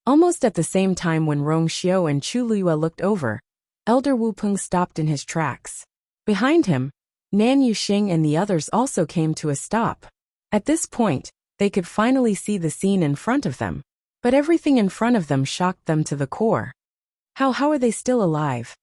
Almost at the same time when Rong Xiao and Chu Luiyue looked over, Elder Wu Peng stopped in his tracks. Behind him, Nan Yuxing and the others also came to a stop. At this point, they could finally see the scene in front of them. But everything in front of them shocked them to the core. How are they still alive?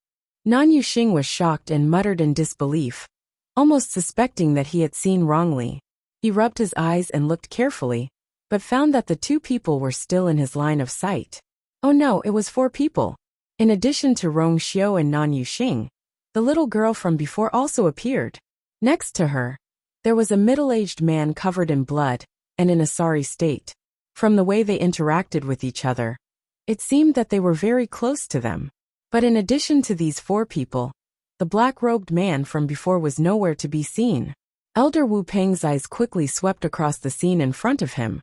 Nan Yuxing was shocked and muttered in disbelief, almost suspecting that he had seen wrongly. He rubbed his eyes and looked carefully, but found that the two people were still in his line of sight. Oh no, it was 4 people. In addition to Rong Xiao and Nan Yuxing, the little girl from before also appeared. Next to her, there was a middle-aged man covered in blood and in a sorry state. From the way they interacted with each other, it seemed that they were very close to them. But in addition to these 4 people, the black-robed man from before was nowhere to be seen. Elder Wu Peng's eyes quickly swept across the scene in front of him,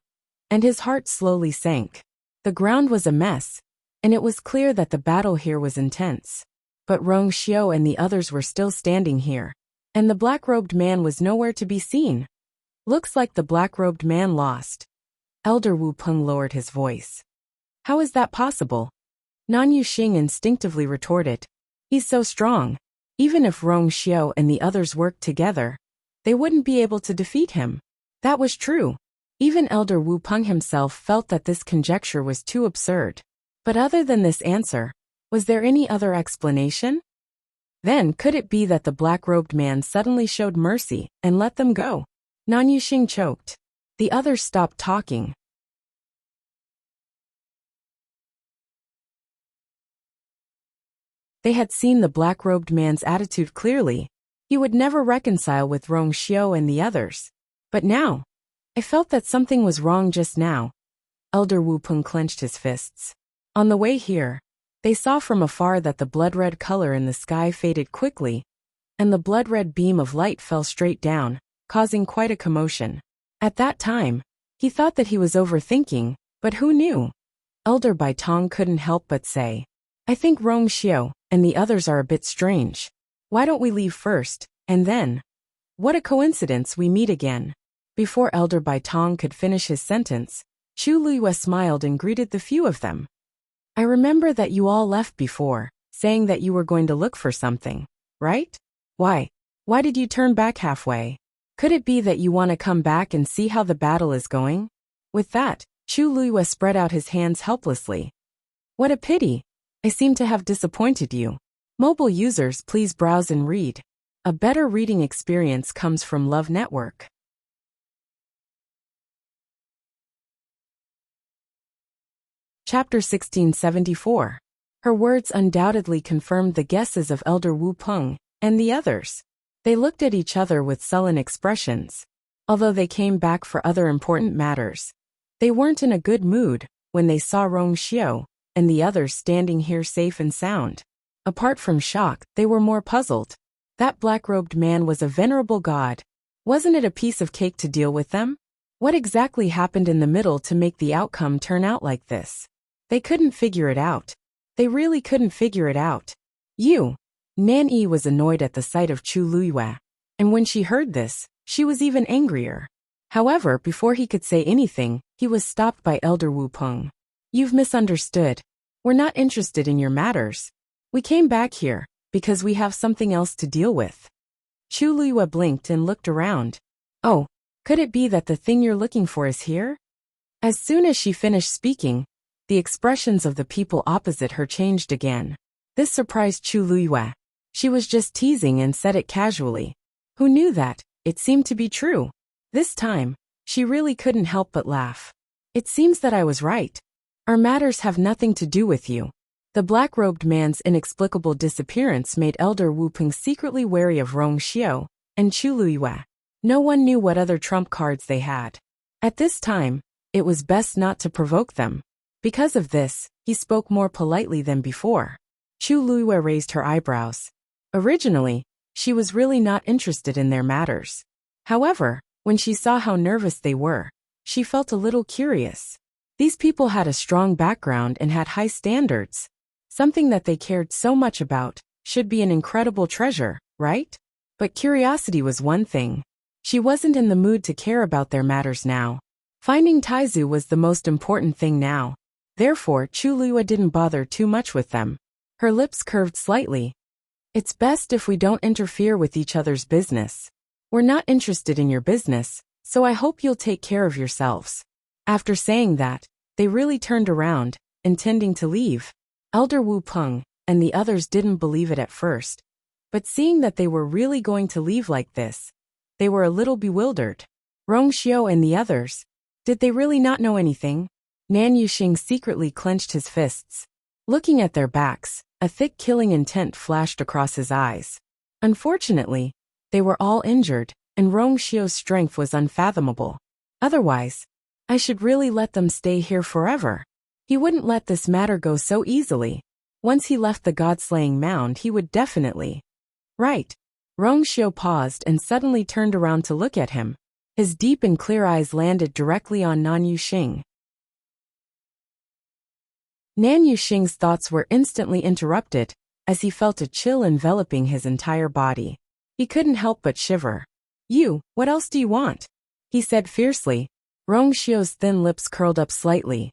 and his heart slowly sank. The ground was a mess, and it was clear that the battle here was intense. But Rong Xiao and the others were still standing here, and the black-robed man was nowhere to be seen. Looks like the black-robed man lost. Elder Wu Peng lowered his voice. How is that possible? Nan Yuxing instinctively retorted. He's so strong. Even if Rong Xiao and the others worked together, they wouldn't be able to defeat him. That was true. Even Elder Wu Peng himself felt that this conjecture was too absurd. But other than this answer, was there any other explanation? Then could it be that the black-robed man suddenly showed mercy and let them go? Nan Yuxing choked. The others stopped talking. They had seen the black-robed man's attitude clearly. He would never reconcile with Rong Xiao and the others. But now, I felt that something was wrong just now. Elder Wu Peng clenched his fists. On the way here, they saw from afar that the blood-red color in the sky faded quickly, and the blood-red beam of light fell straight down, causing quite a commotion. At that time, he thought that he was overthinking, but who knew? Elder Bai Tong couldn't help but say, I think Rong Xiao and the others are a bit strange. Why don't we leave first, and then? What a coincidence we meet again. Before Elder Bai Tong could finish his sentence, Chu Luiyue smiled and greeted the few of them. I remember that you all left before, saying that you were going to look for something, right? Why? Why did you turn back halfway? Could it be that you want to come back and see how the battle is going? With that, Chu Luiyue spread out his hands helplessly. What a pity. I seem to have disappointed you. Mobile users, please browse and read. A better reading experience comes from Love Network. Chapter 1674. Her words undoubtedly confirmed the guesses of Elder Wu Peng and the others. They looked at each other with sullen expressions. Although they came back for other important matters, they weren't in a good mood when they saw Rong Xiao and the others standing here safe and sound. Apart from shock, they were more puzzled. That black-robed man was a venerable god. Wasn't it a piece of cake to deal with them? What exactly happened in the middle to make the outcome turn out like this? They couldn't figure it out. They really couldn't figure it out. Nan Yi was annoyed at the sight of Chu Luiyue, and when she heard this, she was even angrier. However, before he could say anything, he was stopped by Elder Wu Peng. You've misunderstood. We're not interested in your matters. We came back here because we have something else to deal with. Chu Luiyue blinked and looked around. Oh, could it be that the thing you're looking for is here? As soon as she finished speaking, the expressions of the people opposite her changed again. This surprised Chu Luiyue. She was just teasing and said it casually. Who knew that? It seemed to be true. This time, she really couldn't help but laugh. It seems that I was right. Our matters have nothing to do with you. The black-robed man's inexplicable disappearance made Elder Wu Peng secretly wary of Rong Xiao and Chu Luiyue. No one knew what other trump cards they had. At this time, it was best not to provoke them. Because of this, he spoke more politely than before. Chu Luiyue raised her eyebrows. Originally, she was really not interested in their matters. However, when she saw how nervous they were, she felt a little curious. These people had a strong background and had high standards. Something that they cared so much about should be an incredible treasure, right? But curiosity was one thing. She wasn't in the mood to care about their matters now. Finding Taizu was the most important thing now. Therefore, Chulua didn't bother too much with them. Her lips curved slightly. It's best if we don't interfere with each other's business. We're not interested in your business, so I hope you'll take care of yourselves. After saying that, they really turned around, intending to leave. Elder Wu Peng and the others didn't believe it at first. But seeing that they were really going to leave like this, they were a little bewildered. Rong Xiao and the others, did they really not know anything? Nan Yuxing secretly clenched his fists. Looking at their backs, a thick killing intent flashed across his eyes. Unfortunately, they were all injured, and Rong Xiao's strength was unfathomable. Otherwise, I should really let them stay here forever. He wouldn't let this matter go so easily. Once he left the god-slaying mound, he would definitely. Right. Rong Xiao paused and suddenly turned around to look at him. His deep and clear eyes landed directly on Nan Yuxing. Nan Yuxing's thoughts were instantly interrupted, as he felt a chill enveloping his entire body. He couldn't help but shiver. You, what else do you want? He said fiercely. Rong Xiao's thin lips curled up slightly.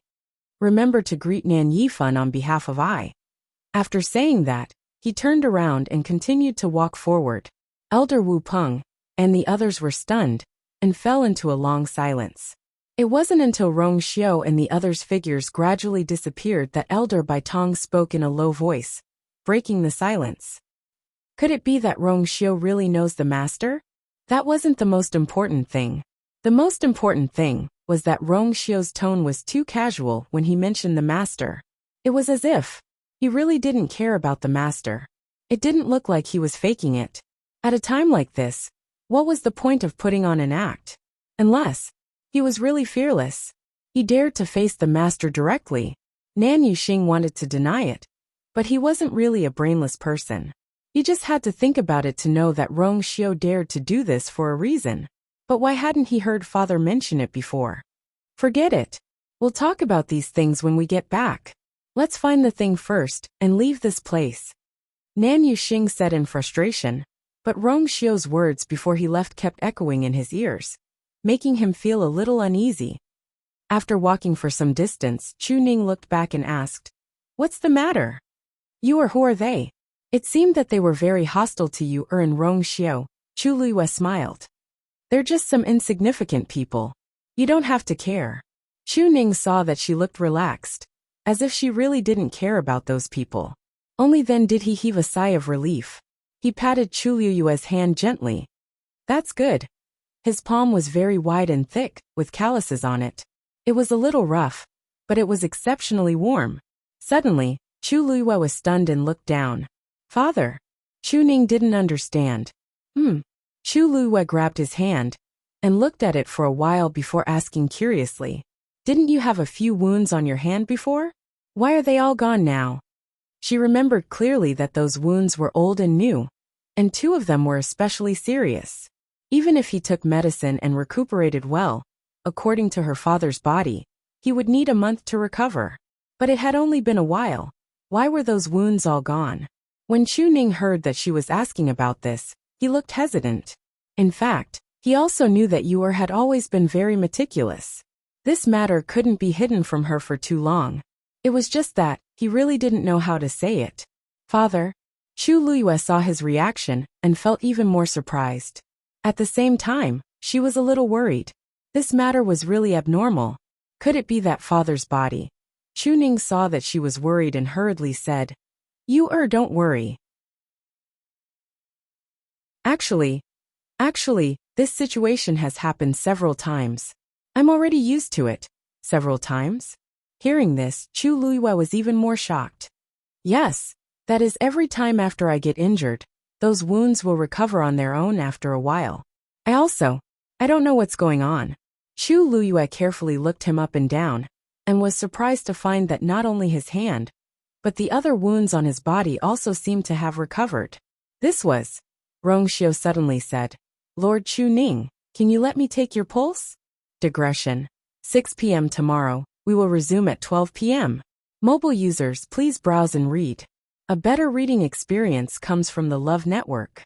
Remember to greet Nan Yifan on behalf of I. After saying that, he turned around and continued to walk forward. Elder Wu Peng and the others were stunned and fell into a long silence. It wasn't until Rong Xiao and the others' figures gradually disappeared that Elder Bai Tong spoke in a low voice, breaking the silence. Could it be that Rong Xiao really knows the master? That wasn't the most important thing. The most important thing was that Rong Xiao's tone was too casual when he mentioned the master. It was as if he really didn't care about the master. It didn't look like he was faking it. At a time like this, what was the point of putting on an act? Unless he was really fearless. He dared to face the master directly. Nan Yuxing wanted to deny it, but he wasn't really a brainless person. He just had to think about it to know that Rong Xiao dared to do this for a reason. But why hadn't he heard father mention it before? Forget it. We'll talk about these things when we get back. Let's find the thing first and leave this place. Nan Yuxing said in frustration, but Rong Xiao's words before he left kept echoing in his ears, making him feel a little uneasy. After walking for some distance, Chu Ning looked back and asked, "What's the matter? You or who are they?" It seemed that they were very hostile to you and Rong Xiao. Chu Luiyue smiled. They're just some insignificant people. You don't have to care. Chu Ning saw that she looked relaxed, as if she really didn't care about those people. Only then did he heave a sigh of relief. He patted Chu Luiyue's hand gently. That's good. His palm was very wide and thick, with calluses on it. It was a little rough, but it was exceptionally warm. Suddenly, Chu Luiyue was stunned and looked down. Father. Chu Ning didn't understand. Chu Luiyue grabbed his hand and looked at it for a while before asking curiously, "Didn't you have a few wounds on your hand before? Why are they all gone now?" She remembered clearly that those wounds were old and new, and 2 of them were especially serious. Even if he took medicine and recuperated well, according to her father's body, he would need a month to recover. But it had only been a while. Why were those wounds all gone? When Chu Ning heard that she was asking about this, he looked hesitant. In fact, he also knew that Yuer had always been very meticulous. This matter couldn't be hidden from her for too long. It was just that he really didn't know how to say it. Father. Chu Luiyue saw his reaction and felt even more surprised. At the same time, she was a little worried. This matter was really abnormal. Could it be that father's body? Chu Ning saw that she was worried and hurriedly said, don't worry. Actually, this situation has happened several times. I'm already used to it. Several times? Hearing this, Chu Luiyue was even more shocked. Yes, that is every time after I get injured, those wounds will recover on their own after a while. I don't know what's going on. Chu Luiyue carefully looked him up and down, and was surprised to find that not only his hand, but the other wounds on his body also seemed to have recovered. This was, Rong Xiao suddenly said, Lord Chu Ning, can you let me take your pulse? Digression. 6 p.m. tomorrow, we will resume at 12 p.m. Mobile users, please browse and read. A better reading experience comes from the Love Network.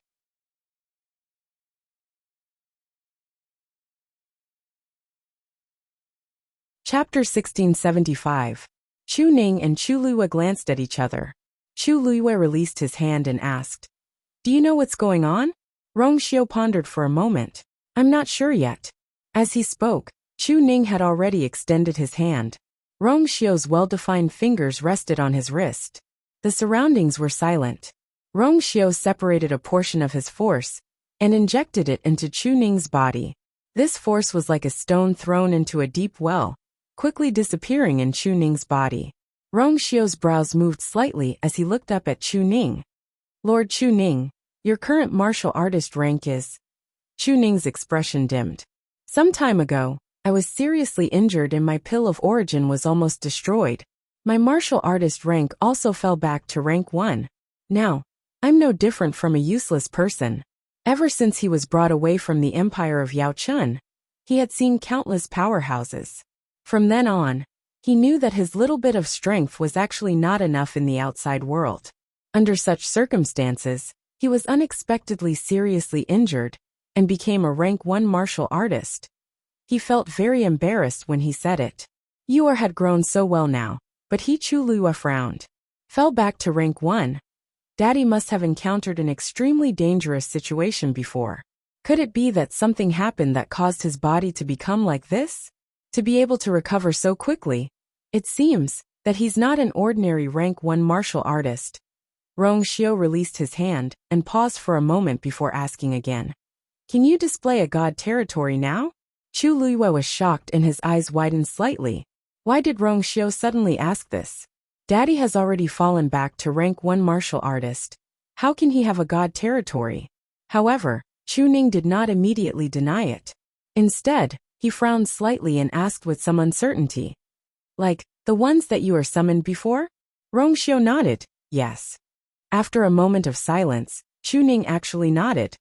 Chapter 1675. Chu Ning and Chu Luiyue glanced at each other. Chu Luiyue released his hand and asked, "Do you know what's going on?" Rong Xiu pondered for a moment. "I'm not sure yet." As he spoke, Chu Ning had already extended his hand. Rong Xiu's well-defined fingers rested on his wrist. The surroundings were silent. Rong Xiu separated a portion of his force and injected it into Chu Ning's body. This force was like a stone thrown into a deep well, quickly disappearing in Chu Ning's body. Rong Xiu's brows moved slightly as he looked up at Chu Ning. "Lord Chu Ning, your current martial artist rank is..." Chu Ning's expression dimmed. "Some time ago, I was seriously injured and my pill of origin was almost destroyed. My martial artist rank also fell back to rank 1. Now, I'm no different from a useless person." Ever since he was brought away from the empire of Yao Chun, he had seen countless powerhouses. From then on, he knew that his little bit of strength was actually not enough in the outside world. Under such circumstances, he was unexpectedly seriously injured and became a rank 1 martial artist. He felt very embarrassed when he said it. Yuer had grown so well now, but Chu Luiyue frowned. Fell back to rank 1. Daddy must have encountered an extremely dangerous situation before. Could it be that something happened that caused his body to become like this? To be able to recover so quickly? It seems that he's not an ordinary rank 1 martial artist. Rong Xiu released his hand and paused for a moment before asking again. "Can you display a god territory now?" Chu Luiyue was shocked and his eyes widened slightly. Why did Rong Xiu suddenly ask this? Daddy has already fallen back to rank 1 martial artist. How can he have a god territory? However, Chu Ning did not immediately deny it. Instead, he frowned slightly and asked with some uncertainty. "Like, the ones that you were summoned before?" Rong Xiu nodded, "Yes." After a moment of silence, Chu Ning actually nodded.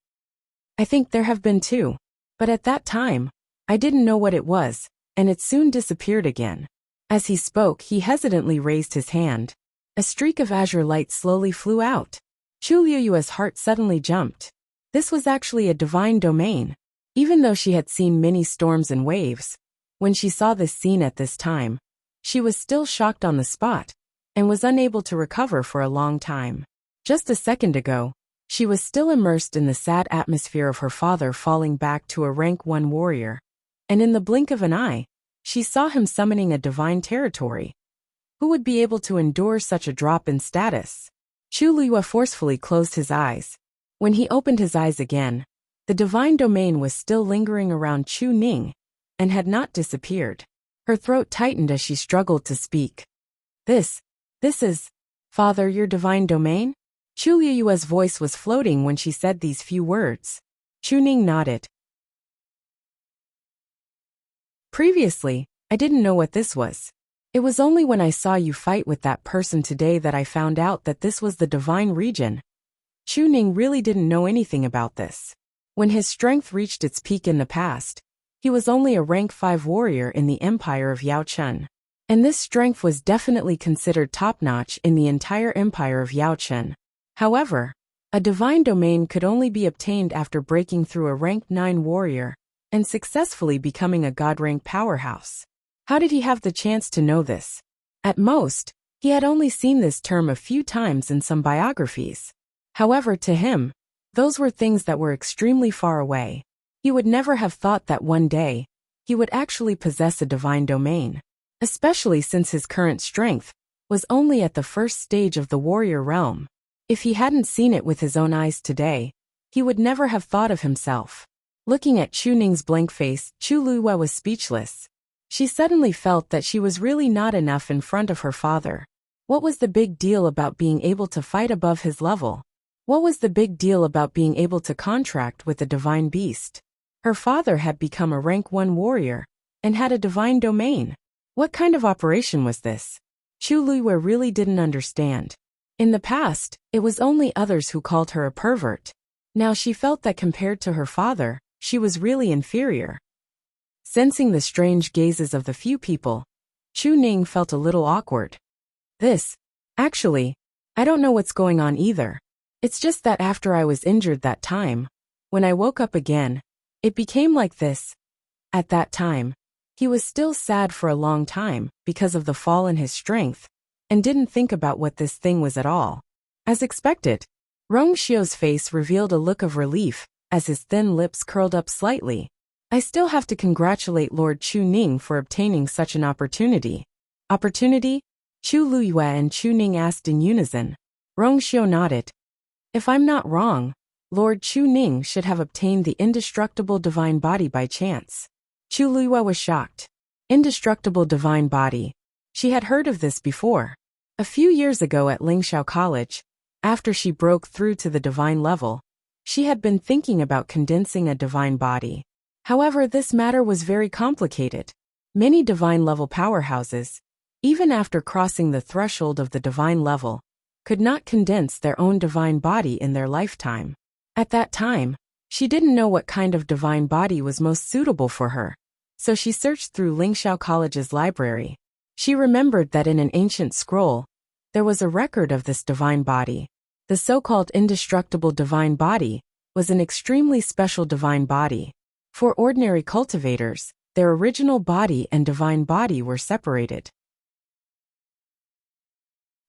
"I think there have been 2. But at that time, I didn't know what it was, and it soon disappeared again." As he spoke, he hesitantly raised his hand. A streak of azure light slowly flew out. Chu Luiyue's heart suddenly jumped. This was actually a divine domain. Even though she had seen many storms and waves, when she saw this scene at this time, she was still shocked on the spot and was unable to recover for a long time. Just a second ago, she was still immersed in the sad atmosphere of her father falling back to a rank 1 warrior. And in the blink of an eye, she saw him summoning a divine territory. Who would be able to endure such a drop in status? Chu Luiyue forcefully closed his eyes. When he opened his eyes again, the divine domain was still lingering around Chu Ning and had not disappeared. Her throat tightened as she struggled to speak. This is, Father, your divine domain?" Chu Luiyue's voice was floating when she said these few words. Chu Ning nodded. "Previously, I didn't know what this was. It was only when I saw you fight with that person today that I found out that this was the divine region." Chu Ning really didn't know anything about this. When his strength reached its peak in the past, he was only a rank 5 warrior in the empire of Yao Chun. And this strength was definitely considered top-notch in the entire empire of Yao Chun. However, a divine domain could only be obtained after breaking through a rank 9 warrior and successfully becoming a god-rank powerhouse. How did he have the chance to know this? At most, he had only seen this term a few times in some biographies. However, to him, those were things that were extremely far away. He would never have thought that one day, he would actually possess a divine domain, especially since his current strength was only at the first stage of the warrior realm. If he hadn't seen it with his own eyes today, he would never have thought of himself. Looking at Chu Ning's blank face, Chu Luiyue was speechless. She suddenly felt that she was really not enough in front of her father. What was the big deal about being able to fight above his level? What was the big deal about being able to contract with a divine beast? Her father had become a rank 1 warrior and had a divine domain. What kind of operation was this? Chu Luiyue really didn't understand. In the past, it was only others who called her a pervert. Now she felt that compared to her father, she was really inferior. Sensing the strange gazes of the few people, Chu Ning felt a little awkward. Actually, I don't know what's going on either. It's just that after I was injured that time, when I woke up again, it became like this. At that time, He was still sad for a long time because of the fall in his strength, and didn't think about what this thing was at all. As expected, Rongxiu's face revealed a look of relief as his thin lips curled up slightly. I still have to congratulate Lord Chu Ning for obtaining such an opportunity. Opportunity? Chu Luyue and Chu Ning asked in unison. Rongxiu nodded. If I'm not wrong, Lord Chu Ning should have obtained the indestructible divine body by chance. Chu Luyue was shocked. Indestructible divine body. She had heard of this before. A few years ago at Lingxiao College, after she broke through to the divine level, she had been thinking about condensing a divine body. However, this matter was very complicated. Many divine level powerhouses, even after crossing the threshold of the divine level, could not condense their own divine body in their lifetime. At that time, she didn't know what kind of divine body was most suitable for her, so she searched through Lingxiao College's library. She remembered that in an ancient scroll, there was a record of this divine body. The so-called indestructible divine body was an extremely special divine body. For ordinary cultivators, their original body and divine body were separated.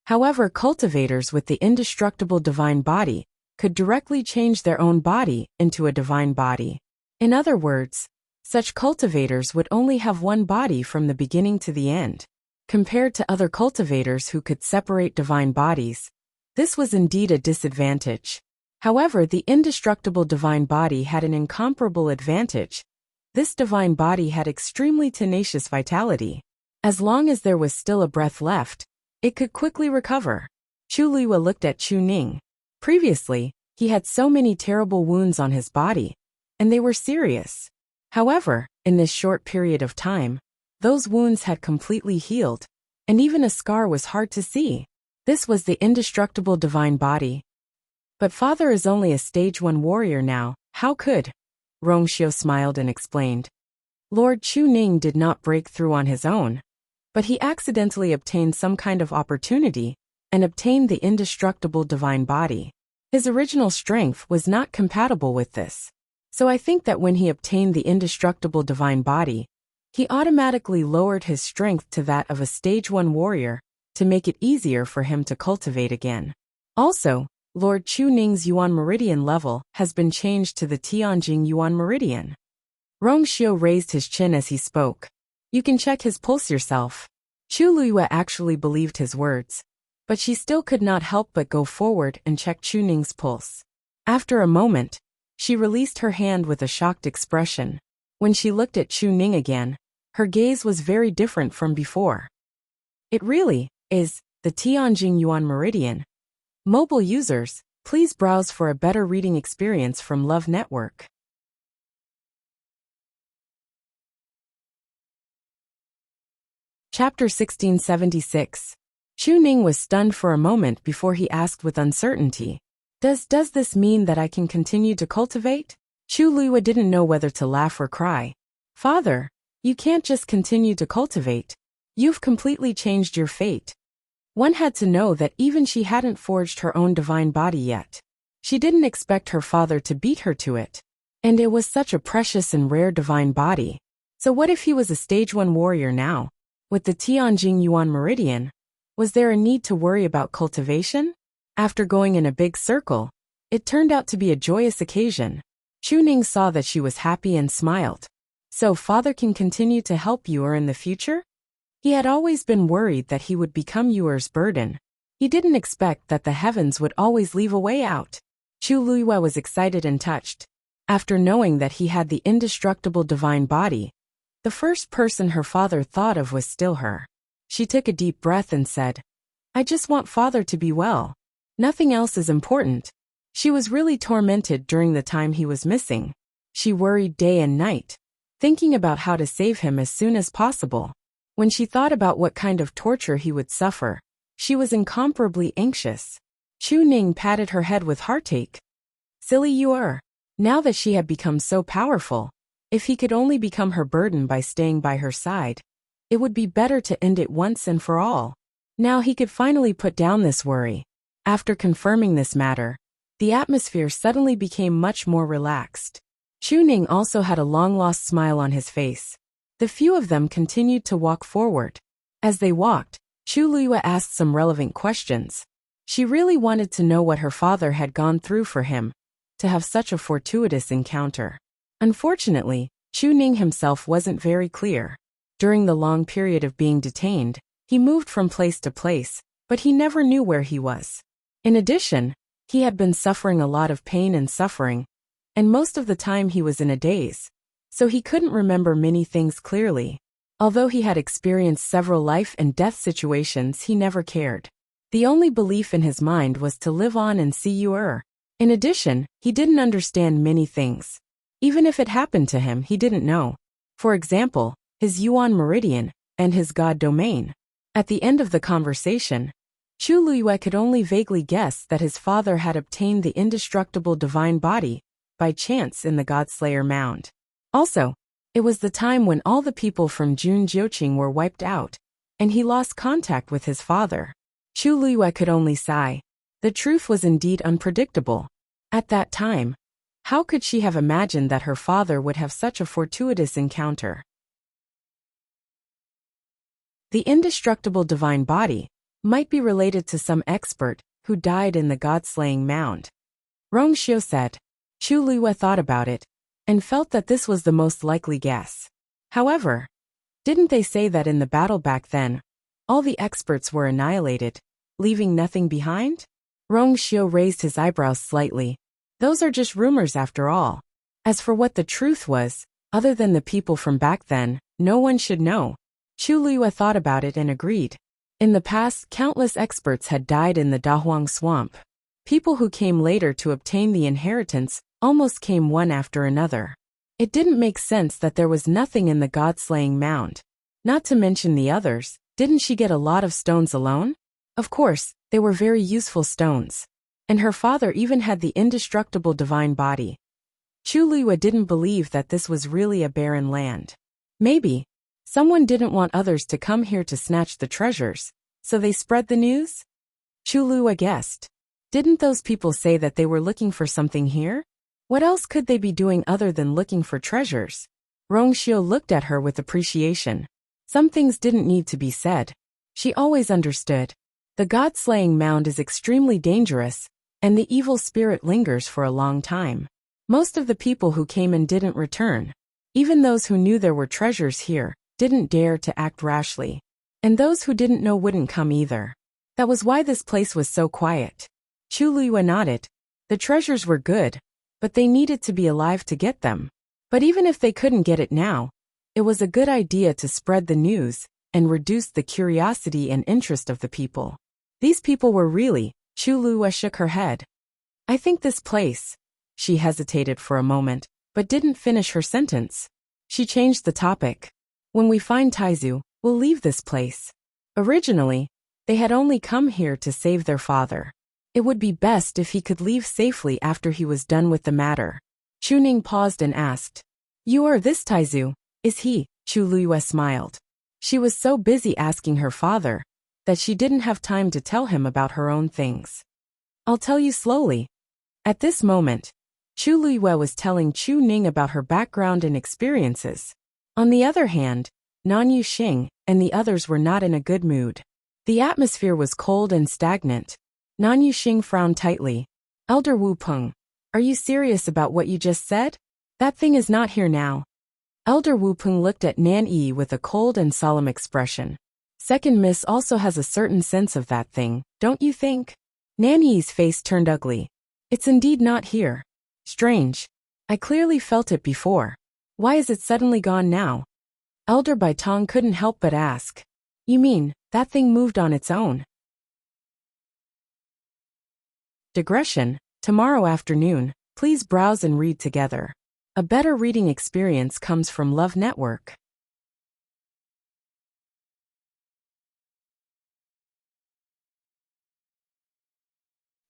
However, cultivators with the indestructible divine body could directly change their own body into a divine body. In other words, such cultivators would only have one body from the beginning to the end. Compared to other cultivators who could separate divine bodies, this was indeed a disadvantage. However, the indestructible divine body had an incomparable advantage. This divine body had extremely tenacious vitality. As long as there was still a breath left, it could quickly recover. Chu Luyue looked at Chu Ning. Previously, he had so many terrible wounds on his body, and they were serious. However, in this short period of time, those wounds had completely healed, and even a scar was hard to see. This was the indestructible divine body. But father is only a stage 1 warrior now, how could? Rongxiu smiled and explained. Lord Chu Ning did not break through on his own, but he accidentally obtained some kind of opportunity and obtained the indestructible divine body. His original strength was not compatible with this. So I think that when he obtained the indestructible divine body, he automatically lowered his strength to that of a stage 1 warrior to make it easier for him to cultivate again. Also, Lord Chu Ning's Yuan Meridian level has been changed to the Tianjing Yuan Meridian. Rongxiu raised his chin as he spoke. You can check his pulse yourself. Chu Luyue actually believed his words, but she still could not help but go forward and check Chu Ning's pulse. After a moment, she released her hand with a shocked expression. When she looked at Chu Ning again, her gaze was very different from before. It really is the Tianjing Yuan Meridian. Mobile users, please browse for a better reading experience from Love Network. Chapter 1676. Chu Ning was stunned for a moment before he asked with uncertainty. Does this mean that I can continue to cultivate? Chu Luyue didn't know whether to laugh or cry. Father, you can't just continue to cultivate. You've completely changed your fate. One had to know that even she hadn't forged her own divine body yet. She didn't expect her father to beat her to it. And it was such a precious and rare divine body. So what if he was a stage 1 warrior now? With the Tianjing Yuan Meridian, was there a need to worry about cultivation? After going in a big circle, it turned out to be a joyous occasion. Chu Ning saw that she was happy and smiled. So father can continue to help Yuer in the future? He had always been worried that he would become Yuer's burden. He didn't expect that the heavens would always leave a way out. Chu Luyue was excited and touched. After knowing that he had the indestructible divine body, the first person her father thought of was still her. She took a deep breath and said, I just want father to be well. Nothing else is important. She was really tormented during the time he was missing. She worried day and night, thinking about how to save him as soon as possible. When she thought about what kind of torture he would suffer, she was incomparably anxious. Chu Ning patted her head with heartache. Silly Yuer. Now that she had become so powerful, if he could only become her burden by staying by her side, it would be better to end it once and for all. Now he could finally put down this worry. After confirming this matter, the atmosphere suddenly became much more relaxed. Chu Ning also had a long-lost smile on his face. The few of them continued to walk forward. As they walked, Chu Liyue asked some relevant questions. She really wanted to know what her father had gone through for him to have such a fortuitous encounter. Unfortunately, Chu Ning himself wasn't very clear. During the long period of being detained, he moved from place to place, but he never knew where he was. In addition, he had been suffering a lot of pain and suffering, and most of the time he was in a daze, so he couldn't remember many things clearly. Although he had experienced several life and death situations, he never cared. The only belief in his mind was to live on and see you. In addition, he didn't understand many things. Even if it happened to him, he didn't know. For example, his Yuan meridian and his God domain. At the end of the conversation, Chu Liyue could only vaguely guess that his father had obtained the indestructible divine body by chance in the Godslayer mound. Also, it was the time when all the people from Jun Jiuqing were wiped out, and he lost contact with his father. Chu Liyue could only sigh. The truth was indeed unpredictable. At that time, how could she have imagined that her father would have such a fortuitous encounter? The indestructible divine body might be related to some expert who died in the god-slaying mound. Rong Xiu said. Chu Liyue thought about it and felt that this was the most likely guess. However, didn't they say that in the battle back then, all the experts were annihilated, leaving nothing behind? Rong Xiu raised his eyebrows slightly. Those are just rumors after all. As for what the truth was, other than the people from back then, no one should know. Chu Liyue thought about it and agreed. In the past, countless experts had died in the Dahuang swamp. People who came later to obtain the inheritance almost came one after another. It didn't make sense that there was nothing in the god-slaying mound. Not to mention the others, didn't she get a lot of stones alone? Of course, they were very useful stones. And her father even had the indestructible divine body. Chu Liyue didn't believe that this was really a barren land. Maybe someone didn't want others to come here to snatch the treasures, so they spread the news? Chu Liyue guessed. Didn't those people say that they were looking for something here? What else could they be doing other than looking for treasures? Rong Xiu looked at her with appreciation. Some things didn't need to be said. She always understood. The god-slaying mound is extremely dangerous, and the evil spirit lingers for a long time. Most of the people who came and didn't return, even those who knew there were treasures here, didn't dare to act rashly. And those who didn't know wouldn't come either. That was why this place was so quiet. Chu Liyue nodded. The treasures were good, but they needed to be alive to get them. But even if they couldn't get it now, it was a good idea to spread the news and reduce the curiosity and interest of the people. These people were really. Chu Liyue shook her head. I think this place. She hesitated for a moment, but didn't finish her sentence. She changed the topic. When we find Taizu, we'll leave this place. Originally, they had only come here to save their father. It would be best if he could leave safely after he was done with the matter. Chu Ning paused and asked. You are this Taizu, is he? Chu Liyue smiled. She was so busy asking her father that she didn't have time to tell him about her own things. I'll tell you slowly. At this moment, Chu Liyue was telling Chu Ning about her background and experiences. On the other hand, Nan Yuxing and the others were not in a good mood. The atmosphere was cold and stagnant. Nan Yuxing frowned tightly. Elder Wu Peng, are you serious about what you just said? That thing is not here now. Elder Wu Peng looked at Nan Yi with a cold and solemn expression. Second Miss also has a certain sense of that thing, don't you think? Nan Yi's face turned ugly. It's indeed not here. Strange. I clearly felt it before. Why is it suddenly gone now? Elder Baitong couldn't help but ask. You mean, that thing moved on its own? Digression. Tomorrow afternoon, please browse and read together. A better reading experience comes from Love Network.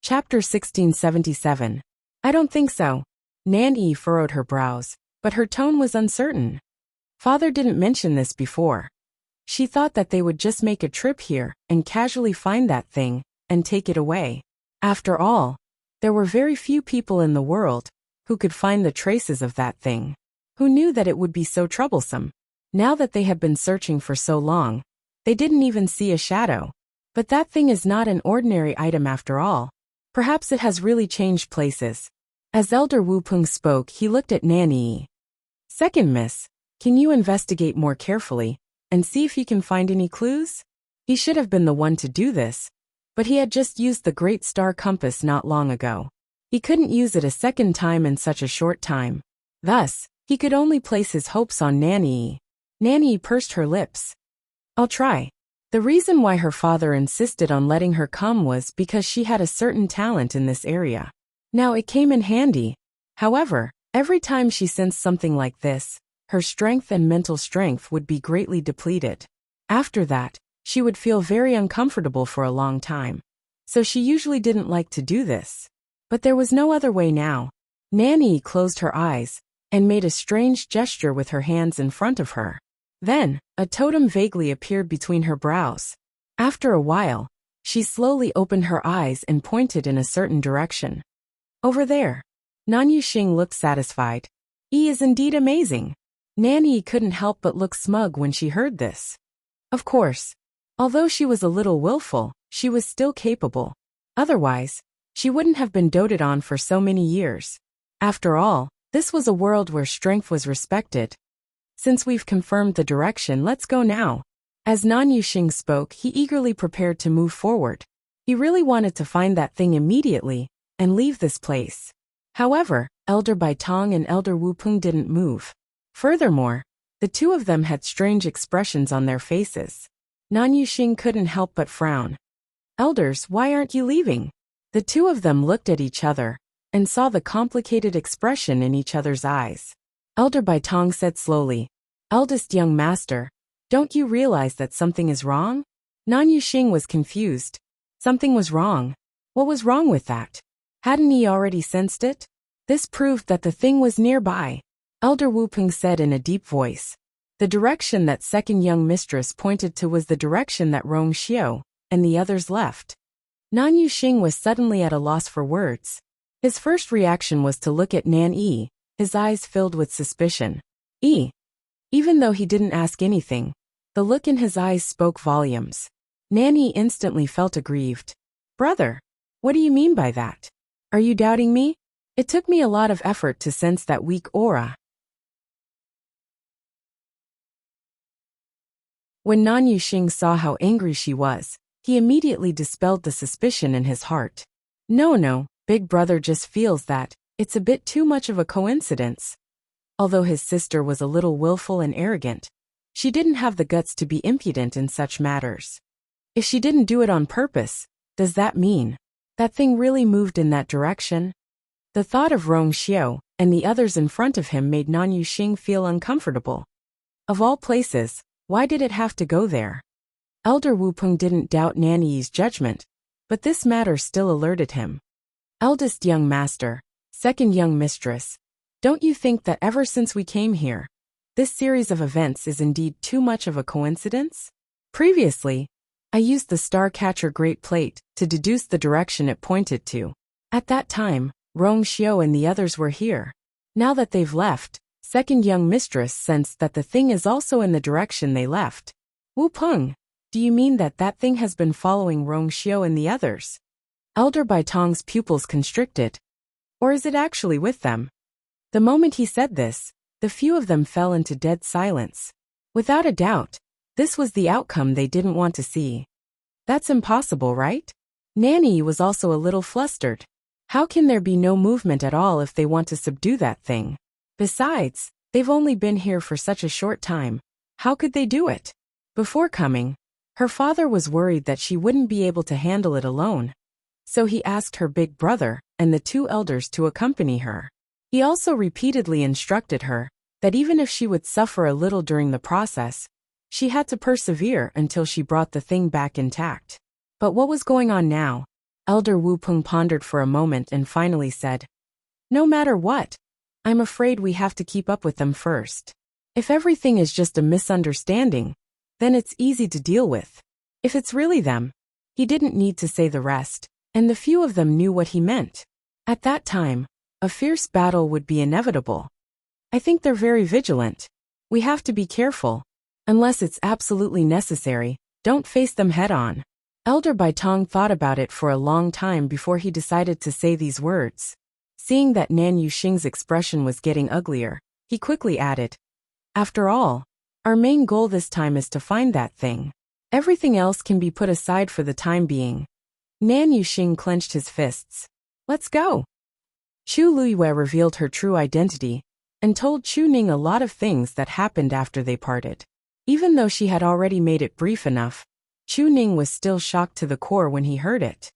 Chapter 1677. I don't think so. Nan Yi furrowed her brows, but her tone was uncertain. Father didn't mention this before. She thought that they would just make a trip here and casually find that thing and take it away. After all, there were very few people in the world who could find the traces of that thing. Who knew that it would be so troublesome? Now that they had been searching for so long, they didn't even see a shadow. But that thing is not an ordinary item after all. Perhaps it has really changed places. As Elder Wu Peng spoke, he looked at Nanny. Second miss, can you investigate more carefully and see if you can find any clues? He should have been the one to do this, but he had just used the Great Star Compass not long ago. He couldn't use it a second time in such a short time. Thus, he could only place his hopes on Nanny. Nanny pursed her lips. I'll try. The reason why her father insisted on letting her come was because she had a certain talent in this area. Now it came in handy. However, every time she sensed something like this, her strength and mental strength would be greatly depleted. After that, she would feel very uncomfortable for a long time. So she usually didn't like to do this. But there was no other way now. Nanny closed her eyes and made a strange gesture with her hands in front of her. Then, a totem vaguely appeared between her brows. After a while, she slowly opened her eyes and pointed in a certain direction. Over there. Nan Yuxing looked satisfied. He is indeed amazing. Nanny couldn't help but look smug when she heard this. Of course, although she was a little willful, she was still capable. Otherwise, she wouldn't have been doted on for so many years. After all, this was a world where strength was respected. Since we've confirmed the direction, let's go now. As Nan Yuxing spoke, he eagerly prepared to move forward. He really wanted to find that thing immediately and leave this place. However, Elder Bai Tong and Elder Wu Peng didn't move. Furthermore, the two of them had strange expressions on their faces. Nan Yuxing couldn't help but frown. Elders, why aren't you leaving? The two of them looked at each other and saw the complicated expression in each other's eyes. Elder Bai Tong said slowly, Eldest young master, don't you realize that something is wrong? Nan Yuxing was confused. Something was wrong. What was wrong with that? Hadn't he already sensed it? This proved that the thing was nearby. Elder Wu Peng said in a deep voice. The direction that second young mistress pointed to was the direction that Rong Xiao and the others left. Nan Yuxing was suddenly at a loss for words. His first reaction was to look at Nan Yi, his eyes filled with suspicion. Even though he didn't ask anything, the look in his eyes spoke volumes. Nanny instantly felt aggrieved. Brother, what do you mean by that? Are you doubting me? It took me a lot of effort to sense that weak aura. When Nan Yuxing saw how angry she was, he immediately dispelled the suspicion in his heart. No, big brother just feels that it's a bit too much of a coincidence. Although his sister was a little willful and arrogant, she didn't have the guts to be impudent in such matters. If she didn't do it on purpose, does that mean that thing really moved in that direction? The thought of Rong Xiao and the others in front of him made Nan Yuxing feel uncomfortable. Of all places, why did it have to go there? Elder Wu Peng didn't doubt Nanny's judgment, but this matter still alerted him. Eldest young master, second young mistress, don't you think that ever since we came here, this series of events is indeed too much of a coincidence? Previously, I used the Starcatcher Great Plate to deduce the direction it pointed to. At that time, Rong Xiao and the others were here. Now that they've left, second young mistress sensed that the thing is also in the direction they left. Wu Peng, do you mean that that thing has been following Rong Xiao and the others? Elder Bai Tong's pupils constricted. Or is it actually with them? The moment he said this, the few of them fell into dead silence. Without a doubt, this was the outcome they didn't want to see. That's impossible, right? Nanny was also a little flustered. How can there be no movement at all if they want to subdue that thing? Besides, they've only been here for such a short time. How could they do it? Before coming, her father was worried that she wouldn't be able to handle it alone. So he asked her big brother and the two elders to accompany her. He also repeatedly instructed her that even if she would suffer a little during the process, she had to persevere until she brought the thing back intact. But what was going on now? Elder Wu Peng pondered for a moment and finally said, No matter what, I'm afraid we have to keep up with them first. If everything is just a misunderstanding, then it's easy to deal with. If it's really them, he didn't need to say the rest, and the few of them knew what he meant. At that time, a fierce battle would be inevitable. I think they're very vigilant. We have to be careful. Unless it's absolutely necessary, don't face them head-on. Elder Baitong thought about it for a long time before he decided to say these words. Seeing that Nan Yuxing's expression was getting uglier, he quickly added, "After all, our main goal this time is to find that thing. Everything else can be put aside for the time being." Nan Yuxing clenched his fists. "Let's go." Chu Luiyue revealed her true identity and told Chu Ning a lot of things that happened after they parted. Even though she had already made it brief enough, Chu Ning was still shocked to the core when he heard it.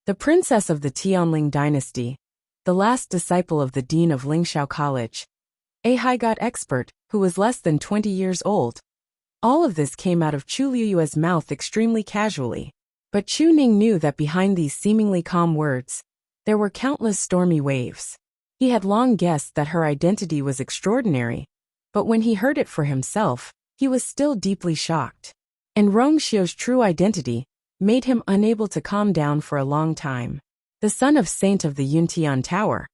The princess of the Tianling dynasty, the last disciple of the dean of Lingxiao College, a high god expert who was less than 20 years old. All of this came out of Chu Luiyue's mouth extremely casually. But Chu Ning knew that behind these seemingly calm words, there were countless stormy waves. He had long guessed that her identity was extraordinary, but when he heard it for himself, he was still deeply shocked. And Rong Xiu's true identity made him unable to calm down for a long time. The son of Saint of the Yuntian Tower,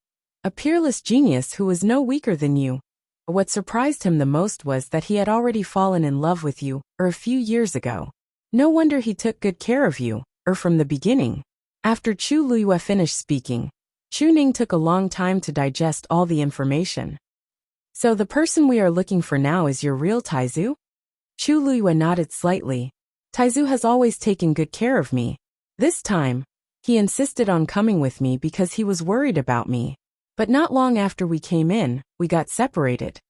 a peerless genius who was no weaker than you. What surprised him the most was that he had already fallen in love with you, a few years ago. No wonder he took good care of you, from the beginning. After Chu Luiyue finished speaking, Chu Ning took a long time to digest all the information. "So the person we are looking for now is your real Taizu?" Chu Luiyue nodded slightly. "Taizu has always taken good care of me. This time, he insisted on coming with me because he was worried about me. But not long after we came in, we got separated."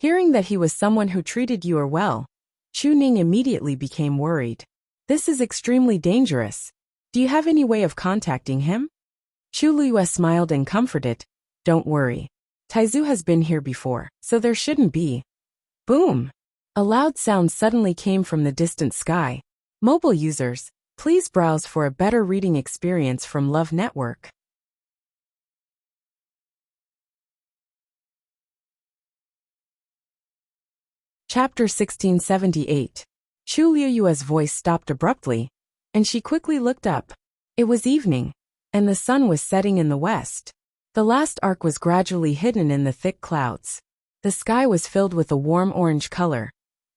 Hearing that he was someone who treated you well, Chu Ning immediately became worried. "This is extremely dangerous. Do you have any way of contacting him?" Chu Luiyue smiled and comforted. "Don't worry. Taizu has been here before, so there shouldn't be." Boom! A loud sound suddenly came from the distant sky. Mobile users, please browse for a better reading experience from Love Network. Chapter 1678. Chu Luiyue's voice stopped abruptly, and she quickly looked up. It was evening, and the sun was setting in the west. The last arc was gradually hidden in the thick clouds. The sky was filled with a warm orange color,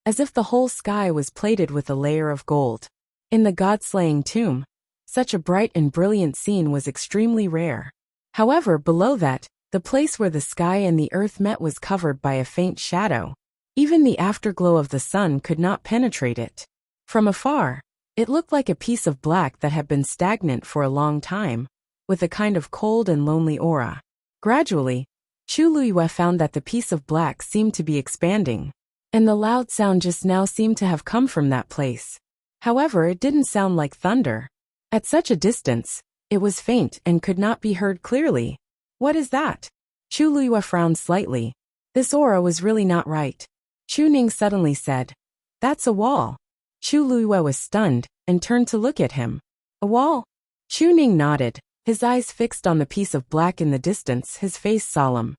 as if the whole sky was plated with a layer of gold. In the god-slaying tomb, such a bright and brilliant scene was extremely rare. However, below that, the place where the sky and the earth met was covered by a faint shadow. Even the afterglow of the sun could not penetrate it. From afar, it looked like a piece of black that had been stagnant for a long time, with a kind of cold and lonely aura. Gradually, Chu Luiyue found that the piece of black seemed to be expanding, and the loud sound just now seemed to have come from that place. However, it didn't sound like thunder. At such a distance, it was faint and could not be heard clearly. "What is that?" Chu Luiyue frowned slightly. This aura was really not right. Chu Ning suddenly said, "That's a wall." Chu Luiyue was stunned and turned to look at him. "A wall?" Chu Ning nodded, his eyes fixed on the piece of black in the distance, his face solemn.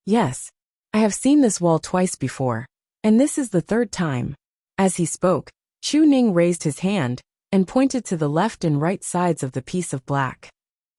"Yes, I have seen this wall twice before, and this is the third time." As he spoke, Chu Ning raised his hand and pointed to the left and right sides of the piece of black.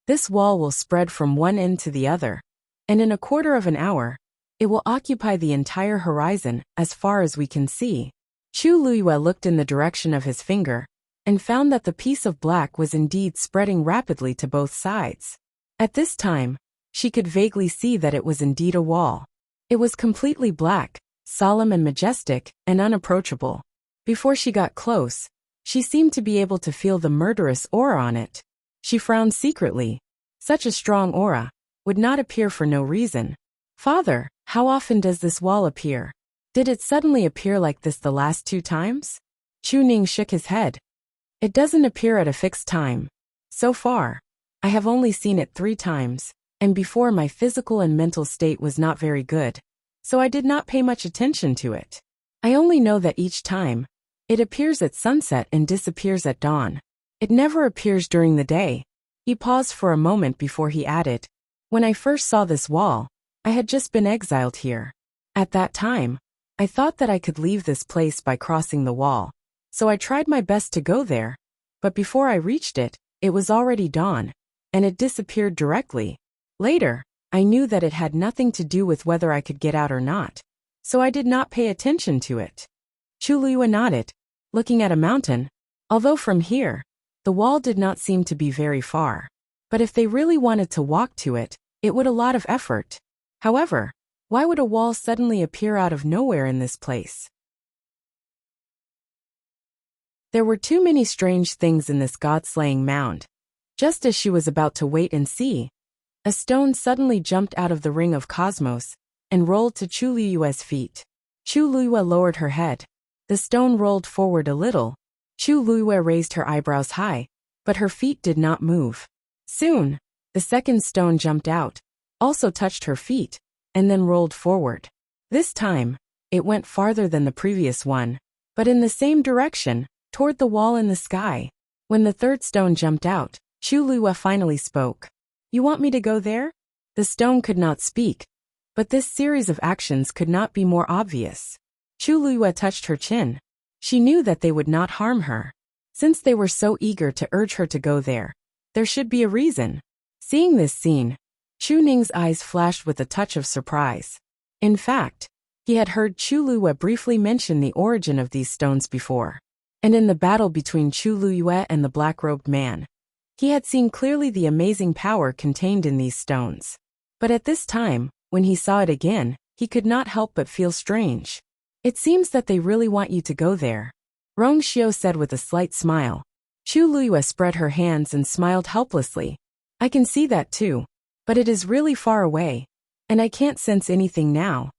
"This wall will spread from one end to the other, and in a quarter of an hour, it will occupy the entire horizon as far as we can see." Chu Luiyue looked in the direction of his finger and found that the piece of black was indeed spreading rapidly to both sides. At this time, she could vaguely see that it was indeed a wall. It was completely black, solemn and majestic, and unapproachable. Before she got close, she seemed to be able to feel the murderous aura on it. She frowned secretly. Such a strong aura would not appear for no reason. "Father, how often does this wall appear? Did it suddenly appear like this the last 2 times? Chu Ning shook his head. "It doesn't appear at a fixed time. So far, I have only seen it 3 times, and before my physical and mental state was not very good, so I did not pay much attention to it. I only know that each time, it appears at sunset and disappears at dawn. It never appears during the day." He paused for a moment before he added, "When I first saw this wall, I had just been exiled here. At that time, I thought that I could leave this place by crossing the wall, so I tried my best to go there, but before I reached it, it was already dawn, and it disappeared directly. Later, I knew that it had nothing to do with whether I could get out or not, so I did not pay attention to it. Chu Liyue nodded, looking at a mountain. Although from here, the wall did not seem to be very far. But if they really wanted to walk to it, it would a lot of effort. However, why would a wall suddenly appear out of nowhere in this place? There were too many strange things in this god-slaying mound. Just as she was about to wait and see, a stone suddenly jumped out of the ring of cosmos and rolled to Chu Liyue's feet. Chu Liyue lowered her head. The stone rolled forward a little. Chu Liyue raised her eyebrows high, but her feet did not move. Soon, the second stone jumped out, also touched her feet, and then rolled forward. This time, it went farther than the previous one, but in the same direction, toward the wall in the sky. When the third stone jumped out, Chu Liyue finally spoke. "You want me to go there?" The stone could not speak, but this series of actions could not be more obvious. Chu Liyue touched her chin. She knew that they would not harm her. Since they were so eager to urge her to go there, there should be a reason. Seeing this scene, Chu Ning's eyes flashed with a touch of surprise. In fact, he had heard Chu Liyue briefly mention the origin of these stones before. And in the battle between Chu Liyue and the black-robed man, he had seen clearly the amazing power contained in these stones. But at this time, when he saw it again, he could not help but feel strange. "It seems that they really want you to go there," Rong Xiao said with a slight smile. Chu Liyue spread her hands and smiled helplessly. "I can see that too, but it is really far away, and I can't sense anything now.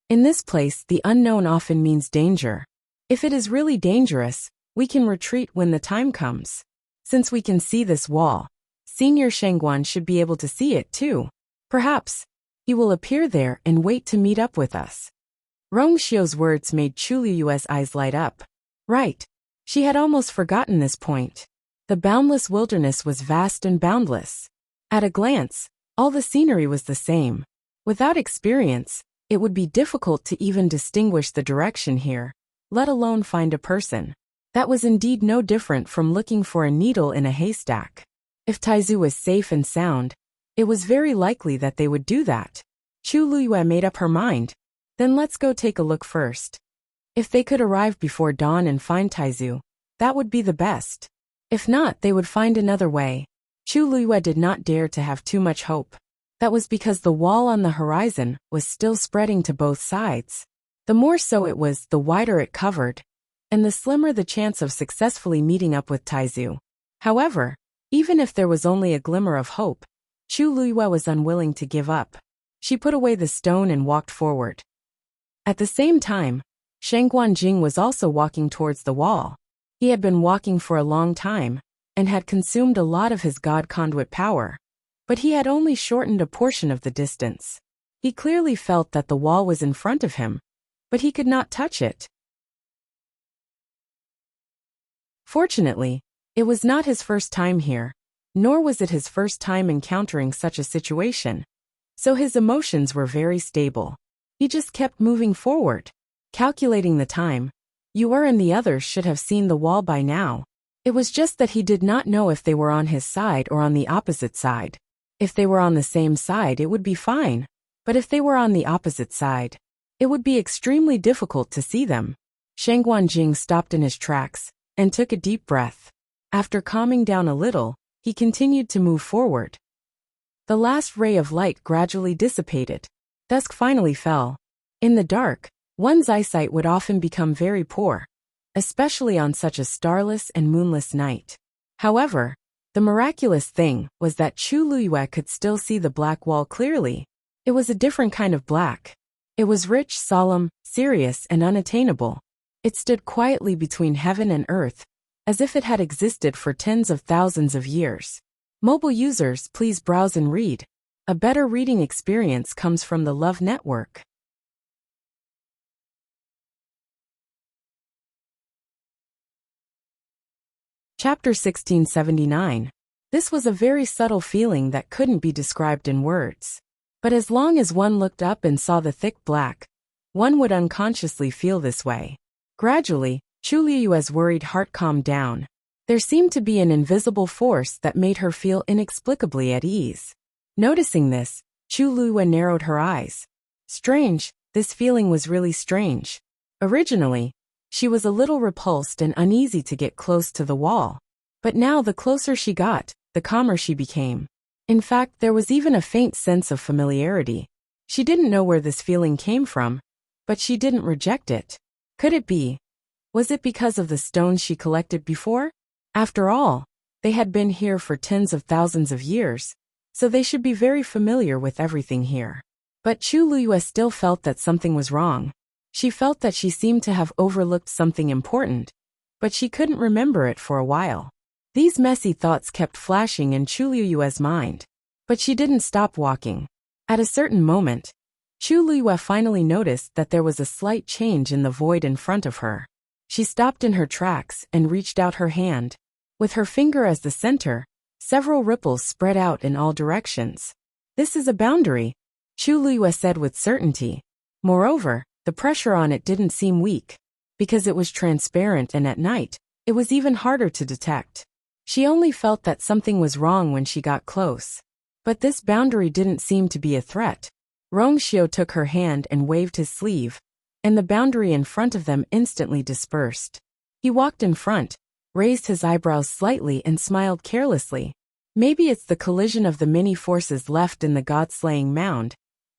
In this place, the unknown often means danger. If it is really dangerous, we can retreat when the time comes. Since we can see this wall, Senior Shengguan should be able to see it too. Perhaps he will appear there and wait to meet up with us." Rong Xiao's words made Chu Liyue's eyes light up. Right. She had almost forgotten this point. The boundless wilderness was vast and boundless. At a glance, all the scenery was the same. Without experience, it would be difficult to even distinguish the direction here, let alone find a person. That was indeed no different from looking for a needle in a haystack. If Taizu was safe and sound, it was very likely that they would do that. Chu Liyue made up her mind. Then let's go take a look first. If they could arrive before dawn and find Taizu, that would be the best. If not, they would find another way. Chu Liyue did not dare to have too much hope. That was because the wall on the horizon was still spreading to both sides. The more so it was, the wider it covered, and the slimmer the chance of successfully meeting up with Taizu. However, even if there was only a glimmer of hope, Chu Liyue was unwilling to give up. She put away the stone and walked forward. At the same time, Shengguan Jing was also walking towards the wall. He had been walking for a long time, and had consumed a lot of his god conduit power. But he had only shortened a portion of the distance. He clearly felt that the wall was in front of him, but he could not touch it. Fortunately, it was not his first time here, nor was it his first time encountering such a situation. So his emotions were very stable. He just kept moving forward, calculating the time. Yu and the others should have seen the wall by now. It was just that he did not know if they were on his side or on the opposite side. If they were on the same side, it would be fine. But if they were on the opposite side, it would be extremely difficult to see them. Shengguan Jing stopped in his tracks and took a deep breath. After calming down a little, he continued to move forward. The last ray of light gradually dissipated. Dusk finally fell. In the dark, one's eyesight would often become very poor, especially on such a starless and moonless night. However, the miraculous thing was that Chu Liyue could still see the black wall clearly. It was a different kind of black. It was rich, solemn, serious, and unattainable. It stood quietly between heaven and earth, as if it had existed for tens of thousands of years. Mobile users, please browse and read. A better reading experience comes from the Love Network. Chapter 1679. This was a very subtle feeling that couldn't be described in words. But as long as one looked up and saw the thick black, one would unconsciously feel this way. Gradually, Chu Liyue's worried heart calmed down. There seemed to be an invisible force that made her feel inexplicably at ease. Noticing this, Chu Luiyue narrowed her eyes. Strange, this feeling was really strange. Originally, she was a little repulsed and uneasy to get close to the wall. But now the closer she got, the calmer she became. In fact, there was even a faint sense of familiarity. She didn't know where this feeling came from, but she didn't reject it. Could it be? Was it because of the stones she collected before? After all, they had been here for tens of thousands of years, so they should be very familiar with everything here. But Chu Luiyue still felt that something was wrong. She felt that she seemed to have overlooked something important, but she couldn't remember it for a while. These messy thoughts kept flashing in Chu Luiyue's mind, but she didn't stop walking. At a certain moment, Chu Luiyue finally noticed that there was a slight change in the void in front of her. She stopped in her tracks and reached out her hand. With her finger as the center, several ripples spread out in all directions. This is a boundary, Chu Luiyue said with certainty. Moreover, the pressure on it didn't seem weak. Because it was transparent and at night, it was even harder to detect. She only felt that something was wrong when she got close. But this boundary didn't seem to be a threat. Rongxiu took her hand and waved his sleeve, and the boundary in front of them instantly dispersed. He walked in front, raised his eyebrows slightly and smiled carelessly. Maybe it's the collision of the many forces left in the god-slaying mound,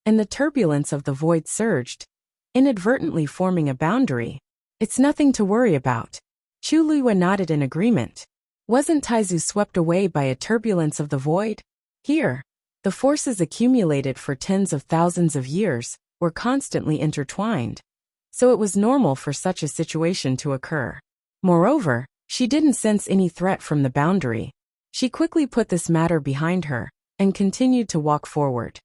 and the turbulence of the void surged, inadvertently forming a boundary. It's nothing to worry about. Chu Luiyue nodded in agreement. Wasn't Taizu swept away by a turbulence of the void? Here, the forces accumulated for tens of thousands of years were constantly intertwined, so it was normal for such a situation to occur. Moreover, she didn't sense any threat from the boundary. She quickly put this matter behind her and continued to walk forward.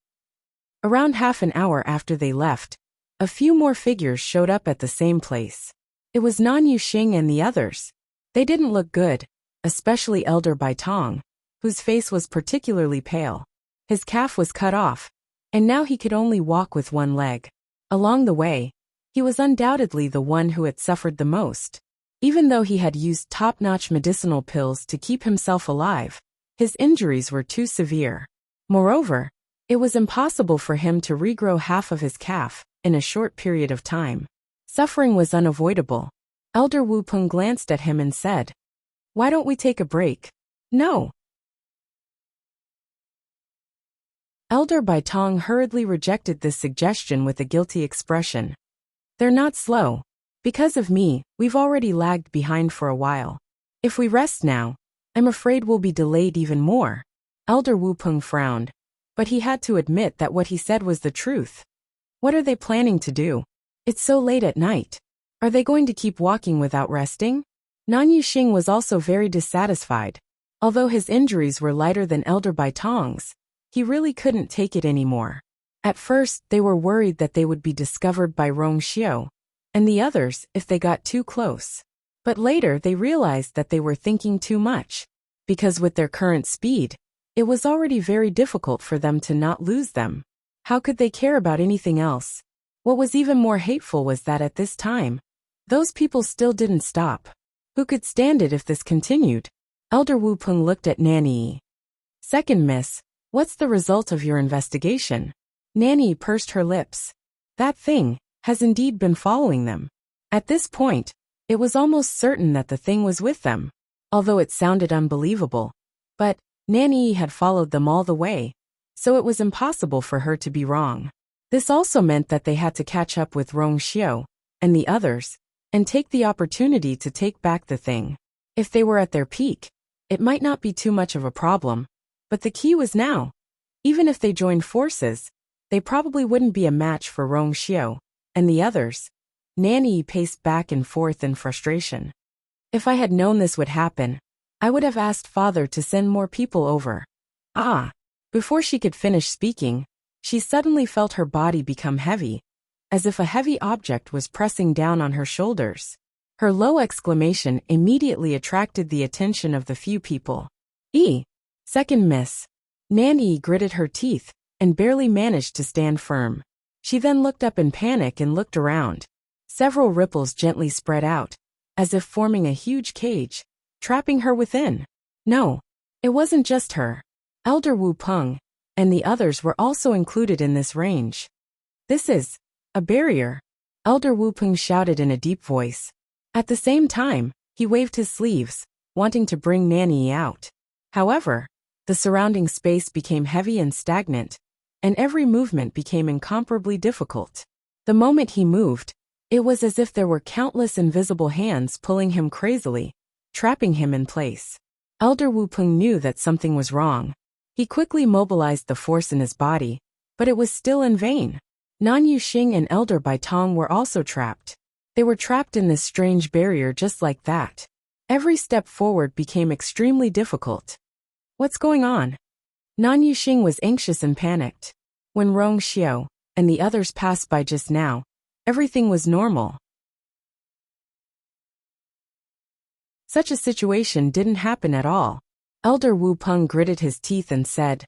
Around half an hour after they left, a few more figures showed up at the same place. It was Nan Yuxing and the others. They didn't look good, especially Elder Baitong, whose face was particularly pale. His calf was cut off, and now he could only walk with one leg. Along the way, he was undoubtedly the one who had suffered the most. Even though he had used top-notch medicinal pills to keep himself alive, his injuries were too severe. Moreover, it was impossible for him to regrow half of his calf in a short period of time. Suffering was unavoidable. Elder Wu Peng glanced at him and said, "Why don't we take a break?" "No." Elder Baitong hurriedly rejected this suggestion with a guilty expression. "They're not slow. Because of me, we've already lagged behind for a while. If we rest now, I'm afraid we'll be delayed even more." Elder Wu Peng frowned, but he had to admit that what he said was the truth. What are they planning to do? It's so late at night. Are they going to keep walking without resting? Nan Yuxing was also very dissatisfied. Although his injuries were lighter than Elder Baitong's, he really couldn't take it anymore. At first, they were worried that they would be discovered by Rongxiu and the others if they got too close. But later they realized that they were thinking too much, because with their current speed, it was already very difficult for them to not lose them. How could they care about anything else? What was even more hateful was that at this time, those people still didn't stop. Who could stand it if this continued? Elder Wu Peng looked at Nanny. "Second miss, what's the result of your investigation?" Nanny pursed her lips. That thing has indeed been following them. At this point, it was almost certain that the thing was with them, although it sounded unbelievable. But Nanny had followed them all the way, so it was impossible for her to be wrong. This also meant that they had to catch up with Rongxiu and the others, and take the opportunity to take back the thing. If they were at their peak, it might not be too much of a problem, but the key was now. Even if they joined forces, they probably wouldn't be a match for Rongxiu and the others. Nanny paced back and forth in frustration. "If I had known this would happen, I would have asked Father to send more people over." Before she could finish speaking, she suddenly felt her body become heavy, as if a heavy object was pressing down on her shoulders. Her low exclamation immediately attracted the attention of the few people. Second miss." Nanny gritted her teeth and barely managed to stand firm. She then looked up in panic and looked around. Several ripples gently spread out, as if forming a huge cage, trapping her within. No, it wasn't just her. Elder Wu Peng, and the others were also included in this range. This is a barrier, Elder Wu Peng shouted in a deep voice. At the same time, he waved his sleeves, wanting to bring Nanny out. However, the surrounding space became heavy and stagnant, and every movement became incomparably difficult. The moment he moved, it was as if there were countless invisible hands pulling him crazily, trapping him in place. Elder Wu Peng knew that something was wrong. He quickly mobilized the force in his body, but it was still in vain. Nan Yuxing and Elder Bai Tong were also trapped. They were trapped in this strange barrier just like that. Every step forward became extremely difficult. What's going on? Nan Yuxing was anxious and panicked. When Rong Xiao and the others passed by just now, everything was normal. Such a situation didn't happen at all. Elder Wu Peng gritted his teeth and said,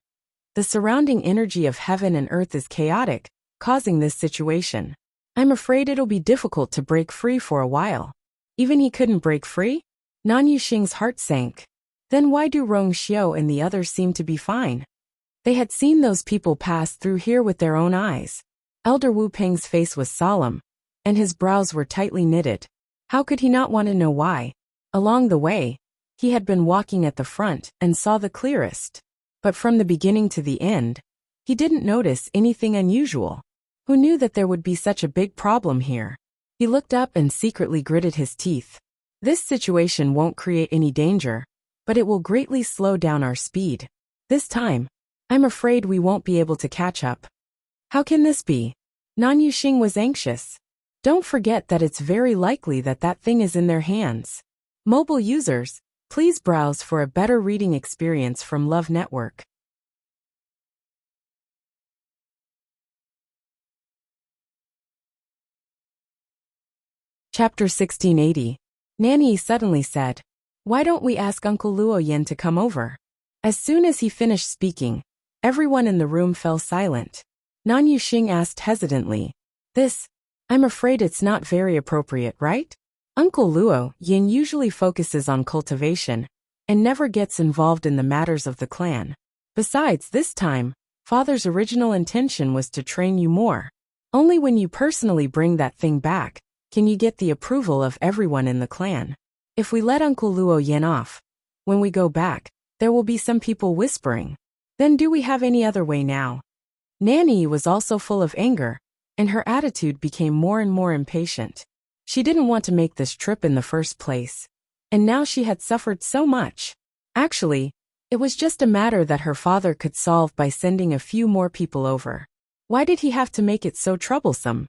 "The surrounding energy of heaven and earth is chaotic, causing this situation. I'm afraid it'll be difficult to break free for a while." Even he couldn't break free? Nan Yuxing's heart sank. Then why do Rong Xiao and the others seem to be fine? They had seen those people pass through here with their own eyes. Elder Wu Peng's face was solemn, and his brows were tightly knitted. How could he not want to know why? Along the way, he had been walking at the front and saw the clearest. But from the beginning to the end, he didn't notice anything unusual. Who knew that there would be such a big problem here? He looked up and secretly gritted his teeth. This situation won't create any danger, but it will greatly slow down our speed. This time, I'm afraid we won't be able to catch up. How can this be? Nan Yuxing was anxious. Don't forget that it's very likely that that thing is in their hands. Mobile users, please browse for a better reading experience from Love Network. Chapter 1680. Nanny suddenly said, "Why don't we ask Uncle Luo Yin to come over?" As soon as he finished speaking, everyone in the room fell silent. Nan Yuxing asked hesitantly, I'm afraid it's not very appropriate, right? Uncle Luo Yin usually focuses on cultivation and never gets involved in the matters of the clan. Besides, this time, Father's original intention was to train you more. Only when you personally bring that thing back can you get the approval of everyone in the clan. If we let Uncle Luo Yin off, when we go back, there will be some people whispering. Then do we have any other way now? Nanny was also full of anger, and her attitude became more and more impatient. She didn't want to make this trip in the first place, and now she had suffered so much. Actually, it was just a matter that her father could solve by sending a few more people over. Why did he have to make it so troublesome?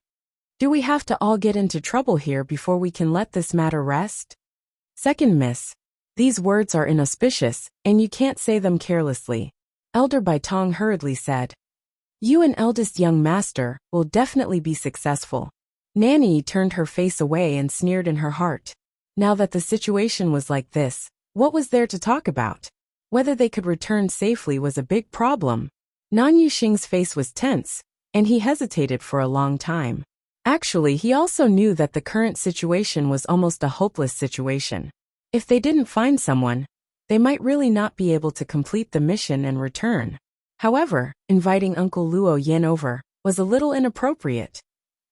Do we have to all get into trouble here before we can let this matter rest? Second miss, these words are inauspicious, and you can't say them carelessly. Elder Bai Tong hurriedly said, "You and eldest young master will definitely be successful." Nanny turned her face away and sneered in her heart. Now that the situation was like this, what was there to talk about? Whether they could return safely was a big problem. Nan Yuxing's face was tense, and he hesitated for a long time. Actually, he also knew that the current situation was almost a hopeless situation. If they didn't find someone, they might really not be able to complete the mission and return. However, inviting Uncle Luo Yin over was a little inappropriate.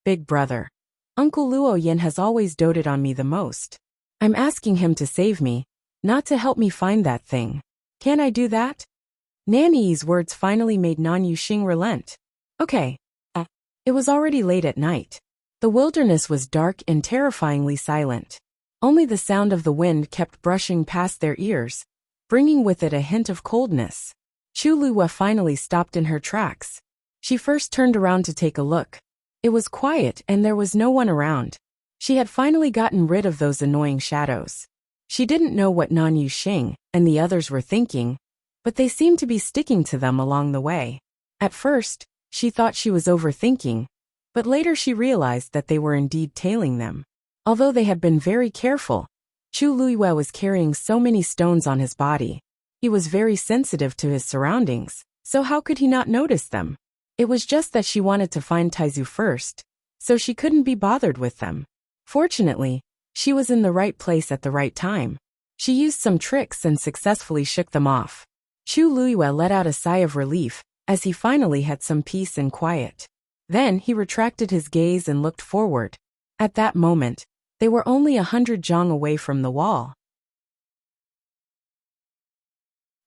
Big brother. Uncle Luo Yin has always doted on me the most. I'm asking him to save me, not to help me find that thing. Can I do that? Nanny's words finally made Nan Yuxing relent. Okay. It was already late at night. The wilderness was dark and terrifyingly silent. Only the sound of the wind kept brushing past their ears, bringing with it a hint of coldness. Chu Luwa finally stopped in her tracks. She first turned around to take a look. It was quiet and there was no one around. She had finally gotten rid of those annoying shadows. She didn't know what Nan Yuxing and the others were thinking, but they seemed to be sticking to them along the way. At first, she thought she was overthinking, but later she realized that they were indeed tailing them. Although they had been very careful, Chu Luiwe was carrying so many stones on his body. He was very sensitive to his surroundings, so how could he not notice them? It was just that she wanted to find Taizu first, so she couldn't be bothered with them. Fortunately, she was in the right place at the right time. She used some tricks and successfully shook them off. Chu Luiwe let out a sigh of relief as he finally had some peace and quiet. Then he retracted his gaze and looked forward. At that moment, they were only 100 jong away from the wall.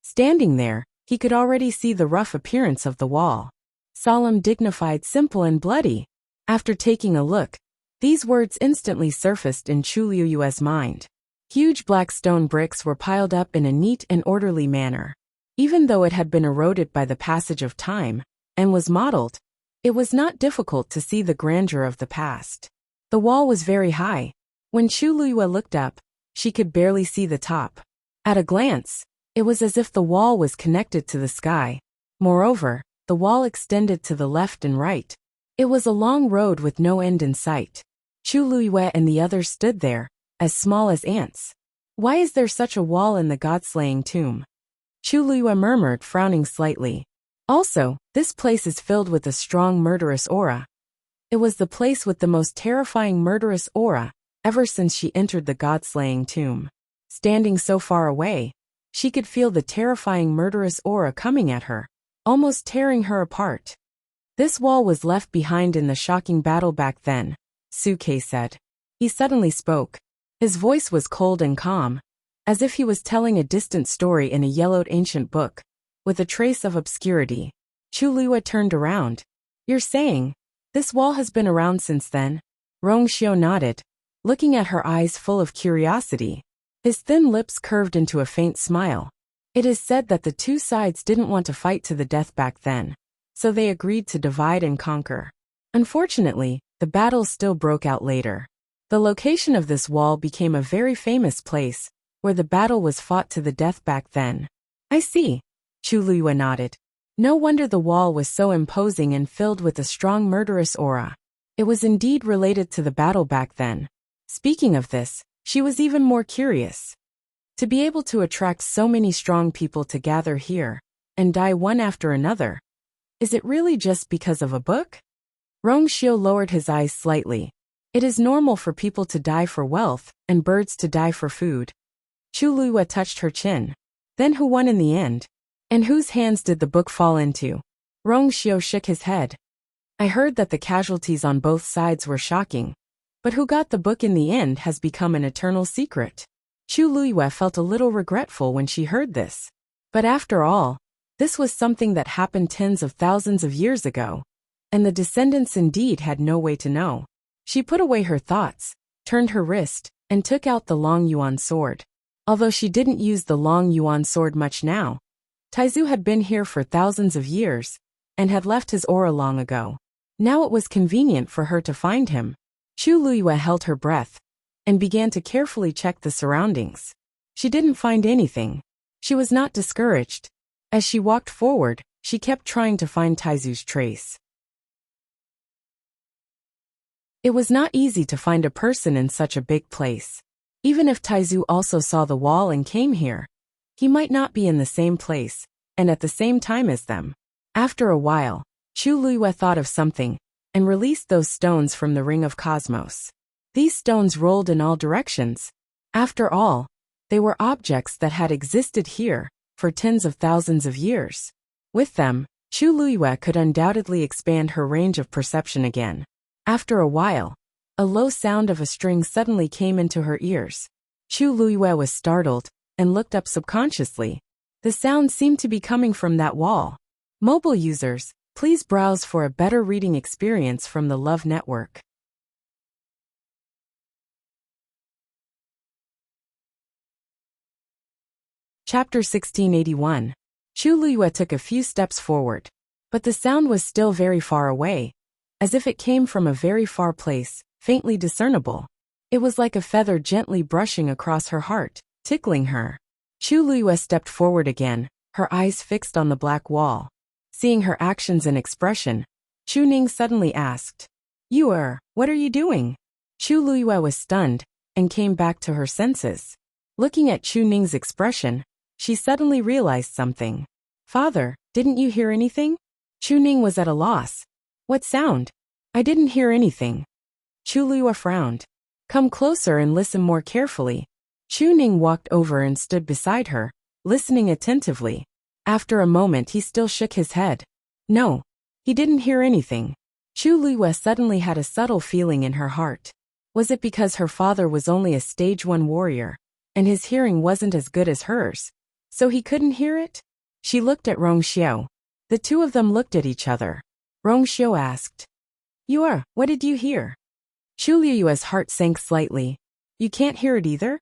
Standing there, he could already see the rough appearance of the wall. Solemn, dignified, simple, and bloody. After taking a look, these words instantly surfaced in Chu Liyue's mind. Huge black stone bricks were piled up in a neat and orderly manner. Even though it had been eroded by the passage of time, and was mottled, it was not difficult to see the grandeur of the past. The wall was very high. When Chu Liyue looked up, she could barely see the top. At a glance, it was as if the wall was connected to the sky. Moreover, the wall extended to the left and right. It was a long road with no end in sight. Chu Liyue and the others stood there, as small as ants. Why is there such a wall in the god-slaying tomb? Chu Liyue murmured, frowning slightly. Also, this place is filled with a strong murderous aura. It was the place with the most terrifying murderous aura ever since she entered the god-slaying tomb. Standing so far away, she could feel the terrifying murderous aura coming at her, almost tearing her apart. This wall was left behind in the shocking battle back then, Suke said. He suddenly spoke. His voice was cold and calm, as if he was telling a distant story in a yellowed ancient book, with a trace of obscurity. Chu Liyue turned around. You're saying, this wall has been around since then? Rongxiu nodded, looking at her eyes full of curiosity. His thin lips curved into a faint smile. It is said that the two sides didn't want to fight to the death back then, so they agreed to divide and conquer. Unfortunately, the battles still broke out later. The location of this wall became a very famous place, where the battle was fought to the death back then. I see. Chu Liyue nodded. No wonder the wall was so imposing and filled with a strong murderous aura. It was indeed related to the battle back then. Speaking of this, she was even more curious. To be able to attract so many strong people to gather here, and die one after another, is it really just because of a book? Rongxiu lowered his eyes slightly. It is normal for people to die for wealth, and birds to die for food. Chu Liyue touched her chin. Then who won in the end? And whose hands did the book fall into? Rongxiu shook his head. I heard that the casualties on both sides were shocking. But who got the book in the end has become an eternal secret. Chu Liyue felt a little regretful when she heard this. But after all, this was something that happened tens of thousands of years ago, and the descendants indeed had no way to know. She put away her thoughts, turned her wrist, and took out the long yuan sword. Although she didn't use the long yuan sword much now, Taizu had been here for thousands of years, and had left his aura long ago. Now it was convenient for her to find him. Chu Liyue held her breath, and began to carefully check the surroundings. She didn't find anything. She was not discouraged. As she walked forward, she kept trying to find Taizu's trace. It was not easy to find a person in such a big place. Even if Taizu also saw the wall and came here, he might not be in the same place, and at the same time as them. After a while, Chu Liyue thought of something, and released those stones from the ring of cosmos. These stones rolled in all directions. After all, they were objects that had existed here for tens of thousands of years. With them, Chu Liyue could undoubtedly expand her range of perception again. After a while, a low sound of a string suddenly came into her ears. Chu Liyue was startled, and looked up subconsciously. The sound seemed to be coming from that wall. Mobile users, please browse for a better reading experience from the Love Network. Chapter 1681. Chu Liyue took a few steps forward, but the sound was still very far away, as if it came from a very far place, faintly discernible. It was like a feather gently brushing across her heart, tickling her. Chu Liyue stepped forward again, her eyes fixed on the black wall. Seeing her actions and expression, Chu Ning suddenly asked, what are you doing? Chu Liyue was stunned, and came back to her senses. Looking at Chu Ning's expression, she suddenly realized something. Father, didn't you hear anything? Chu Ning was at a loss. What sound? I didn't hear anything. Chu Liyue frowned. Come closer and listen more carefully. Chu Ning walked over and stood beside her, listening attentively. After a moment he still shook his head. No. He didn't hear anything. Chu Liyue suddenly had a subtle feeling in her heart. Was it because her father was only a stage 1 warrior, and his hearing wasn't as good as hers, so he couldn't hear it? She looked at Rongxiu. The two of them looked at each other. Rongxiu asked, what did you hear? Chu Liyue's heart sank slightly. You can't hear it either?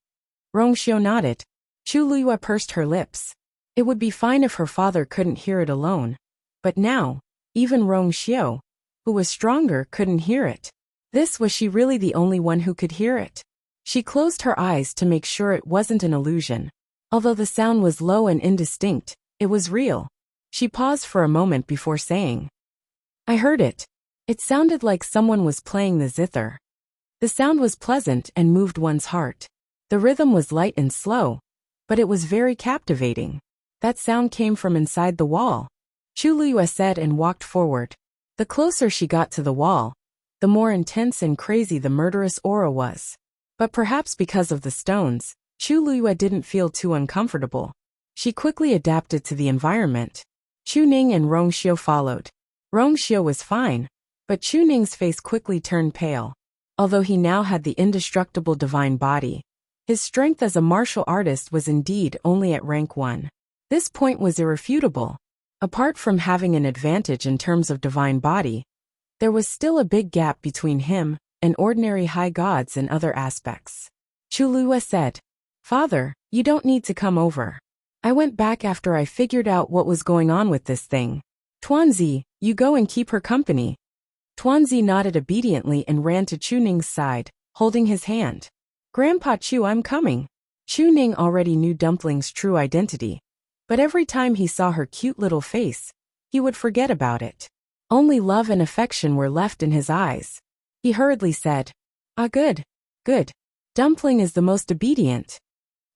Rongxiu nodded. Chu Liyue pursed her lips. It would be fine if her father couldn't hear it alone. But now, even Rongxiu, who was stronger, couldn't hear it. Was she really the only one who could hear it? She closed her eyes to make sure it wasn't an illusion. Although the sound was low and indistinct, it was real. She paused for a moment before saying, I heard it. It sounded like someone was playing the zither. The sound was pleasant and moved one's heart. The rhythm was light and slow, but it was very captivating. That sound came from inside the wall, Chu Liyue said and walked forward. The closer she got to the wall, the more intense and crazy the murderous aura was. But perhaps because of the stones, Chu Liyue didn't feel too uncomfortable. She quickly adapted to the environment. Chu Ning and Rongxiu followed. Rongxiu was fine, but Chu Ning's face quickly turned pale. Although he now had the indestructible divine body, his strength as a martial artist was indeed only at rank 1. This point was irrefutable. Apart from having an advantage in terms of divine body, there was still a big gap between him and ordinary high gods in other aspects. Chu Liyue said, Father, you don't need to come over. I went back after I figured out what was going on with this thing. Tuanzi, you go and keep her company. Tuanzi nodded obediently and ran to Chu Ning's side, holding his hand. Grandpa Chu, I'm coming. Chu Ning already knew Dumpling's true identity, but every time he saw her cute little face, he would forget about it. Only love and affection were left in his eyes. He hurriedly said, good. Dumpling is the most obedient.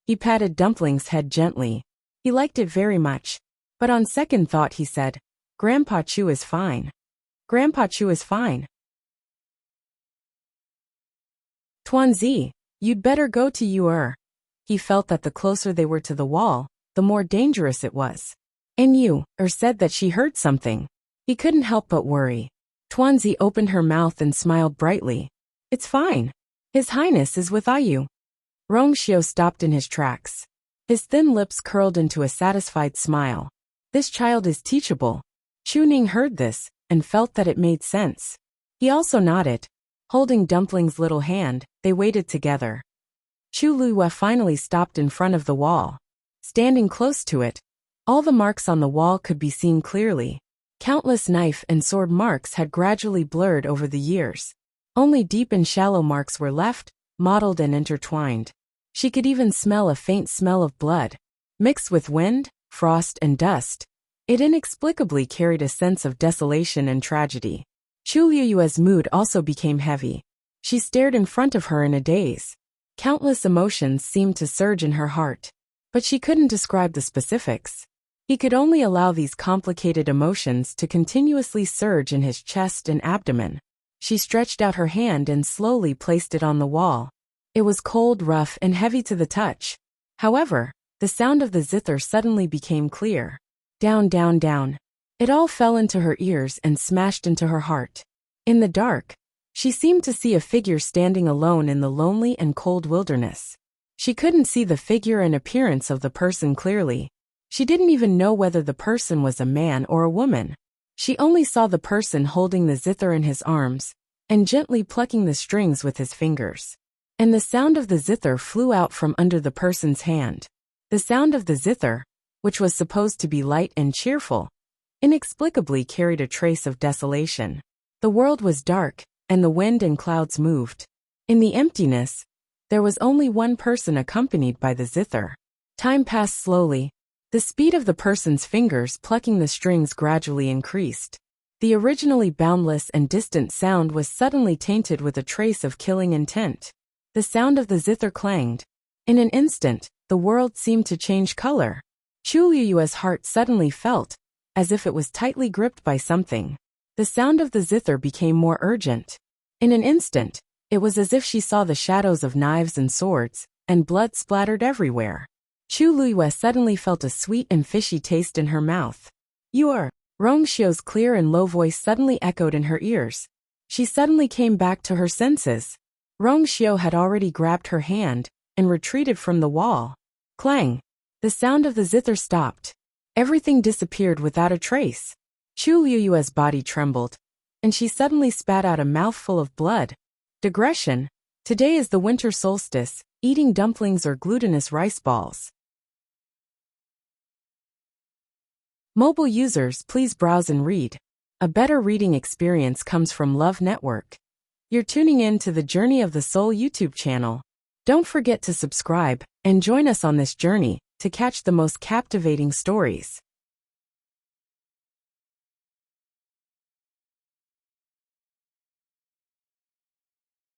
He patted Dumpling's head gently. He liked it very much, but on second thought he said, Grandpa Chu is fine. Grandpa Chu is fine. Tuanzi, you'd better go to Yuer. He felt that the closer they were to the wall, the more dangerous it was. And said that she heard something. He couldn't help but worry. Tuanzi opened her mouth and smiled brightly. It's fine. His Highness is with Ayu. Rongxiu stopped in his tracks. His thin lips curled into a satisfied smile. This child is teachable. Chu Ning heard this and felt that it made sense. He also nodded. Holding Dumpling's little hand, they waited together. Chu Liyue finally stopped in front of the wall. Standing close to it, all the marks on the wall could be seen clearly. Countless knife and sword marks had gradually blurred over the years. Only deep and shallow marks were left, mottled and intertwined. She could even smell a faint smell of blood. Mixed with wind, frost and dust, it inexplicably carried a sense of desolation and tragedy. Chu Liyue's mood also became heavy. She stared in front of her in a daze. Countless emotions seemed to surge in her heart, but she couldn't describe the specifics. He could only allow these complicated emotions to continuously surge in his chest and abdomen. She stretched out her hand and slowly placed it on the wall. It was cold, rough, and heavy to the touch. However, the sound of the zither suddenly became clear. Down, down, down. It all fell into her ears and smashed into her heart. In the dark, she seemed to see a figure standing alone in the lonely and cold wilderness. She couldn't see the figure and appearance of the person clearly. She didn't even know whether the person was a man or a woman. She only saw the person holding the zither in his arms and gently plucking the strings with his fingers. And the sound of the zither flew out from under the person's hand. The sound of the zither, which was supposed to be light and cheerful, inexplicably carried a trace of desolation. The world was dark, and the wind and clouds moved. In the emptiness, there was only one person accompanied by the zither. Time passed slowly. The speed of the person's fingers plucking the strings gradually increased. The originally boundless and distant sound was suddenly tainted with a trace of killing intent. The sound of the zither clanged. In an instant, the world seemed to change color. Chu Liyue's heart suddenly felt as if it was tightly gripped by something. The sound of the zither became more urgent. In an instant, it was as if she saw the shadows of knives and swords, and blood splattered everywhere. Chu Liyue suddenly felt a sweet and fishy taste in her mouth. Rong Xiu's clear and low voice suddenly echoed in her ears. She suddenly came back to her senses. Rong Xiu had already grabbed her hand and retreated from the wall. Clang! The sound of the zither stopped. Everything disappeared without a trace. Chu Liyue's body trembled, and she suddenly spat out a mouthful of blood. Digression. Today is the winter solstice, eating dumplings or glutinous rice balls. Mobile users, please browse and read. A better reading experience comes from Love Network. You're tuning in to the Journey of the Soul YouTube channel. Don't forget to subscribe and join us on this journey to catch the most captivating stories.